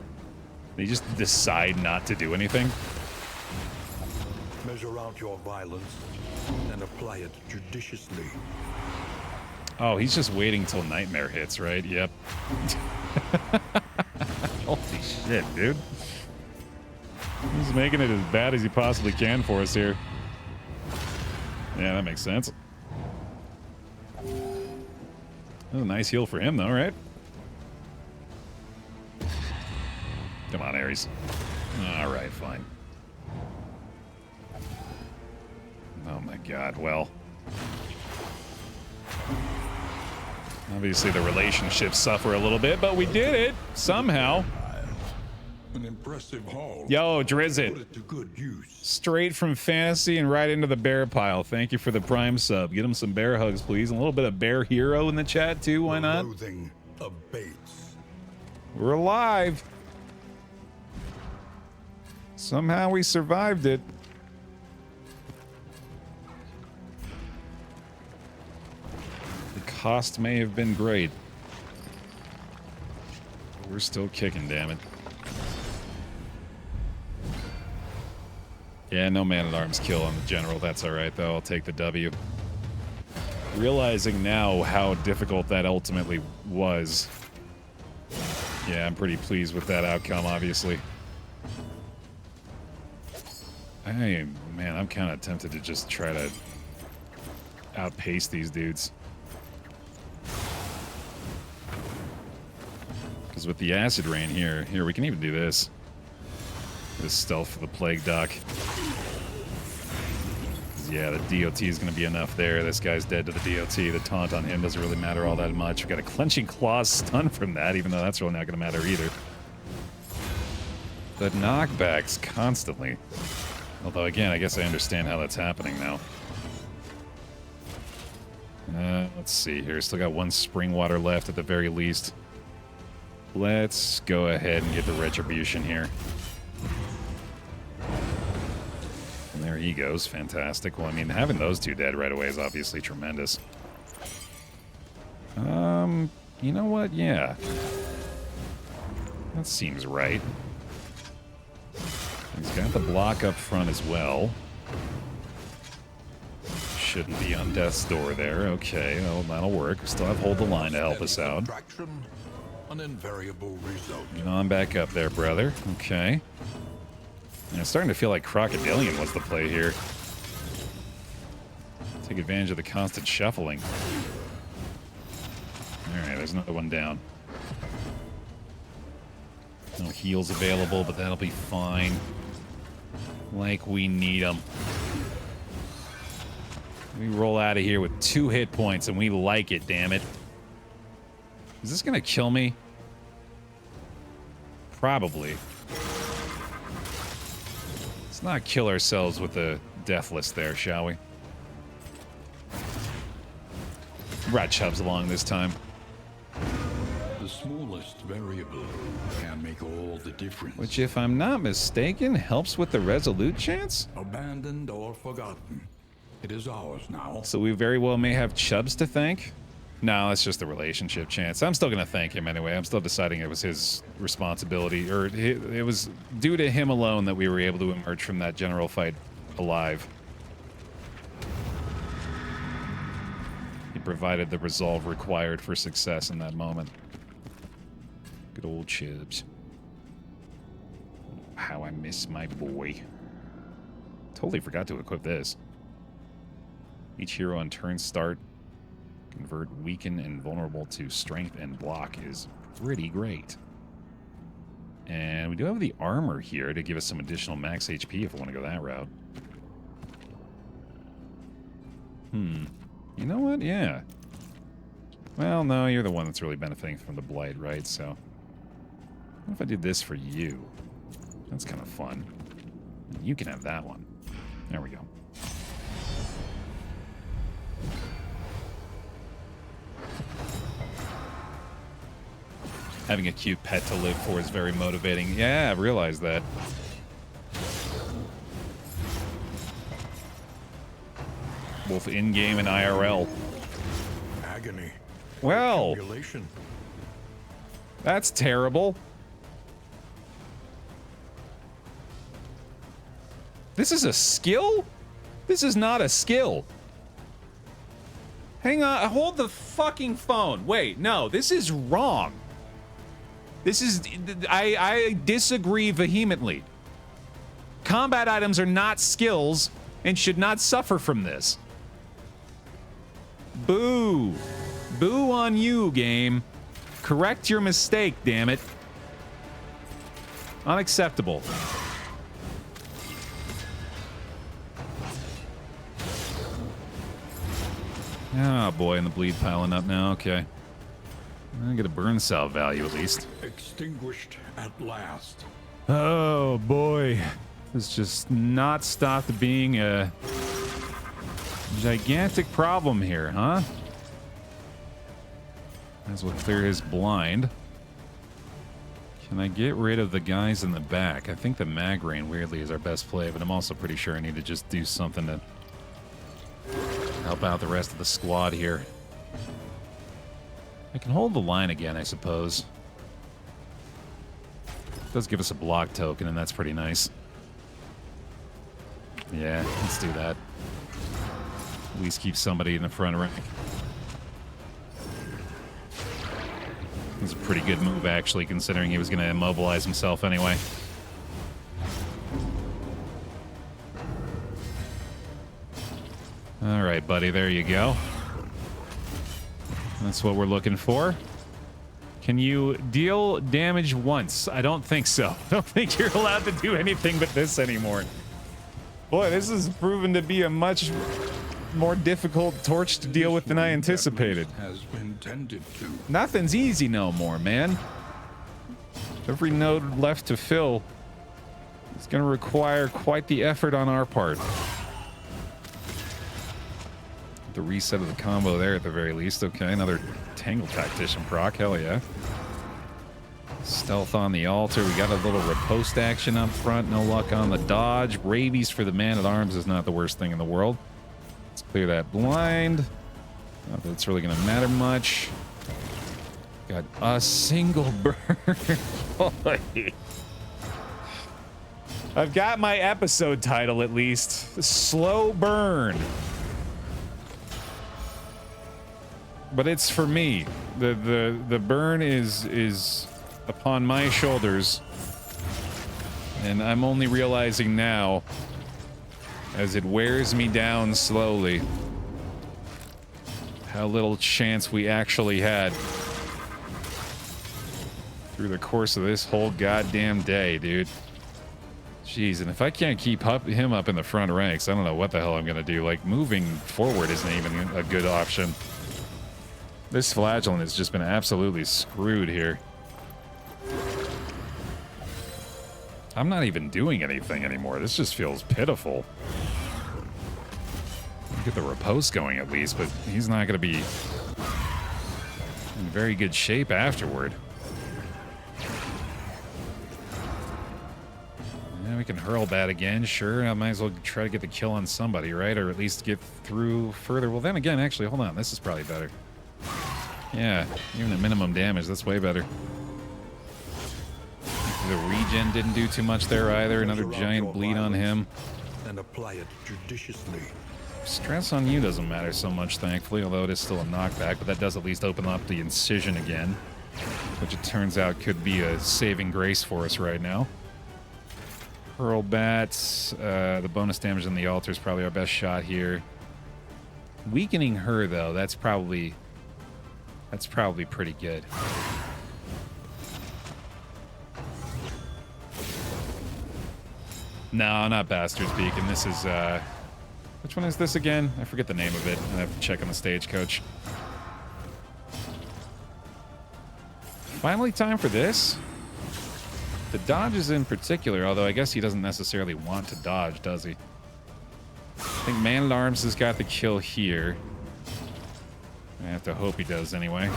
They just decide not to do anything. Measure out your violence and apply it judiciously. Oh, he's just waiting till nightmare hits, right? Yep. Holy shit, dude. He's making it as bad as he possibly can for us here. Yeah, that makes sense. That was a nice heal for him, though, right? Come on, Ares. All right, fine. Oh, my God. Well, obviously the relationships suffer a little bit, but we did it somehow. An impressive haul. Yo, Drizzit. Put it to good use. Straight from fantasy and right into the Baer Pile. Thank you for the prime sub. Get him some bear hugs, please. And a little bit of Bear Hero in the chat, too. Why not? Loathing abates. We're alive. Somehow we survived it. The cost may have been great. But we're still kicking, damn it. Yeah, no man-at-arms kill on the general. That's all right, though. I'll take the W. Realizing now how difficult that ultimately was. Yeah, I'm pretty pleased with that outcome, obviously. Man, I'm kind of tempted to just try to outpace these dudes. Because with the acid rain here, we can even do this. This stealth for the plague doc. Yeah, the DOT is going to be enough there. This guy's dead to the DOT. The taunt on him doesn't really matter all that much. We got a clenching claws stun from that, even though that's really not going to matter either. The knockbacks constantly. Although, again, I guess I understand how that's happening now. Let's see here. Still got 1 spring water left at the very least. Let's go ahead and get the retribution here. he goes. Fantastic. Well, I mean, having those two dead right away is obviously tremendous. You know what? Yeah. That seems right. He's got the block up front as well. Shouldn't be on death's door there. Okay, well, that'll work. We still have hold the line to help us out. An invariable result. Get on back up there, brother. Okay. Yeah, it's starting to feel like Crocodilian was the play here. Take advantage of the constant shuffling. Alright, there's another one down. No heals available, but that'll be fine. Like we need them. We roll out of here with 2 hit points, and we like it, damn it. Is this gonna kill me? Probably. Let's not kill ourselves with the deathless there, shall we? Brought Chubbs along this time. The smallest variable can make all the difference. Which, if I'm not mistaken, helps with the resolute chance? Abandoned or forgotten, it is ours now. So we very well may have Chubbs to thank? No, that's just the relationship chance. I'm still going to thank him anyway. I'm still deciding it was his responsibility, or it was due to him alone that we were able to emerge from that general fight alive. He provided the resolve required for success in that moment. Good old Chubbs. How I miss my boy. Totally forgot to equip this. Each hero on turn start, convert weaken and vulnerable to strength and block is pretty great. And we do have the armor here to give us some additional max HP if we want to go that route. You know what? Yeah. Well, no, you're the one that's really benefiting from the blight, right? So, what if I did this for you? That's kind of fun. You can have that one. There we go. Having a cute pet to live for is very motivating. Yeah, I realize that. Both in-game and IRL. Agony. Well, Accumulation. that's terrible. This is a skill? This is not a skill. Hang on, hold the fucking phone. Wait, no, this is wrong. This is... I disagree vehemently. Combat items are not skills and should not suffer from this. Boo. Boo on you, game. Correct your mistake, damn it. Unacceptable. Oh boy, and the bleed piling up now. Okay. I get a burn salve value at least. Extinguished at last. Oh boy. This just not stopped being a gigantic problem here, huh? Might as well clear his blind. Can I get rid of the guys in the back? I think the mag rain weirdly is our best play, but I'm also pretty sure I need to just do something to help out the rest of the squad here. I can hold the line again, I suppose. It does give us a block token, and that's pretty nice. Yeah, let's do that. At least keep somebody in the front rank. It was a pretty good move, actually, considering he was going to immobilize himself anyway. All right, buddy, there you go. That's what we're looking for. Can you deal damage once? I don't think so. I don't think you're allowed to do anything but this anymore. Boy, this has proven to be a much more difficult torch to deal with than I anticipated. Has been tended to. Nothing's easy no more, man. Every node left to fill is going to require quite the effort on our part. The reset of the combo there at the very least. Okay, another Tangle Tactician proc. Hell yeah. Stealth on the altar. We got a little riposte action up front. No luck on the dodge. Rabies for the man-at-arms is not the worst thing in the world. Let's clear that blind. Not that it's really going to matter much. Got a single burn. Boy. I've got my episode title at least. Slow burn. But it's for me. The burn is upon my shoulders. And I'm only realizing now, as it wears me down slowly, how little chance we actually had through the course of this whole goddamn day, dude. Jeez, and if I can't keep him up in the front ranks, I don't know what the hell I'm gonna do. Like, moving forward isn't even a good option. This flagellant has just been absolutely screwed here. I'm not even doing anything anymore. This just feels pitiful. Get the riposte going at least, but he's not gonna be in very good shape afterward. We can hurl that again, sure. I might as well try to get the kill on somebody, right? Or at least get through further. Well, then again, actually, hold on. This is probably better. Yeah, even at minimum damage, that's way better. The regen didn't do too much there either. Another giant bleed on him. And apply it judiciously. Stress on you doesn't matter so much, thankfully, although it is still a knockback, but that does at least open up the incision again, which it turns out could be a saving grace for us right now. Hurl bats, the bonus damage on the altar is probably our best shot here. Weakening her, though, that's probably pretty good. No, not Bastard's Beacon. This is, which one is this again? I forget the name of it. I have to check on the stagecoach. Finally time for this? The dodges in particular, although I guess he doesn't necessarily want to dodge, does he? I think Man-at-Arms has got the kill here. I have to hope he does anyway.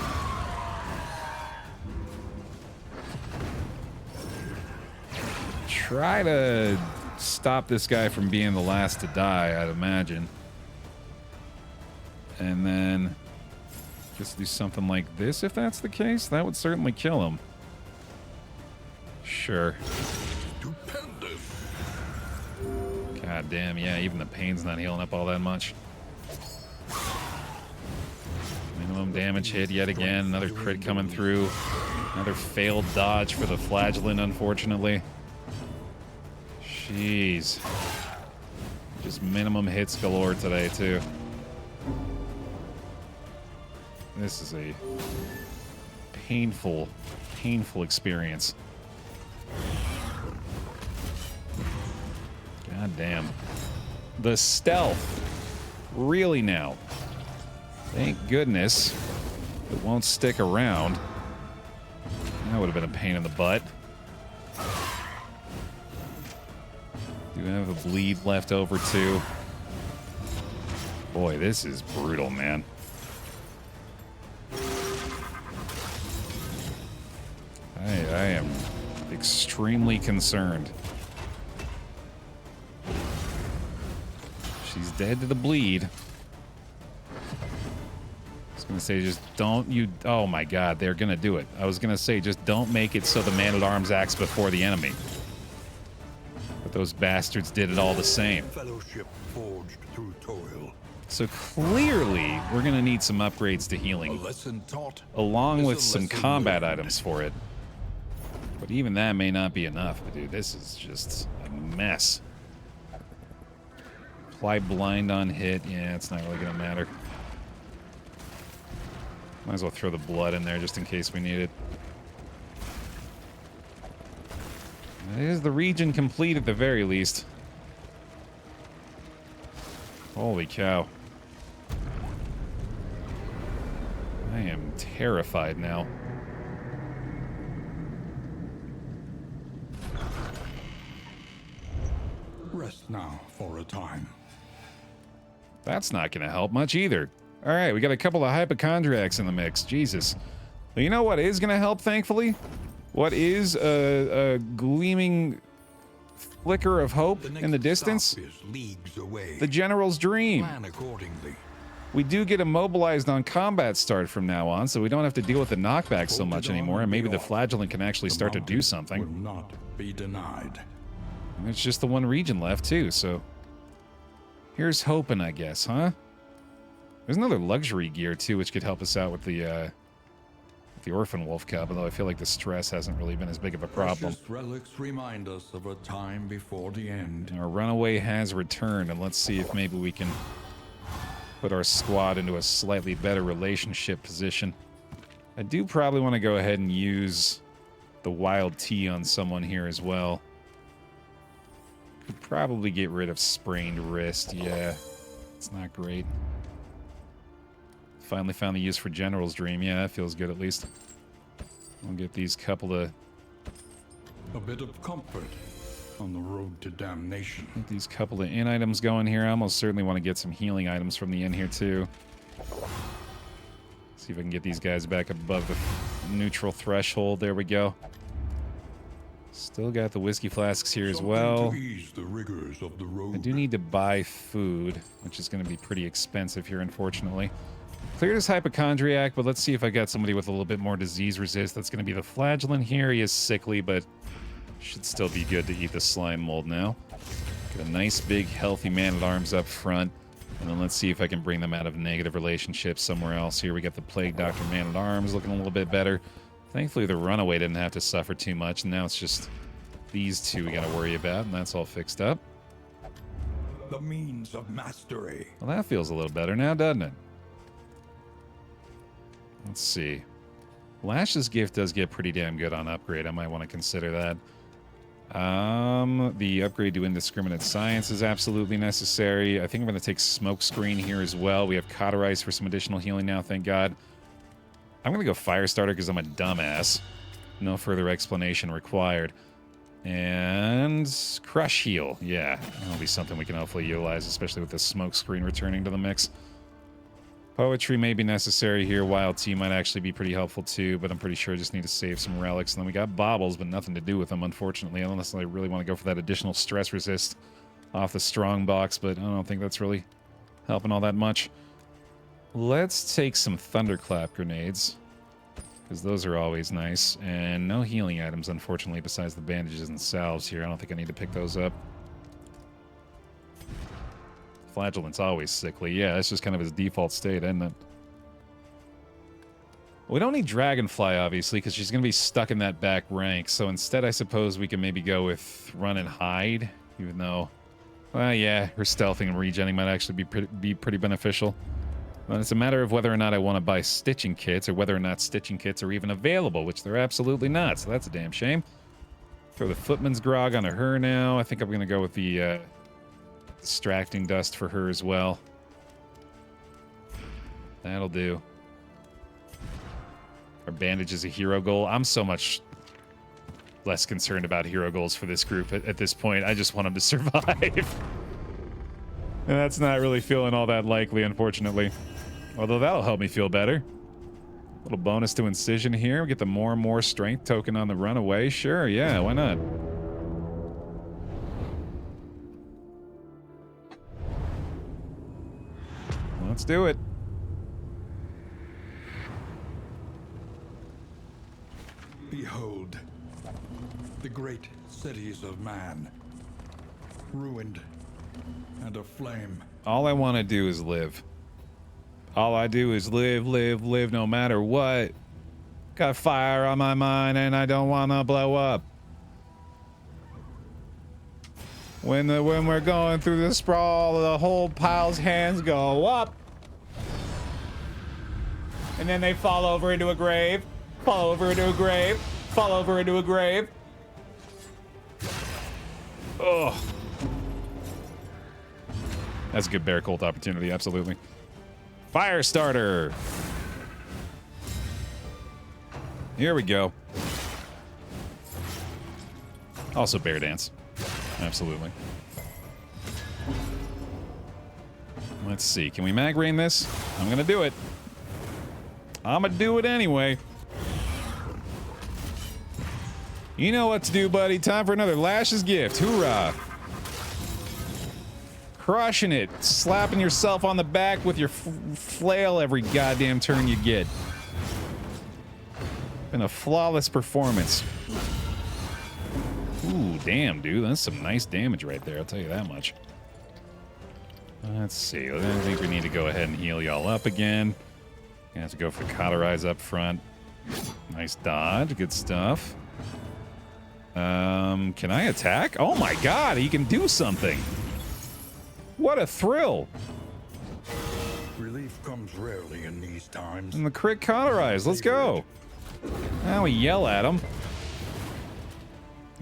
Try to stop this guy from being the last to die, I'd imagine. And then just do something like this if that's the case. That would certainly kill him. Sure. Stupendous. God damn, yeah, even the pain's not healing up all that much. Minimum damage hit yet again. Another crit coming through. Another failed dodge for the flagellant, unfortunately. Jeez. Just minimum hits galore today, too. This is a painful, painful experience. God damn. The stealth. Really now. Thank goodness it won't stick around. That would have been a pain in the butt. Do have a bleed left over too. Boy, this is brutal, man. I am extremely concerned. She's dead to the bleed. I was gonna say, just don't you... Oh my god, they're gonna do it. I was gonna say, just don't make it so the man-at-arms acts before the enemy. But those bastards did it all the same. Fellowship forged through toil. So clearly, we're gonna need some upgrades to A healing, lesson taught. along is with a some lesson combat learned. items for it. But even that may not be enough, dude. This is just a mess. Apply blind on hit. Yeah, it's not really gonna matter. Might as well throw the blood in there just in case we need it. Is the region complete at the very least? Holy cow. I am terrified now. Rest now for a time. That's not going to help much either. All right, we got a couple of hypochondriacs in the mix. Jesus. Well, you know what is going to help, thankfully? What is a gleaming flicker of hope in the distance? Stop is leagues away. The general's dream. Plan accordingly. We do get immobilized on combat start from now on, so we don't have to deal with the knockback so much anymore, and maybe the flagellant can actually start to do something. Will not be denied. And it's just the one region left, too, so... Here's hoping, I guess, huh? There's another luxury gear, too, which could help us out with the Orphan Wolf Cub, although I feel like the stress hasn't really been as big of a problem. Precious relics remind us of a time before the end. Our runaway has returned, and let's see if maybe we can put our squad into a slightly better relationship position. I do probably want to go ahead and use the wild tea on someone here as well. Could probably get rid of sprained wrist. Yeah, it's not great. Finally found the use for General's Dream. Yeah, that feels good at least. We'll get these couple of... A bit of comfort on the road to damnation. Get these couple of inn items going here. I almost certainly want to get some healing items from the inn here too. See if I can get these guys back above the neutral threshold. There we go. Still got the whiskey flasks here as well. To ease the rigors of the road. I do need to buy food, which is going to be pretty expensive here, unfortunately. Cleared his hypochondriac, but let's see if I got somebody with a little bit more disease resist. That's going to be the flagellant here. He is sickly, but should still be good to eat the slime mold now. Get a nice big healthy man-at-arms up front, and then let's see if I can bring them out of negative relationships somewhere else. Here we got the Plague Doctor man-at-arms looking a little bit better. Thankfully the runaway didn't have to suffer too much, and now it's just these two we got to worry about, and that's all fixed up. The means of mastery. Well, that feels a little better now, doesn't it? Let's see. Lash's gift does get pretty damn good on upgrade. I might want to consider that. The upgrade to indiscriminate science is absolutely necessary. I think I'm going to take smoke screen here as well. We have cauterize for some additional healing now, thank God. I'm going to go Firestarter because I'm a dumbass. No further explanation required. And Crush Heal. Yeah, that'll be something we can hopefully utilize, especially with the smoke screen returning to the mix. Poetry may be necessary here. Wild Tea might actually be pretty helpful too, but I'm pretty sure I just need to save some relics. And then we got baubles, but nothing to do with them, unfortunately, unless I really want to go for that additional stress resist off the strong box, but I don't think that's really helping all that much. Let's take some Thunderclap grenades, because those are always nice. And no healing items, unfortunately, besides the bandages and salves here. I don't think I need to pick those up. Flagellant's always sickly. Yeah, that's just kind of his default state, isn't it? We don't need Dragonfly, obviously, because she's going to be stuck in that back rank. So instead, I suppose we can maybe go with Run and Hide, even though, well, yeah, her stealthing and regenning might actually be pretty beneficial. But it's a matter of whether or not I want to buy stitching kits, or whether or not stitching kits are even available, which they're absolutely not, so that's a damn shame. Throw the Footman's Grog onto her now. I think I'm going to go with the Distracting Dust for her as well. That'll do. Our bandage is a hero goal. I'm so much less concerned about hero goals for this group at this point. I just want them to survive. And that's not really feeling all that likely, unfortunately. Although that'll help me feel better. A little bonus to Incision here. We get the more and more strength token on the runaway. Sure, yeah, why not? Let's do it. Behold, the great cities of man, ruined and aflame. All I want to do is live. All I do is live, live, live no matter what. Got fire on my mind and I don't want to blow up. When we're going through the sprawl, the whole pile's hands go up. And then they fall over into a grave. Fall over into a grave. Fall over into a grave. Ugh. That's a good bear cult opportunity, absolutely. Firestarter. Here we go. Also bear dance. Absolutely. Let's see. Can we mag rain this? I'm gonna do it. I'm gonna do it anyway. You know what to do, buddy. Time for another Lash's gift. Hoorah. Crushing it. Slapping yourself on the back with your flail every goddamn turn you get. Been a flawless performance. Ooh, damn, dude. That's some nice damage right there. I'll tell you that much. Let's see. I think we need to go ahead and heal y'all up again. Gonna have to go for the cauterize up front. Nice dodge. Good stuff. Can I attack? Oh my god, he can do something. What a thrill. Relief comes rarely in these times. And the crit cauterize. Let's go. Now we yell at him.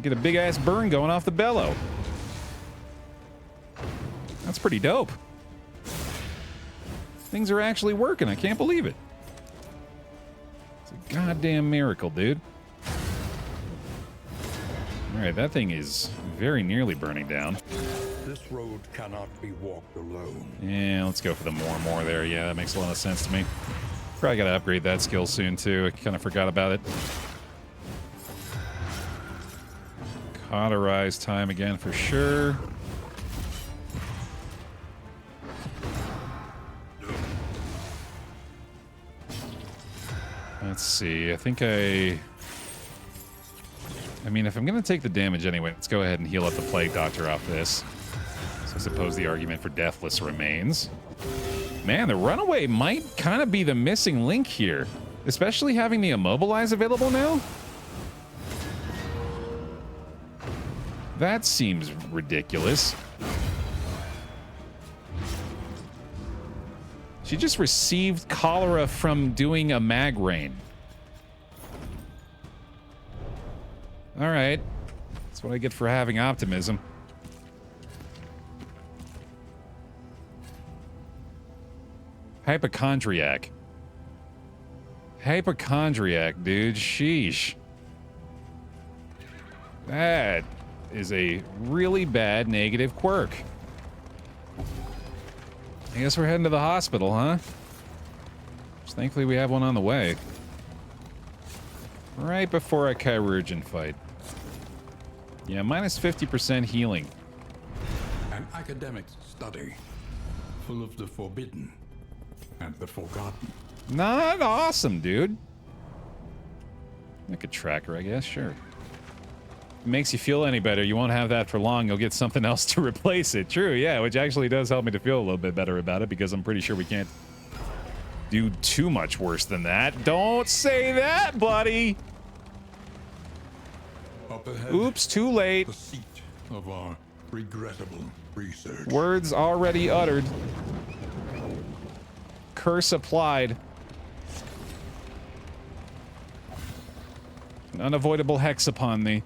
Get a big ass burn going off the bellow. That's pretty dope. Things are actually working. I can't believe it. It's a goddamn miracle, dude. Alright, that thing is very nearly burning down. This road cannot be walked alone. Yeah, let's go for the more there. Yeah, that makes a lot of sense to me. Probably gotta upgrade that skill soon, too. I kind of forgot about it. Cauterize time again for sure. Let's see. I think I mean, if I'm going to take the damage anyway, let's go ahead and heal up the Plague Doctor off this. So I suppose the argument for Deathless remains. Man, the Runaway might kind of be the missing link here. Especially having the Immobilize available now. That seems ridiculous. She just received cholera from doing a mag rain. All right. That's what I get for having optimism. Hypochondriac. Hypochondriac, dude. Sheesh. That is a really bad negative quirk. I guess we're heading to the hospital, huh? Just thankfully we have one on the way. Right before a chirurgeon fight. Yeah, minus 50% healing. An academic study full of the forbidden and the forgotten. Not awesome, dude. Like a tracker, I guess, sure. It makes you feel any better. You won't have that for long. You'll get something else to replace it. True, yeah, which actually does help me to feel a little bit better about it because I'm pretty sure we can't do too much worse than that. Don't say that, buddy. Up ahead, Oops, too late. the seat of our regrettable research. Words already uttered. Curse applied. An unavoidable hex upon thee.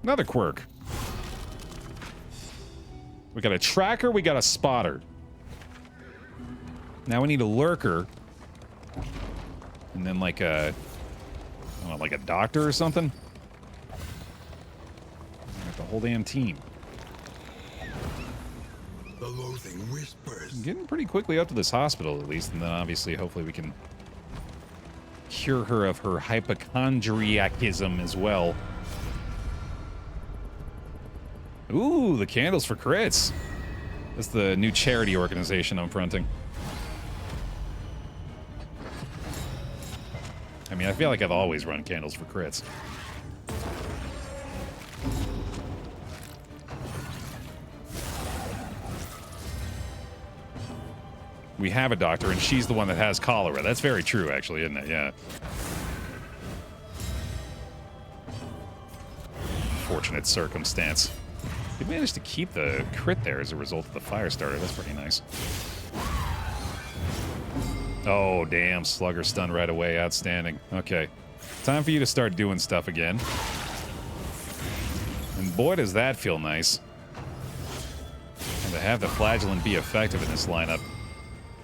Another quirk. We got a tracker, we got a spotter. Now we need a lurker. And then like a... I don't know, like a doctor or something? Like the whole damn team. The loathing whispers. Getting pretty quickly up to this hospital, at least, and then obviously, hopefully we can cure her of her hypochondriacism as well. Ooh, the candles for crits. That's the new charity organization I'm fronting. I mean, I feel like I've always run candles for crits. We have a doctor, and she's the one that has cholera. That's very true, actually, isn't it? Yeah. Fortunate circumstance. He managed to keep the crit there as a result of the fire starter. That's pretty nice. Oh, damn. Slugger stunned right away. Outstanding. Okay. Time for you to start doing stuff again. And boy, does that feel nice. And to have the flagellant be effective in this lineup.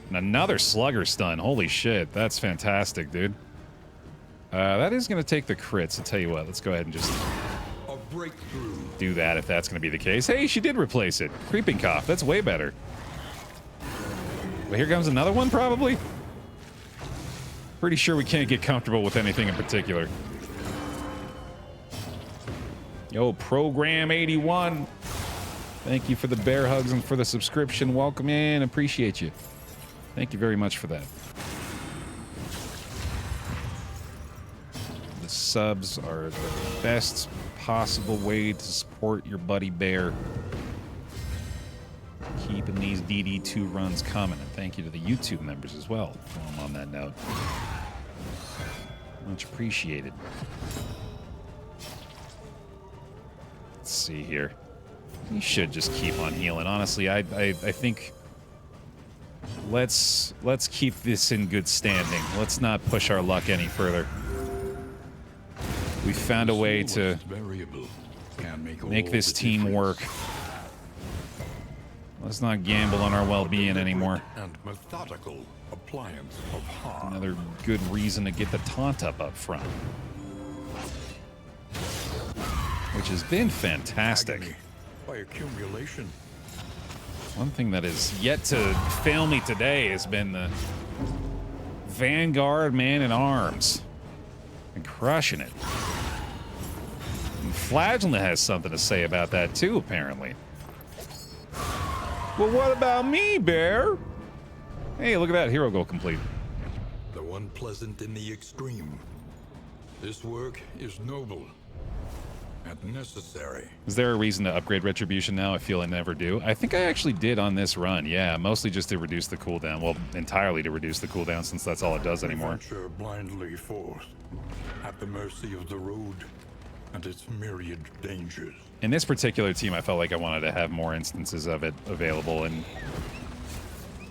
And another slugger stun. Holy shit. That's fantastic, dude. That is going to take the crits. I'll tell you what. Let's go ahead and just Breakthrough. do that if that's going to be the case. Hey, she did replace it. Creeping cough. That's way better. But here comes another one, probably. Pretty sure we can't get comfortable with anything in particular. Yo, Program 81. Thank you for the bear hugs and for the subscription. Welcome in. Appreciate you. Thank you very much for that. The subs are the best possible way to support your buddy Bear. Keeping these DD2 runs coming. And thank you to the YouTube members as well, while I'm on that note. Much appreciated. Let's see here. You should just keep on healing. Honestly, I think let's keep this in good standing. Let's not push our luck any further. We found a way to make this team work. Let's not gamble on our well-being anymore. And methodical appliance of harm. Another good reason to get the taunt up front. Which has been fantastic. Agony by accumulation. One thing that has yet to fail me today has been the Vanguard Man-at-Arms. And crushing it. And Flagellant has something to say about that too, apparently. Well, what about me, Bear? Hey, look at that. Hero goal complete. The one pleasant in the extreme. This work is noble and necessary. Is there a reason to upgrade Retribution now? I feel I never do. I think I actually did on this run. Yeah, mostly just to reduce the cooldown. Well, entirely to reduce the cooldown since that's all it does anymore. Venture blindly forth, at the mercy of the road and its myriad dangers. In this particular team, I felt like I wanted to have more instances of it available, and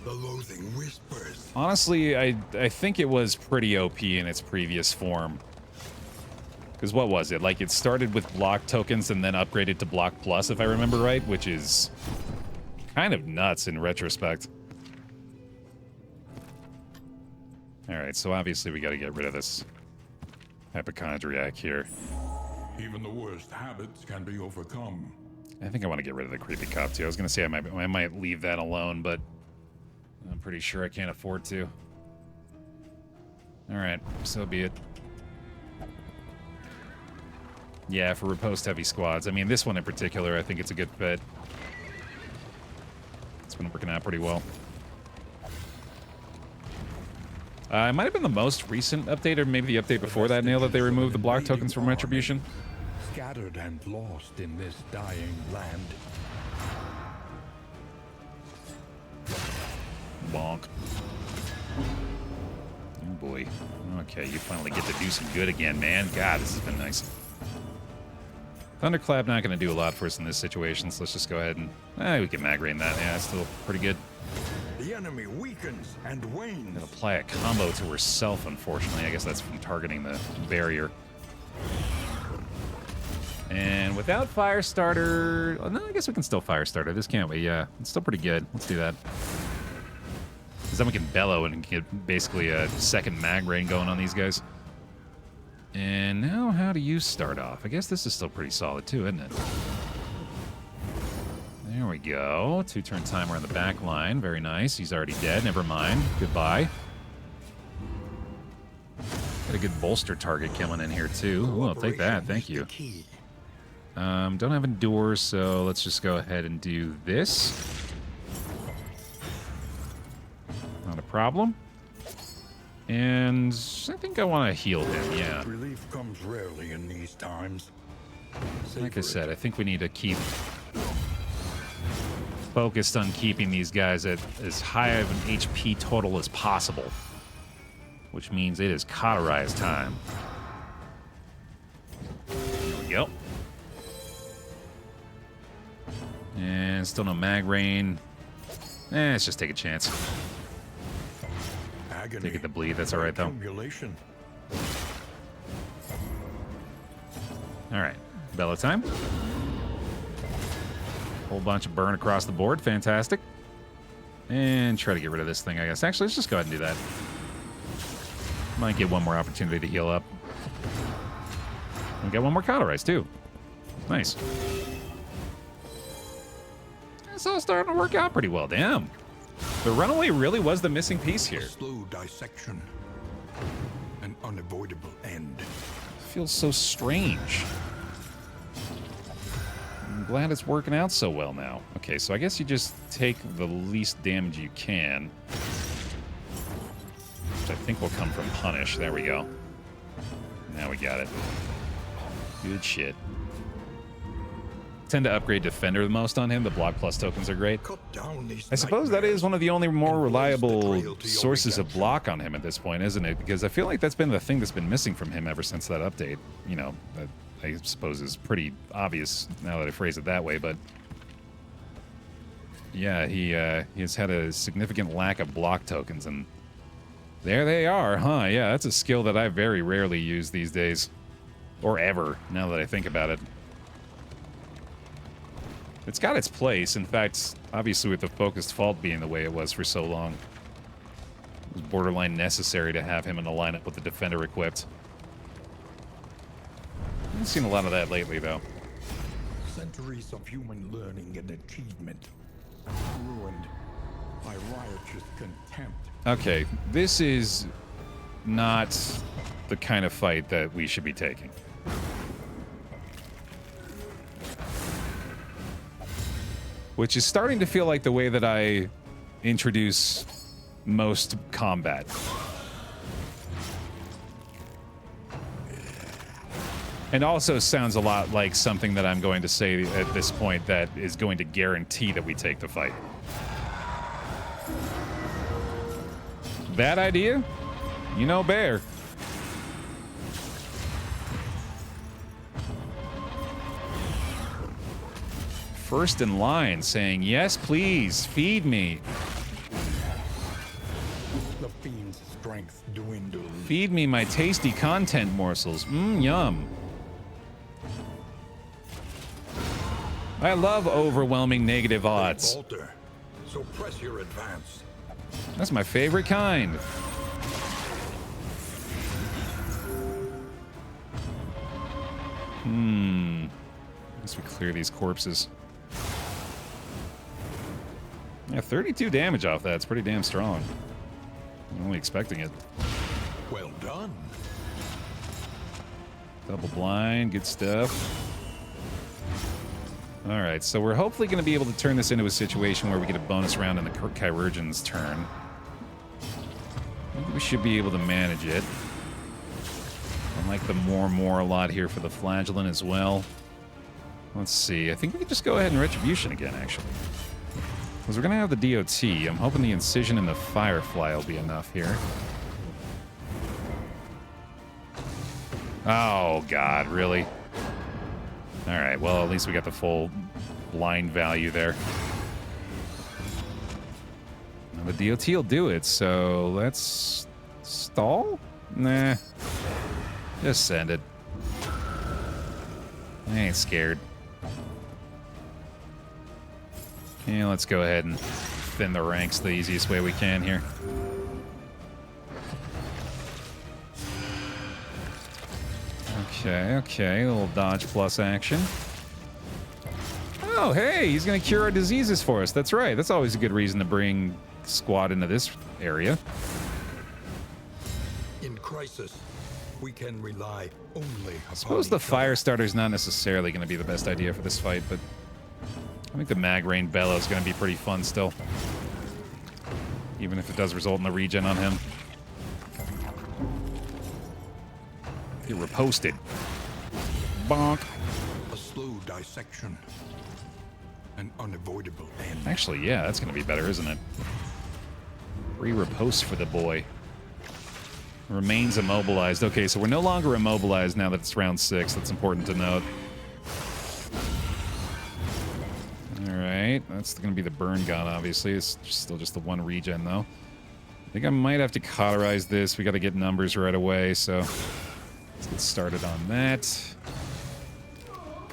The loathing whispers. honestly, I think it was pretty OP in its previous form. Because what was it? Like, it started with block tokens and then upgraded to block plus, if I remember right, which is kind of nuts in retrospect. Alright, so obviously we gotta get rid of this hypochondriac here. Even the worst habits can be overcome. I think I want to get rid of the creepy cop too. I was gonna say I might leave that alone, but I'm pretty sure I can't afford to. Alright, so be it. Yeah, for riposte-heavy squads. I mean, this one in particular, I think it's a good fit. It's been working out pretty well. It might have been the most recent update, or maybe the update before that, Neil, that they removed the block tokens from Retribution. Scattered and lost in this dying land. Bonk. Oh boy. Okay, you finally get to do some good again, man. God, this has been nice. Thunderclap not going to do a lot for us in this situation, so let's just go ahead and... we can mag rain that. Yeah, it's still pretty good. The enemy weakens and wanes. Gonna apply a combo to herself, unfortunately. I guess that's from targeting the barrier. And without fire starter... Oh, no, I guess we can still fire starter this, can't we? Yeah, it's still pretty good. Let's do that. Because then we can bellow and get basically a second mag rain going on these guys. And now how do you start off? I guess this is still pretty solid too, isn't it? There we go. 2-turn timer on the back line. Very nice. He's already dead. Never mind. Goodbye. Got a good bolster target coming in here too. Ooh, I'll take that. Thank you. Don't have endure, so let's just go ahead and do this. Not a problem. And I think I want to heal him, yeah. Relief comes rarely in these times. Like I said, I think we need to keep focused on keeping these guys at as high of an HP total as possible. Which means it is cauterize time. There we go. And still no mag rain. Let's just take a chance. Agony. Take it to bleed, that's alright though. Accumulation. Alright, Bella time. Whole bunch of burn across the board, fantastic. And try to get rid of this thing, I guess. Actually, let's just go ahead and do that. Might get one more opportunity to heal up. We got one more cauterize too. Nice. It's all starting to work out pretty well, damn. The runaway really was the missing piece here. Slow dissection. An unavoidable end. Feels so strange. I'm glad it's working out so well now. Okay, so I guess you just take the least damage you can. Which I think will come from punish. There we go. Now we got it. Good shit. Tend to upgrade defender the most on him. The block plus tokens are great. I suppose that is one of the only more reliable sources of block on him at this point, isn't it? Because I feel like that's been the thing that's been missing from him ever since that update. You know, that I suppose is pretty obvious now that I phrase it that way, but yeah, he has had a significant lack of block tokens, and there they are, huh? Yeah, that's a skill that I very rarely use these days. Or ever, now that I think about it. It's got its place. In fact, obviously with the focused fault being the way it was for so long, it was borderline necessary to have him in the lineup with the defender equipped. I haven't seen a lot of that lately, though. Centuries of human learning and achievement ruined by riotous contempt. Okay, this is not the kind of fight that we should be taking. Which is starting to feel like the way that I introduce most combat. And also sounds a lot like something that I'm going to say at this point that is going to guarantee that we take the fight. Bad idea? You know Baer. First in line saying, yes, please, feed me. The fiend's strength dwindles. Feed me my tasty content morsels. Mmm, yum. I love overwhelming negative odds. Falter, so press your advance. That's my favorite kind. Guess we clear these corpses. Yeah, 32 damage off that. It's pretty damn strong. I'm only expecting it. Well done. Double blind, good stuff. All right, so we're hopefully going to be able to turn this into a situation where we get a bonus round in the Chirurgeon's turn. I think we should be able to manage it. I like the more a lot here for the Flagellant as well. Let's see. I think we could just go ahead and Retribution again, actually. Because we're going to have the DOT. I'm hoping the Incision and the Firefly will be enough here. Oh, God, really? All right, well, at least we got the full blind value there. Now, the DOT will do it, so let's stall? Nah. Just send it. I ain't scared. Yeah, let's go ahead and thin the ranks the easiest way we can here. Okay, a little dodge plus action. Oh, hey, he's going to cure our diseases for us. That's right. That's always a good reason to bring squad into this area. In crisis, we can rely only upon I suppose the fire starter is not necessarily going to be the best idea for this fight, but I think the Mag Rain Bellow is going to be pretty fun still. Even if it does result in the regen on him. Get reposted. Bonk. A slow dissection. An unavoidable end. Actually, yeah, that's going to be better, isn't it? Re-repost for the boy. Remains immobilized. Okay, so we're no longer immobilized now that it's round 6. That's important to note. Alright, that's going to be the burn gun, obviously. It's still just the one regen, though. I think I might have to cauterize this. We got to get numbers right away, so let's get started on that.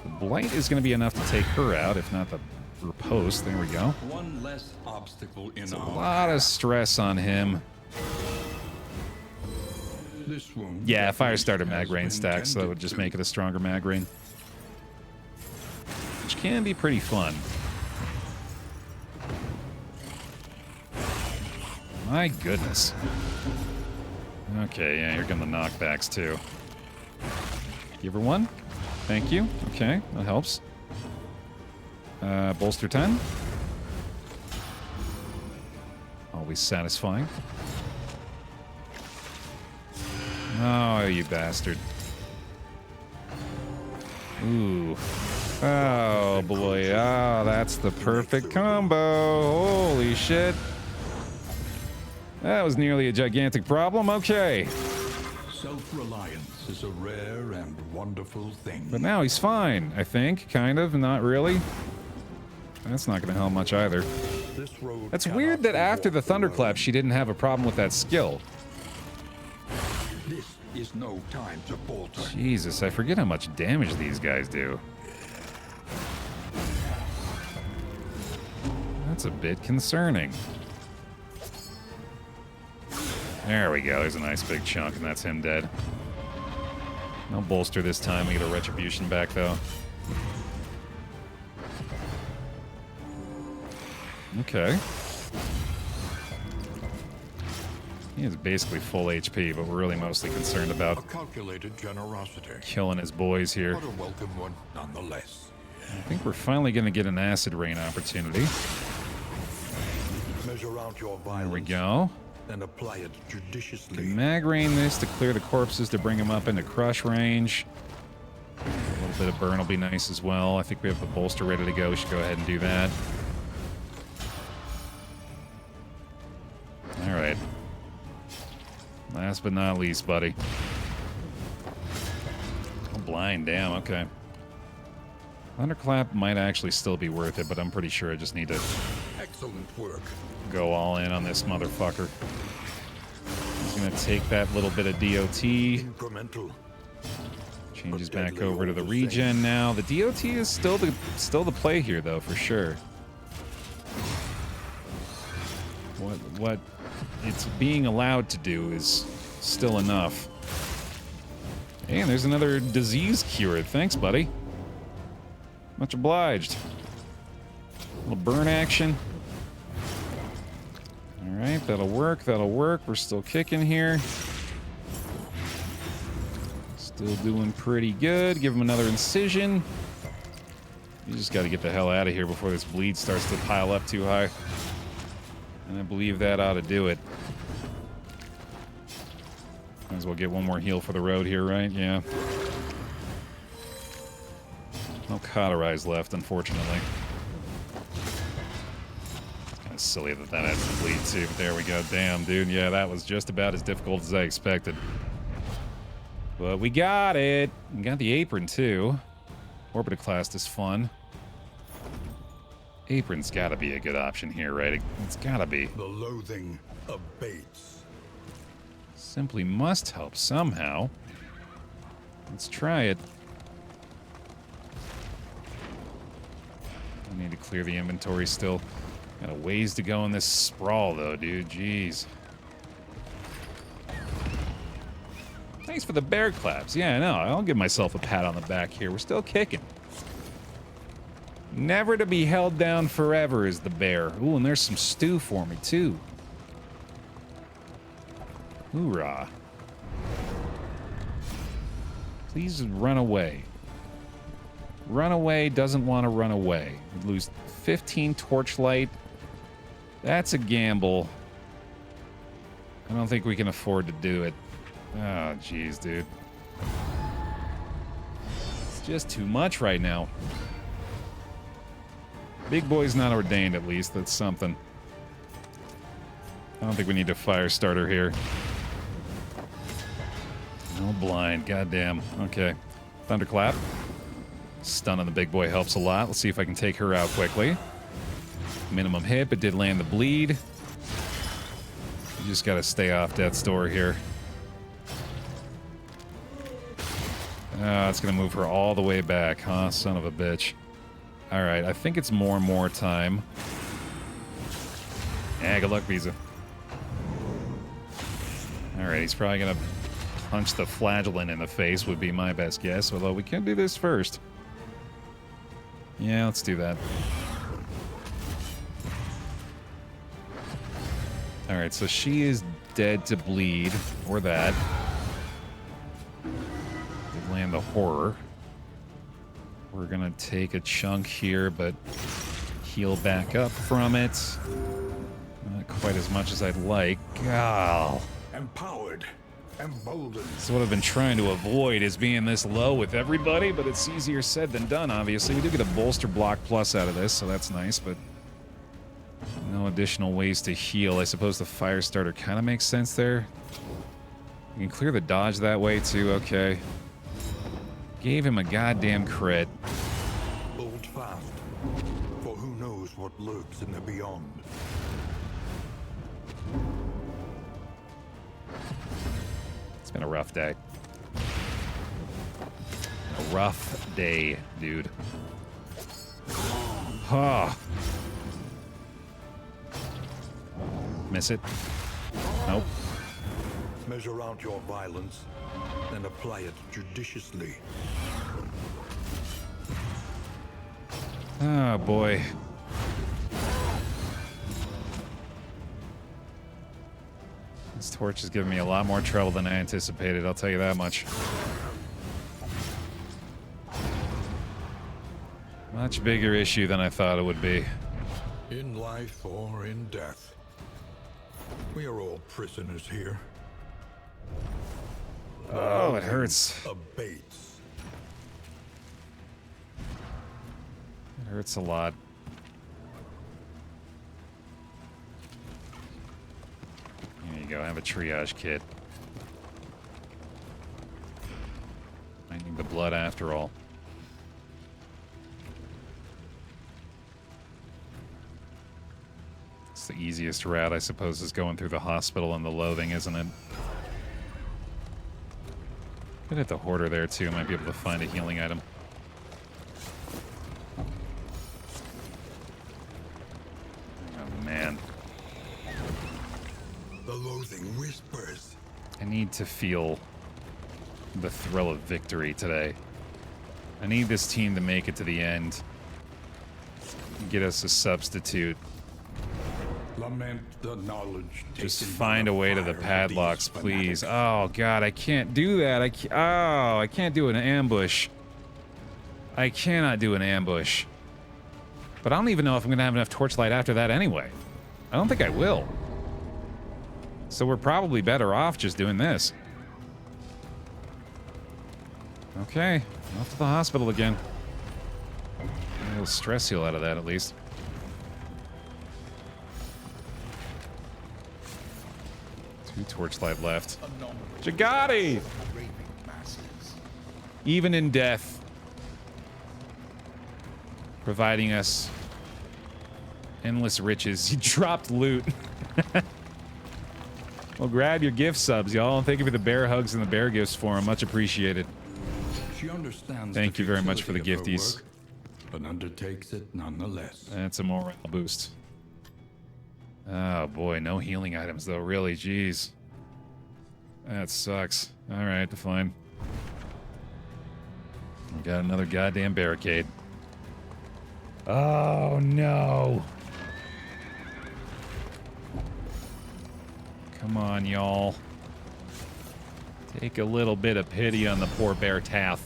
The blight is going to be enough to take her out, if not the riposte. There we go. One less obstacle in A lot of stress on him. This wound. Yeah, fire starter has mag rain been stack, so that would tended just to. make it a stronger mag rain. Which can be pretty fun. My goodness. Okay, yeah, here come the knockbacks too. Give her one. Thank you. Okay, that helps. Bolster 10. Always satisfying. Oh, you bastard. Ooh. Oh, boy. Oh, that's the perfect combo. Holy shit. That was nearly a gigantic problem. Okay. Self-reliance is a rare and wonderful thing. But now he's fine, I think. Kind of. Not really. That's not going to help much either. This road That's cannot weird that be after the walked thunderclap, she didn't have a problem with that skill. alone. This is no time to falter. Jesus, I forget how much damage these guys do. That's a bit concerning. There we go. There's a nice big chunk, and that's him dead. No bolster this time. We get a retribution back, though. Okay. He is basically full HP, but we're really mostly concerned A about calculated generosity, killing his boys here. but a welcome one nonetheless. I think we're finally going to get an acid rain opportunity. Measure out your There we violence go. and apply it judiciously. Mag rain this to clear the corpses to bring them up into crush range. A little bit of burn will be nice as well. I think we have the bolster ready to go. We should go ahead and do that. All right. Last but not least, buddy. Oh, blind, damn, okay. Thunderclap might actually still be worth it, but I'm pretty sure I just need to Excellent work. go all in on this motherfucker. He's gonna take that little bit of DOT. Incremental. Changes But back deadly over to the all the same. regen now. The DOT is still the play here, though, for sure. What it's being allowed to do is still enough. And there's another disease cured. Thanks, buddy. Much obliged. A little burn action. All right, that'll work. That'll work. We're still kicking here. Still doing pretty good. Give him another incision. You just got to get the hell out of here before this bleed starts to pile up too high. And I believe that ought to do it. Might as well get one more heal for the road here, right? Yeah. No cauterize left, unfortunately. It's kind of silly that that has to bleed too, but there we go. Damn, dude. Yeah, that was just about as difficult as I expected. But we got it. We got the apron, too. Orbitoclast is fun. Apron's gotta be a good option here, right? It's gotta be. The loathing abates. Simply must help somehow. Let's try it. I need to clear the inventory still. Got a ways to go in this sprawl, though, dude. Jeez. Thanks for the bear claps. Yeah, I know. I'll give myself a pat on the back here. We're still kicking. Never to be held down forever is the bear. Ooh, and there's some stew for me, too. Hoorah. Please run away. Runaway doesn't want to run away. We lose 15 torchlight. That's a gamble. I don't think we can afford to do it. Oh, jeez, dude. It's just too much right now. Big boy's not ordained, at least. That's something. I don't think we need a fire starter here. No blind. Goddamn. Okay. Thunderclap. Stun on the big boy helps a lot. Let's see if I can take her out quickly. Minimum hit, but did land the bleed. You just gotta stay off death's door here. It's gonna move her all the way back, huh? Son of a bitch. Alright, I think it's more and more time. Yeah, good luck, Visa. Alright, he's probably gonna punch the flagellant in the face, would be my best guess, although we can do this first. Yeah, let's do that. Alright, so she is dead to bleed, or that. Did land the horror. We're gonna take a chunk here, but heal back up from it. Not quite as much as I'd like. Oh. Empowered, emboldened. That's what I've been trying to avoid, is being this low with everybody, but it's easier said than done, obviously. We do get a bolster block plus out of this, so that's nice, but no additional ways to heal. I suppose the fire starter kind of makes sense there. You can clear the dodge that way, too. Okay. Gave him a goddamn crit. Hold fast, for who knows what lurks in the beyond. It's been a rough day. A rough day, dude. Ah. Miss it? Nope. Measure out your violence, then apply it judiciously. Oh, boy. This torch is giving me a lot more trouble than I anticipated, I'll tell you that much. Much bigger issue than I thought it would be. In life or in death, we are all prisoners here. Oh, it hurts. Abates. It hurts a lot. There you go, I have a triage kit. I need the blood after all. It's the easiest route, I suppose, is going through the hospital and the loathing, isn't it? Could hit the hoarder there too, might be able to find a healing item. Oh man. The loathing whispers. I need to feel the thrill of victory today. I need this team to make it to the end. Get us a substitute. Lament the knowledge. Just taken find by a way to the fire of padlocks, these please. fanatics. Oh god, I can't do that. I can't do an ambush. I cannot do an ambush. But I don't even know if I'm gonna have enough torchlight after that anyway. I don't think I will. So we're probably better off just doing this. Okay, off to the hospital again. A little stress heal out of that at least. Two torchlight left. Jagati! Even in death, providing us endless riches. He dropped loot. Well, grab your gift subs, y'all, and thank you for the bear hugs and the bear gifts for them. Much appreciated. She understands Thank the you very much for the futility of her gifties. work, but undertakes it nonetheless. That's a morale boost. Oh boy, no healing items though, really, jeez. That sucks. Alright, fine. We got another goddamn barricade. Oh no! Come on, y'all. Take a little bit of pity on the poor BaerTaffy.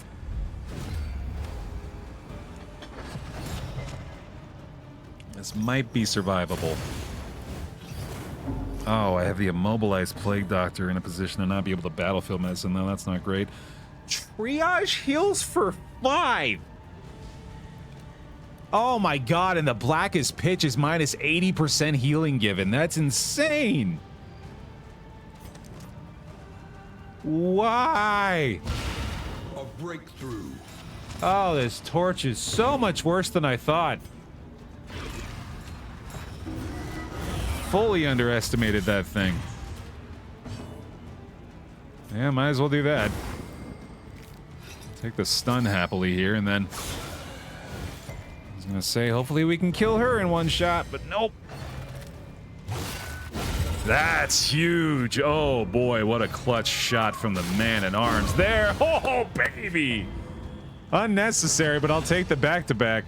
This might be survivable. Oh, I have the immobilized plague doctor in a position to not be able to battlefield medicine. No, that's not great. Triage heals for 5. Oh my god, and the blackest pitch is minus 80% healing given. That's insane. Why? A breakthrough. Oh, this torch is so much worse than I thought. Fully underestimated that thing. Yeah, might as well do that. Take the stun happily here, and then I was gonna say hopefully we can kill her in one shot, but nope. That's huge. Oh boy, what a clutch shot from the man in arms there. Oh baby, unnecessary, but I'll take the back-to-back.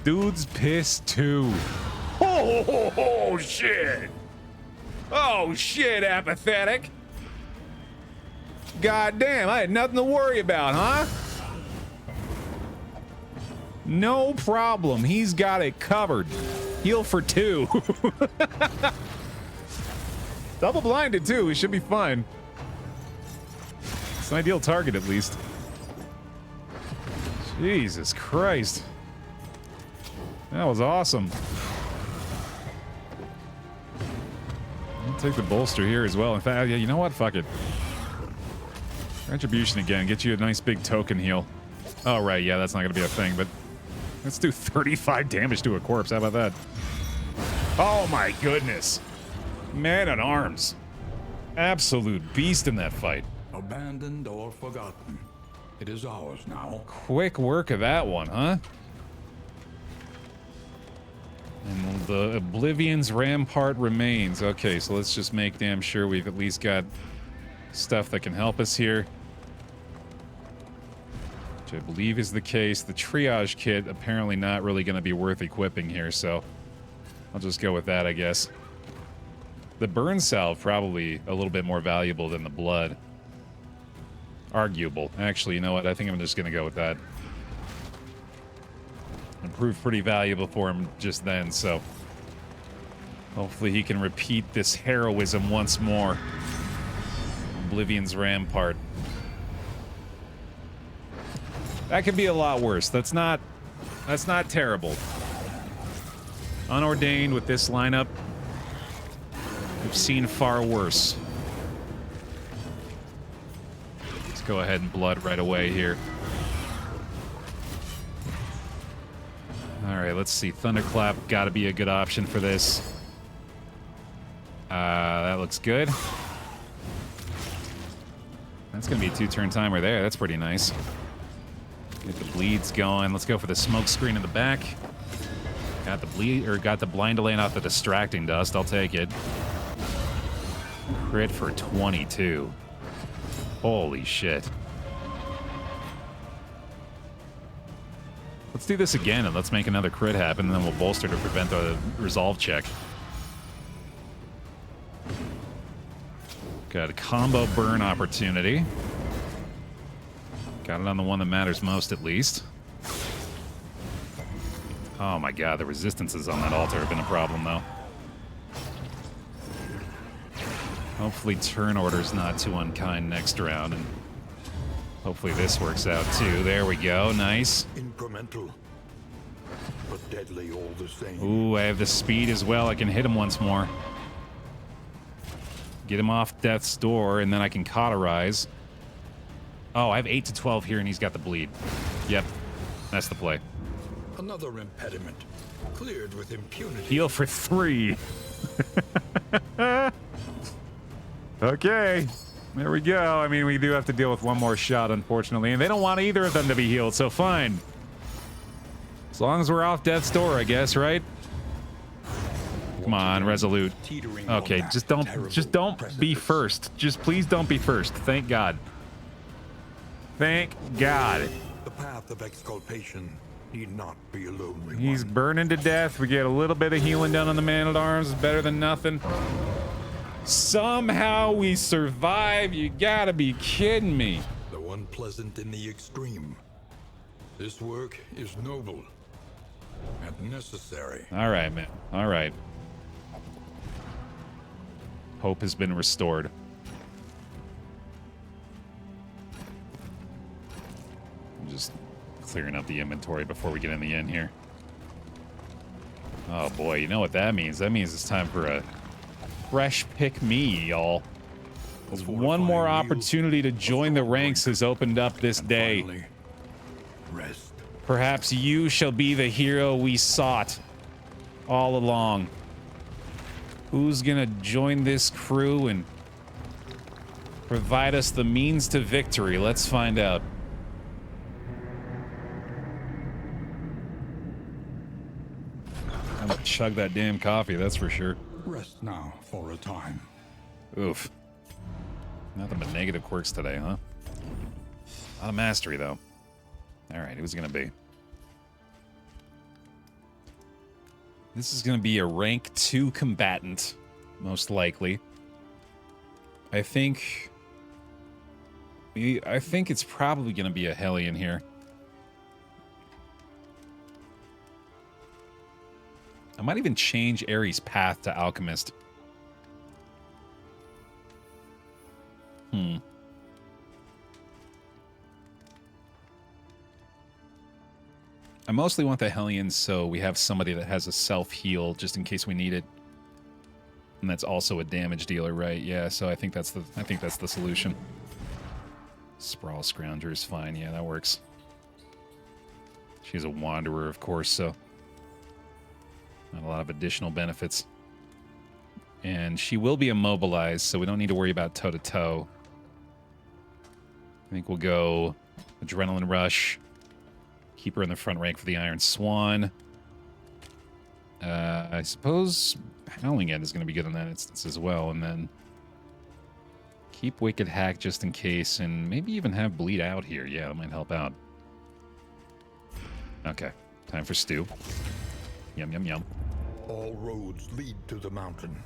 Dude's pissed too. Oh shit. Oh, shit, apathetic. God damn, I had nothing to worry about, huh? No problem. He's got it covered. Heal for 2. Double blinded, too. We should be fine. It's an ideal target, at least. Jesus Christ. That was awesome. I'll take the bolster here as well. In fact, yeah, you know what? Fuck it. Retribution again. Get you a nice big token heal. Oh, right. Yeah, that's not going to be a thing, but let's do 35 damage to a corpse. How about that? Oh, my goodness. Man at arms. Absolute beast in that fight. Abandoned or forgotten. It is ours now. Quick work of that one, huh? And the Oblivion's rampart remains. Okay, so let's just make damn sure we've at least got stuff that can help us here. Which I believe is the case. The triage kit apparently not really going to be worth equipping here, so I'll just go with that, I guess. The burn salve probably a little bit more valuable than the blood. Arguable. Actually, you know what? I think I'm just going to go with that. It proved pretty valuable for him just then, so hopefully he can repeat this heroism once more. Oblivion's rampart. That could be a lot worse. That's not terrible. Unordained with this lineup. We've seen far worse. Let's go ahead and blood right away here. Alright, let's see. Thunderclap gotta be a good option for this. That looks good. That's gonna be a 2-turn timer there. That's pretty nice. Get the bleeds going. Let's go for the smoke screen in the back. Got the bleed, or got the blind delay off the distracting dust. I'll take it. Crit for 22. Holy shit. Let's do this again and let's make another crit happen, and then we'll bolster to prevent the resolve check. Got a combo burn opportunity. Got it on the one that matters most, at least. Oh my god, the resistances on that altar have been a problem, though. Hopefully turn order's not too unkind next round, and hopefully this works out too. There we go, nice. Incremental, but deadly all the same. Ooh, I have the speed as well. I can hit him once more. Get him off death's door, and then I can cauterize. Oh, I have 8 to 12 here, and he's got the bleed. Yep, that's the play. Another impediment, cleared with impunity. Heal for 3. Okay, there we go. I mean, we do have to deal with one more shot, unfortunately, and they don't want either of them to be healed, so fine. As long as we're off death's door, I guess, right? Come on, Resolute. Okay, just don't be first. Just please don't be first. Thank God. Thank God. The path of exculpation need not be a lonely He's one. burning to death. We get a little bit of healing done on the man-at-arms. Better than nothing. Somehow we survive. You gotta be kidding me. Though unpleasant in the extreme, this work is noble and necessary. All right, man. All right. Hope has been restored. I'm just clearing up the inventory before we get in the inn here. Oh boy, you know what that means? That means it's time for a fresh pick me, y'all. One more opportunity to join the ranks has opened up this day. Finally, rest. Perhaps you shall be the hero we sought all along. Who's gonna join this crew and provide us the means to victory? Let's find out. I'm gonna chug that damn coffee, that's for sure. Rest now for a time. Oof. Nothing but negative quirks today, huh? A lot of mastery, though. Alright, who's it gonna be? This is gonna be a rank 2 combatant. most likely. I think it's probably going to be a Hellion here. I might even change Ares' path to Alchemist. I mostly want the Hellions so we have somebody that has a self-heal just in case we need it. And that's also a damage dealer, right? Yeah, so I think that's the solution. Sprawl Scrounger is fine. Yeah, that works. She's a Wanderer, of course, so not a lot of additional benefits. And she will be immobilized, so we don't need to worry about toe-to-toe. I think we'll go Adrenaline Rush. Keep her in the front rank for the Iron Swan. I suppose Howling End is going to be good in that instance as well. And then keep Wicked Hack just in case, and maybe even have Bleed Out here. Yeah, that might help out. Okay, time for stew. Yum, yum, yum. All roads lead to the mountain,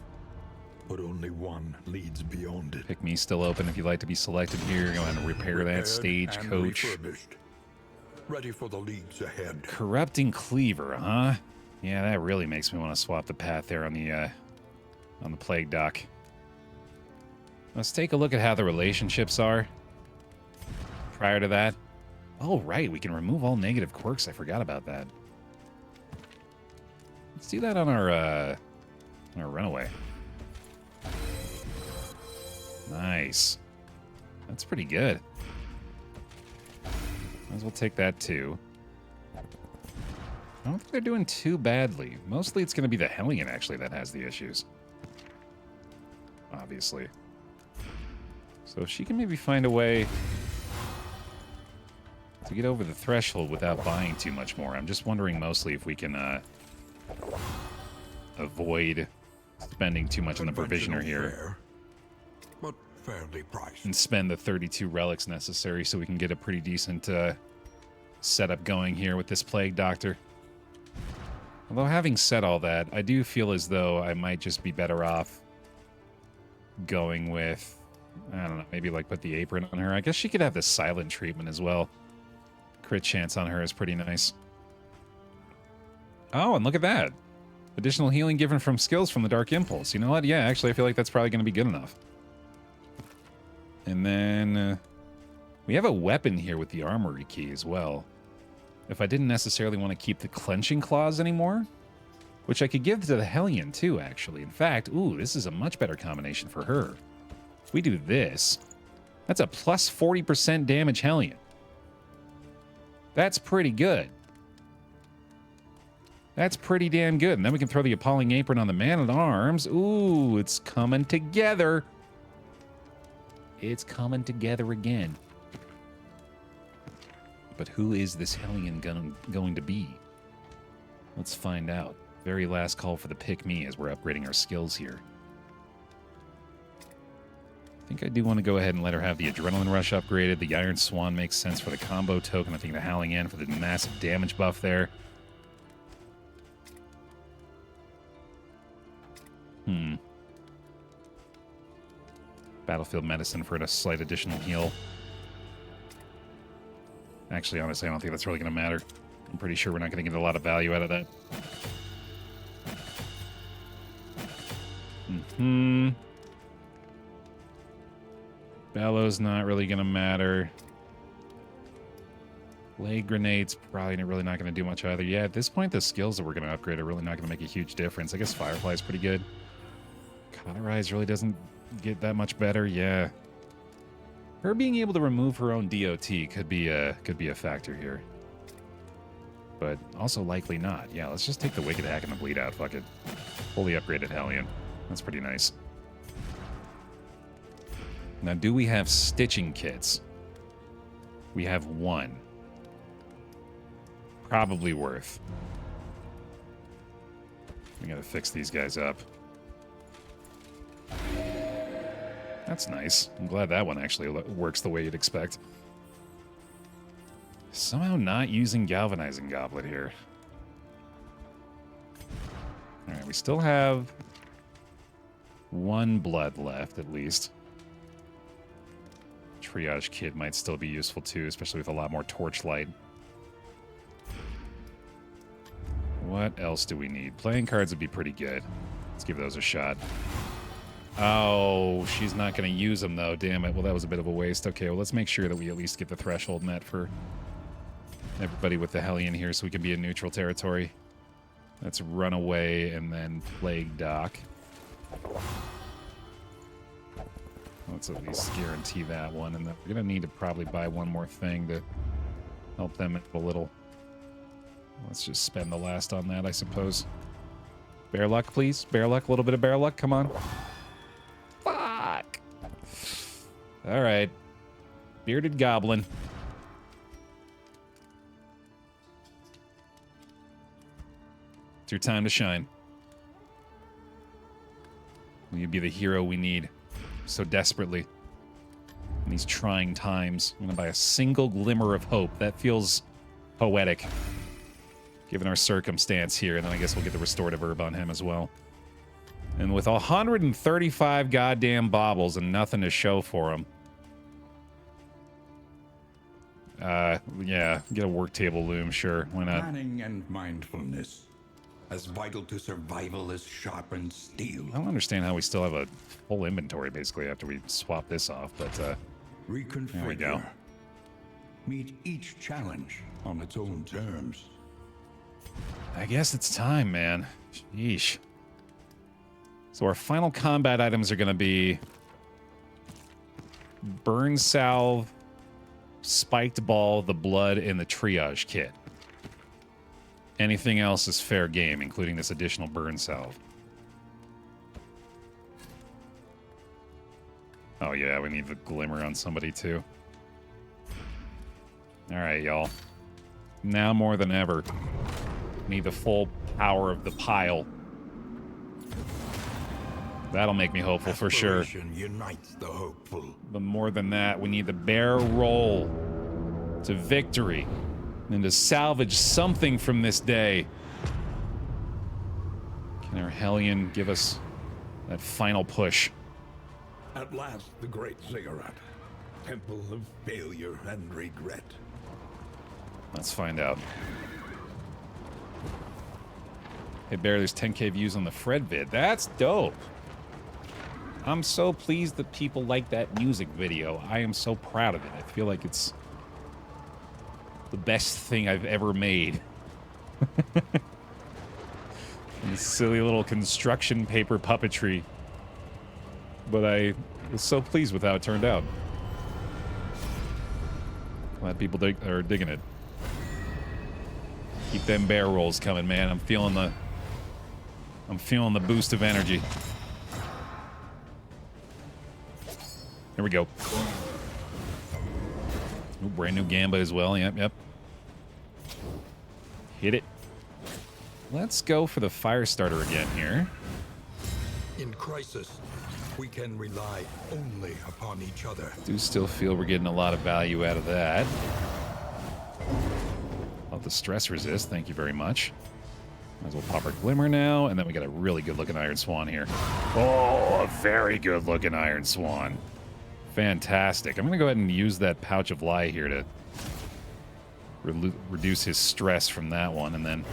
but only one leads beyond it. Pick me still open if you'd like to be selected here. Go ahead and repair that stagecoach. Ready for the leagues ahead. Corrupting Cleaver, huh? Yeah, that really makes me want to swap the path there on the Plague Dock. Let's take a look at how the relationships are prior to that. Oh, right, we can remove all negative quirks. I forgot about that. Let's do that on our runaway. Nice. That's pretty good. Might as well take that too. I don't think they're doing too badly. Mostly it's going to be the Hellion, actually, that has the issues. Obviously. So if she can maybe find a way to get over the threshold without buying too much more. I'm just wondering mostly if we can avoid spending too much on the provisioner here. Fair, but fairly priced. And spend the 32 relics necessary so we can get a pretty decent setup going here with this Plague Doctor. Although having said all that, I do feel as though I might just be better off going with, I don't know, maybe like put the apron on her. I guess she could have the silent treatment as well. Crit chance on her is pretty nice. Oh, and look at that. Additional healing given from skills from the Dark Impulse. You know what? Yeah, actually, I feel like that's probably going to be good enough. And then we have a weapon here with the Armory Key as well. If I didn't necessarily want to keep the Clenching Claws anymore, which I could give to the Hellion too, actually. In fact, ooh, this is a much better combination for her. If we do this, that's a plus 40% damage Hellion. That's pretty good. That's pretty damn good. And then we can throw the Appalling Apron on the Man-at-Arms. Ooh, it's coming together. It's coming together again. But who is this Hellion going to be? Let's find out. Very last call for the pick me as we're upgrading our skills here. I think I do want to go ahead and let her have the Adrenaline Rush upgraded. The Iron Swan makes sense for the combo token. I think the Howling End for the massive damage buff there. Battlefield Medicine for a slight additional heal. Actually, honestly, I don't think that's really going to matter. I'm pretty sure we're not going to get a lot of value out of that. Bellow's not really going to matter. Blade Grenade's probably really not going to do much either. Yeah, at this point, the skills that we're going to upgrade are really not going to make a huge difference. I guess Firefly's pretty good. Cauterize really doesn't get that much better. Yeah. Her being able to remove her own DOT could be a factor here. But also likely not. Yeah, let's just take the Wicked Hack and the Bleed Out. Fuck it. Fully upgraded Hellion. That's pretty nice. Now, do we have stitching kits? We have one. Probably worth. We gotta fix these guys up. That's nice. I'm glad that one actually works the way you'd expect. Somehow not using Galvanizing Goblet here. Alright, we still have 1 blood left, at least. Triage kit might still be useful, too, especially with a lot more torchlight. What else do we need? Playing cards would be pretty good. Let's give those a shot. Oh, she's not going to use them, though. Damn it. Well, that was a bit of a waste. Okay, well, let's make sure that we at least get the threshold met for everybody with the Hellion here so we can be in neutral territory. Let's run away and then Plague Dock. Let's at least guarantee that one. And then we're going to need to probably buy one more thing to help them a little. Let's just spend the last on that, I suppose. Bear luck, please. Bear luck. A little bit of bear luck. Come on. Fuck. All right. Bearded Goblin. It's your time to shine. Will you be the hero we need so desperately in these trying times? I'm going to buy a single glimmer of hope. That feels poetic, given our circumstance here. And then I guess we'll get the restorative herb on him as well. And with 135 goddamn baubles and nothing to show for him. Yeah, get a work table loom, sure. Why not? Planning and mindfulness, as vital to survival as sharpened steel. I don't understand how we still have a full inventory, basically, after we swap this off, but, Reconfigure. there we go. Meet each challenge on its own terms. I guess it's time, man. Sheesh. So our final combat items are going to be Burn Salve, Spiked Ball, the Blood, and the Triage Kit. Anything else is fair game, including this additional Burn Salve. Oh yeah, we need the Glimmer on somebody too. Alright, y'all. Now more than ever, need the full power of the pile. That'll make me hopeful for sure. Unites the hopeful. But more than that, we need the bear roll to victory and to salvage something from this day. Can our Hellion give us that final push? At last, the great ziggurat. Temple of failure and regret. Let's find out. Hey, Bear, there's 10k views on the Fred vid. That's dope. I'm so pleased that people like that music video. I am so proud of it. I feel like it's the best thing I've ever made. This silly little construction paper puppetry. But I was so pleased with how it turned out. Glad people are digging it. Keep them bear rolls coming, man. I'm feeling the boost of energy. There we go. Ooh, brand new Gamba as well. Yep. Hit it. Let's go for the fire starter again here. In crisis, we can rely only upon each other. Do still feel we're getting a lot of value out of that. Love the stress resist. Thank you very much. Might as well pop our Glimmer now, and then we got a really good-looking Iron Swan here. Oh, a very good-looking Iron Swan. Fantastic. I'm going to go ahead and use that Pouch of Lie here to reduce his stress from that one, and then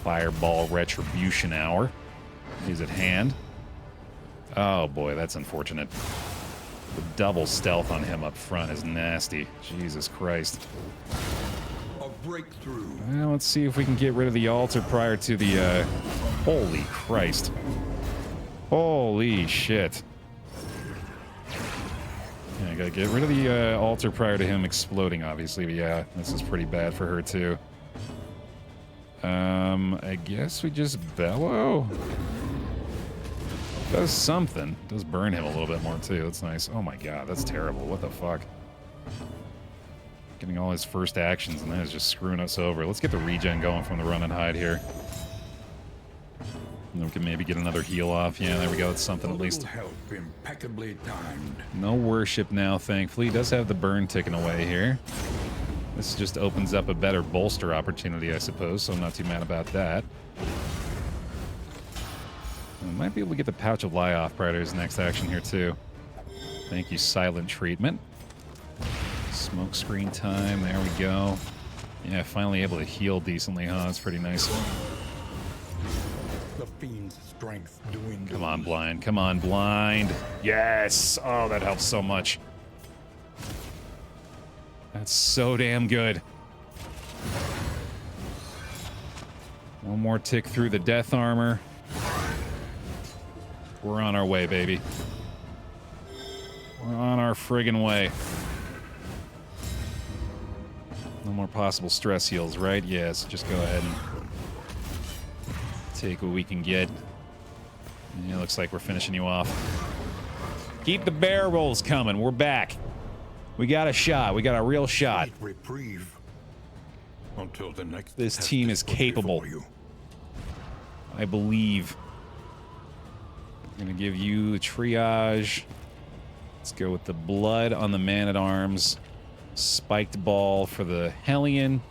Fireball Retribution Hour is at hand. Oh boy, that's unfortunate. The double stealth on him up front is nasty. Jesus Christ. A breakthrough. Well, let's see if we can get rid of the altar prior to the, holy Christ. Holy shit. Yeah, I gotta get rid of the altar prior to him exploding, obviously. But yeah, this is pretty bad for her, too. I guess we just bellow. Does something. Does burn him a little bit more, too. That's nice. Oh my god, that's terrible. What the fuck? Getting all his first actions, and that is just screwing us over. Let's get the regen going from the run and hide here. And we can maybe get another heal off. Yeah, there we go. That's something at least. Help impeccably timed. No worship now, thankfully. He does have the burn ticking away here. This just opens up a better bolster opportunity, I suppose, so I'm not too mad about that. We might be able to get the Pouch of Lie-Off Predators next action here, too. Thank you, Silent Treatment. Smoke screen time. There we go. Yeah, finally able to heal decently, huh? That's pretty nice. The fiend's strength dwindles. Come on, blind. Come on, blind. Yes! Oh, that helps so much. That's so damn good. One more tick through the death armor. We're on our way, baby. We're on our friggin' way. No more possible stress heals, right? Yes, just go ahead and take what we can get. Yeah, looks like we're finishing you off. Keep the bear rolls coming. We're back. We got a shot. We got a real shot. Reprieve until the next. This test team is put capable. before you. I believe. I'm gonna give you the triage. Let's go with the blood on the man-at-arms. Spiked ball for the Hellion.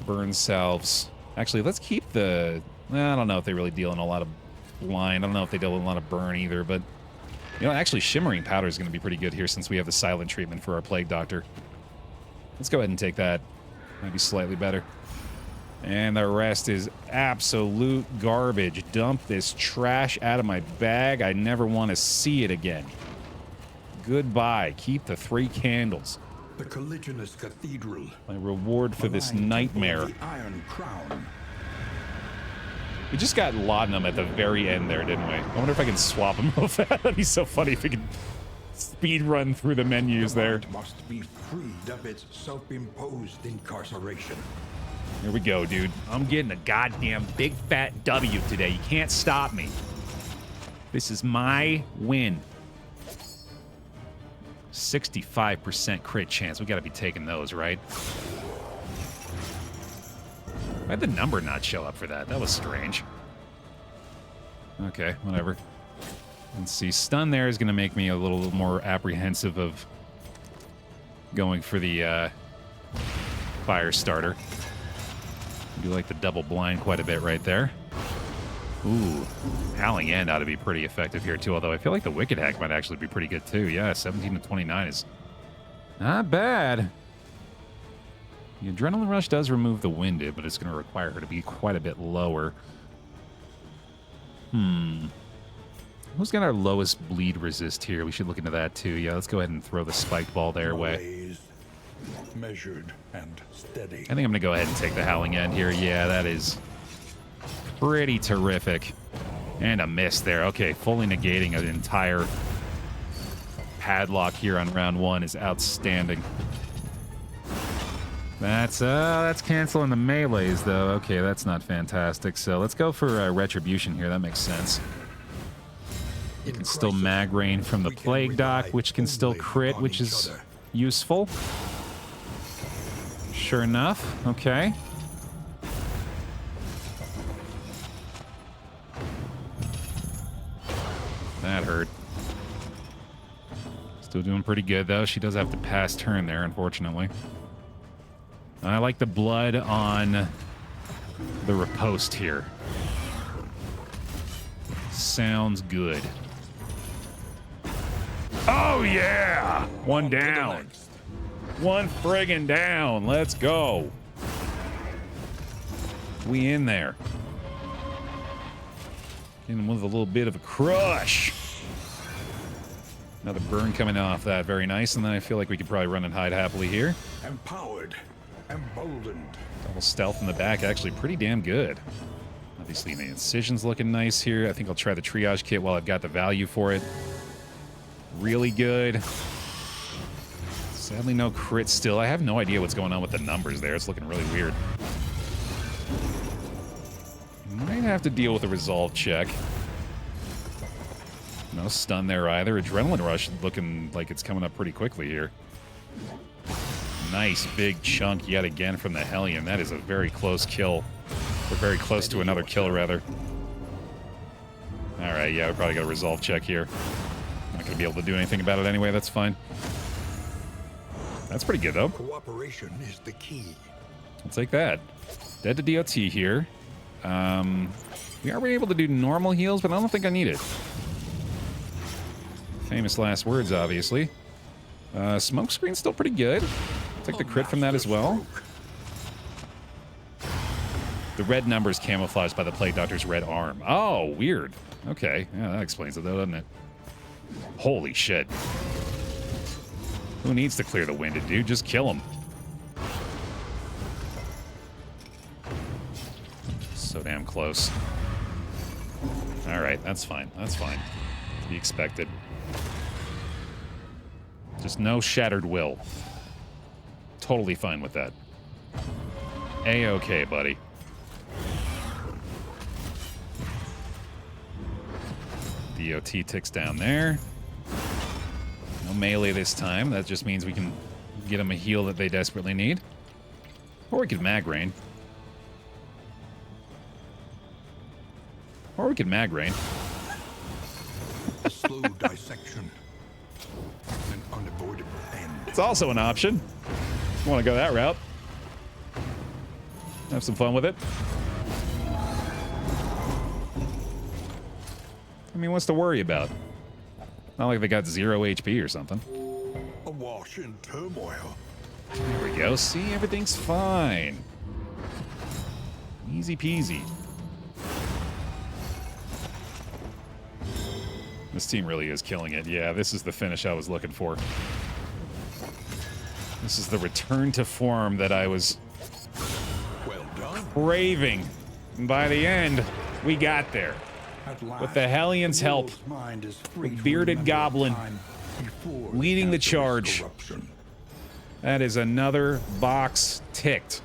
Burn salves. Actually, let's keep the... Well, I don't know if they really deal in a lot of blind. I don't know if they deal in a lot of burn either, but... You know, actually, Shimmering Powder is going to be pretty good here since we have the silent treatment for our Plague Doctor. Let's go ahead and take that. Might be slightly better. And the rest is absolute garbage. Dump this trash out of my bag. I never want to see it again. Goodbye. Keep the 3 candles. The Colliginous Cathedral. My reward for this Aligned nightmare. to the Iron Crown. We just got laudanum at the very end there, didn't we? I wonder if I can swap them real fast. That'd be so funny if we could speed run through the menus there. The mind must be freed of its self-imposed incarceration. Here we go, dude. I'm getting a goddamn big fat W today. You can't stop me. This is my win. 65% crit chance. We got to be taking those, right? Why'd the number not show up for that? That was strange. Okay, whatever. Let's see. Stun there is going to make me a little more apprehensive of going for the fire starter. I do like the double blind quite a bit right there. Ooh, Howling End ought to be pretty effective here too, although I feel like the Wicked Hack might actually be pretty good too. Yeah, 17 to 29 is not bad. The Adrenaline Rush does remove the Winded, but it's going to require her to be quite a bit lower. Who's got our lowest bleed resist here? We should look into that too. Yeah, let's go ahead and throw the spiked ball their way. Malaise, measured and steady. I think I'm going to go ahead and take the Howling End here. Yeah, that is pretty terrific. And a miss there. Okay, fully negating an entire padlock here on round 1 is outstanding. That's canceling the melees, though. Okay, that's not fantastic. So let's go for Retribution here. That makes sense. You can still mag rain from the Plague Doc, which can still crit, which is useful. Sure enough. Okay. That hurt. Still doing pretty good, though. She does have to pass turn there, unfortunately. I like the blood on the riposte here. Sounds good. Oh, yeah! One down. One friggin' down. Let's go. We in there. Getting with a little bit of a crush. Another burn coming off that. Very nice. And then I feel like we could probably run and hide happily here. Empowered. Emboldened. Double stealth in the back, actually pretty damn good. Obviously, the incision's looking nice here. I think I'll try the triage kit while I've got the value for it. Really good. Sadly, no crit still. I have no idea what's going on with the numbers there. It's looking really weird. Might have to deal with a resolve check. No stun there either. Adrenaline Rush looking like it's coming up pretty quickly here. Nice big chunk yet again from the Hellion. That is a very close kill. We're very close to another kill, rather. All right, yeah, we probably got a resolve check here. Not going to be able to do anything about it anyway. That's fine. That's pretty good, though. Cooperation is the key. I'll take that. Dead to DOT here. We are able to do normal heals, but I don't think I need it. Famous last words, obviously. Smoke screen's still pretty good. Take the crit from that as well. The red number's camouflaged by the Plague Doctor's red arm. Oh, weird. Okay. Yeah, that explains it, though, doesn't it? Holy shit. Who needs to clear the winded, dude? Just kill him. So damn close. Alright, that's fine. That's fine. To be expected. Just no shattered will. Totally fine with that. A-okay, buddy. DOT ticks down there. No melee this time. That just means we can get them a heal that they desperately need. Or we could mag rain. Or we could mag rain. Slow dissection. An unavoidable end. It's also an option. You want to go that route. Have some fun with it. I mean, what's to worry about? Not like they got 0 HP or something. Awash in turmoil. There we go. See, everything's fine. Easy peasy. This team really is killing it. Yeah, this is the finish I was looking for. This is the return to form that I was Well done. craving. And by the end, we got there. With the Hellions' help, the bearded goblin leading the charge. That is another box ticked.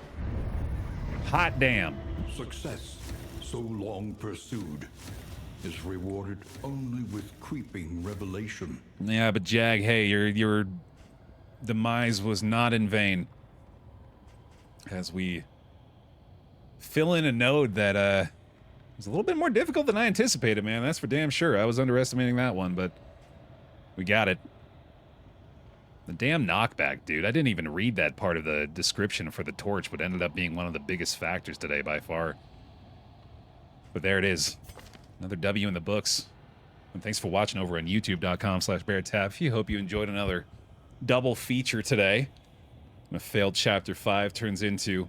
Hot damn. Success, so long pursued, is rewarded only with creeping revelation. Yeah, but Jag, hey, your demise was not in vain. As we fill in a node that was a little bit more difficult than I anticipated, man. That's for damn sure. I was underestimating that one, but we got it. The damn knockback, dude. I didn't even read that part of the description for the torch, but ended up being one of the biggest factors today by far. But there it is. Another W in the books. And thanks for watching over on youtube.com/BaerTaffy. Hope you enjoyed another double feature today. A failed Chapter 5 turns into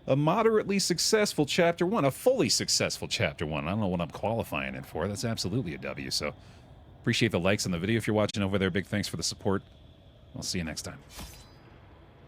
a moderately successful Chapter 1. A fully successful Chapter 1. I don't know what I'm qualifying it for. That's absolutely a W. So appreciate the likes on the video if you're watching over there. Big thanks for the support. I'll see you next time.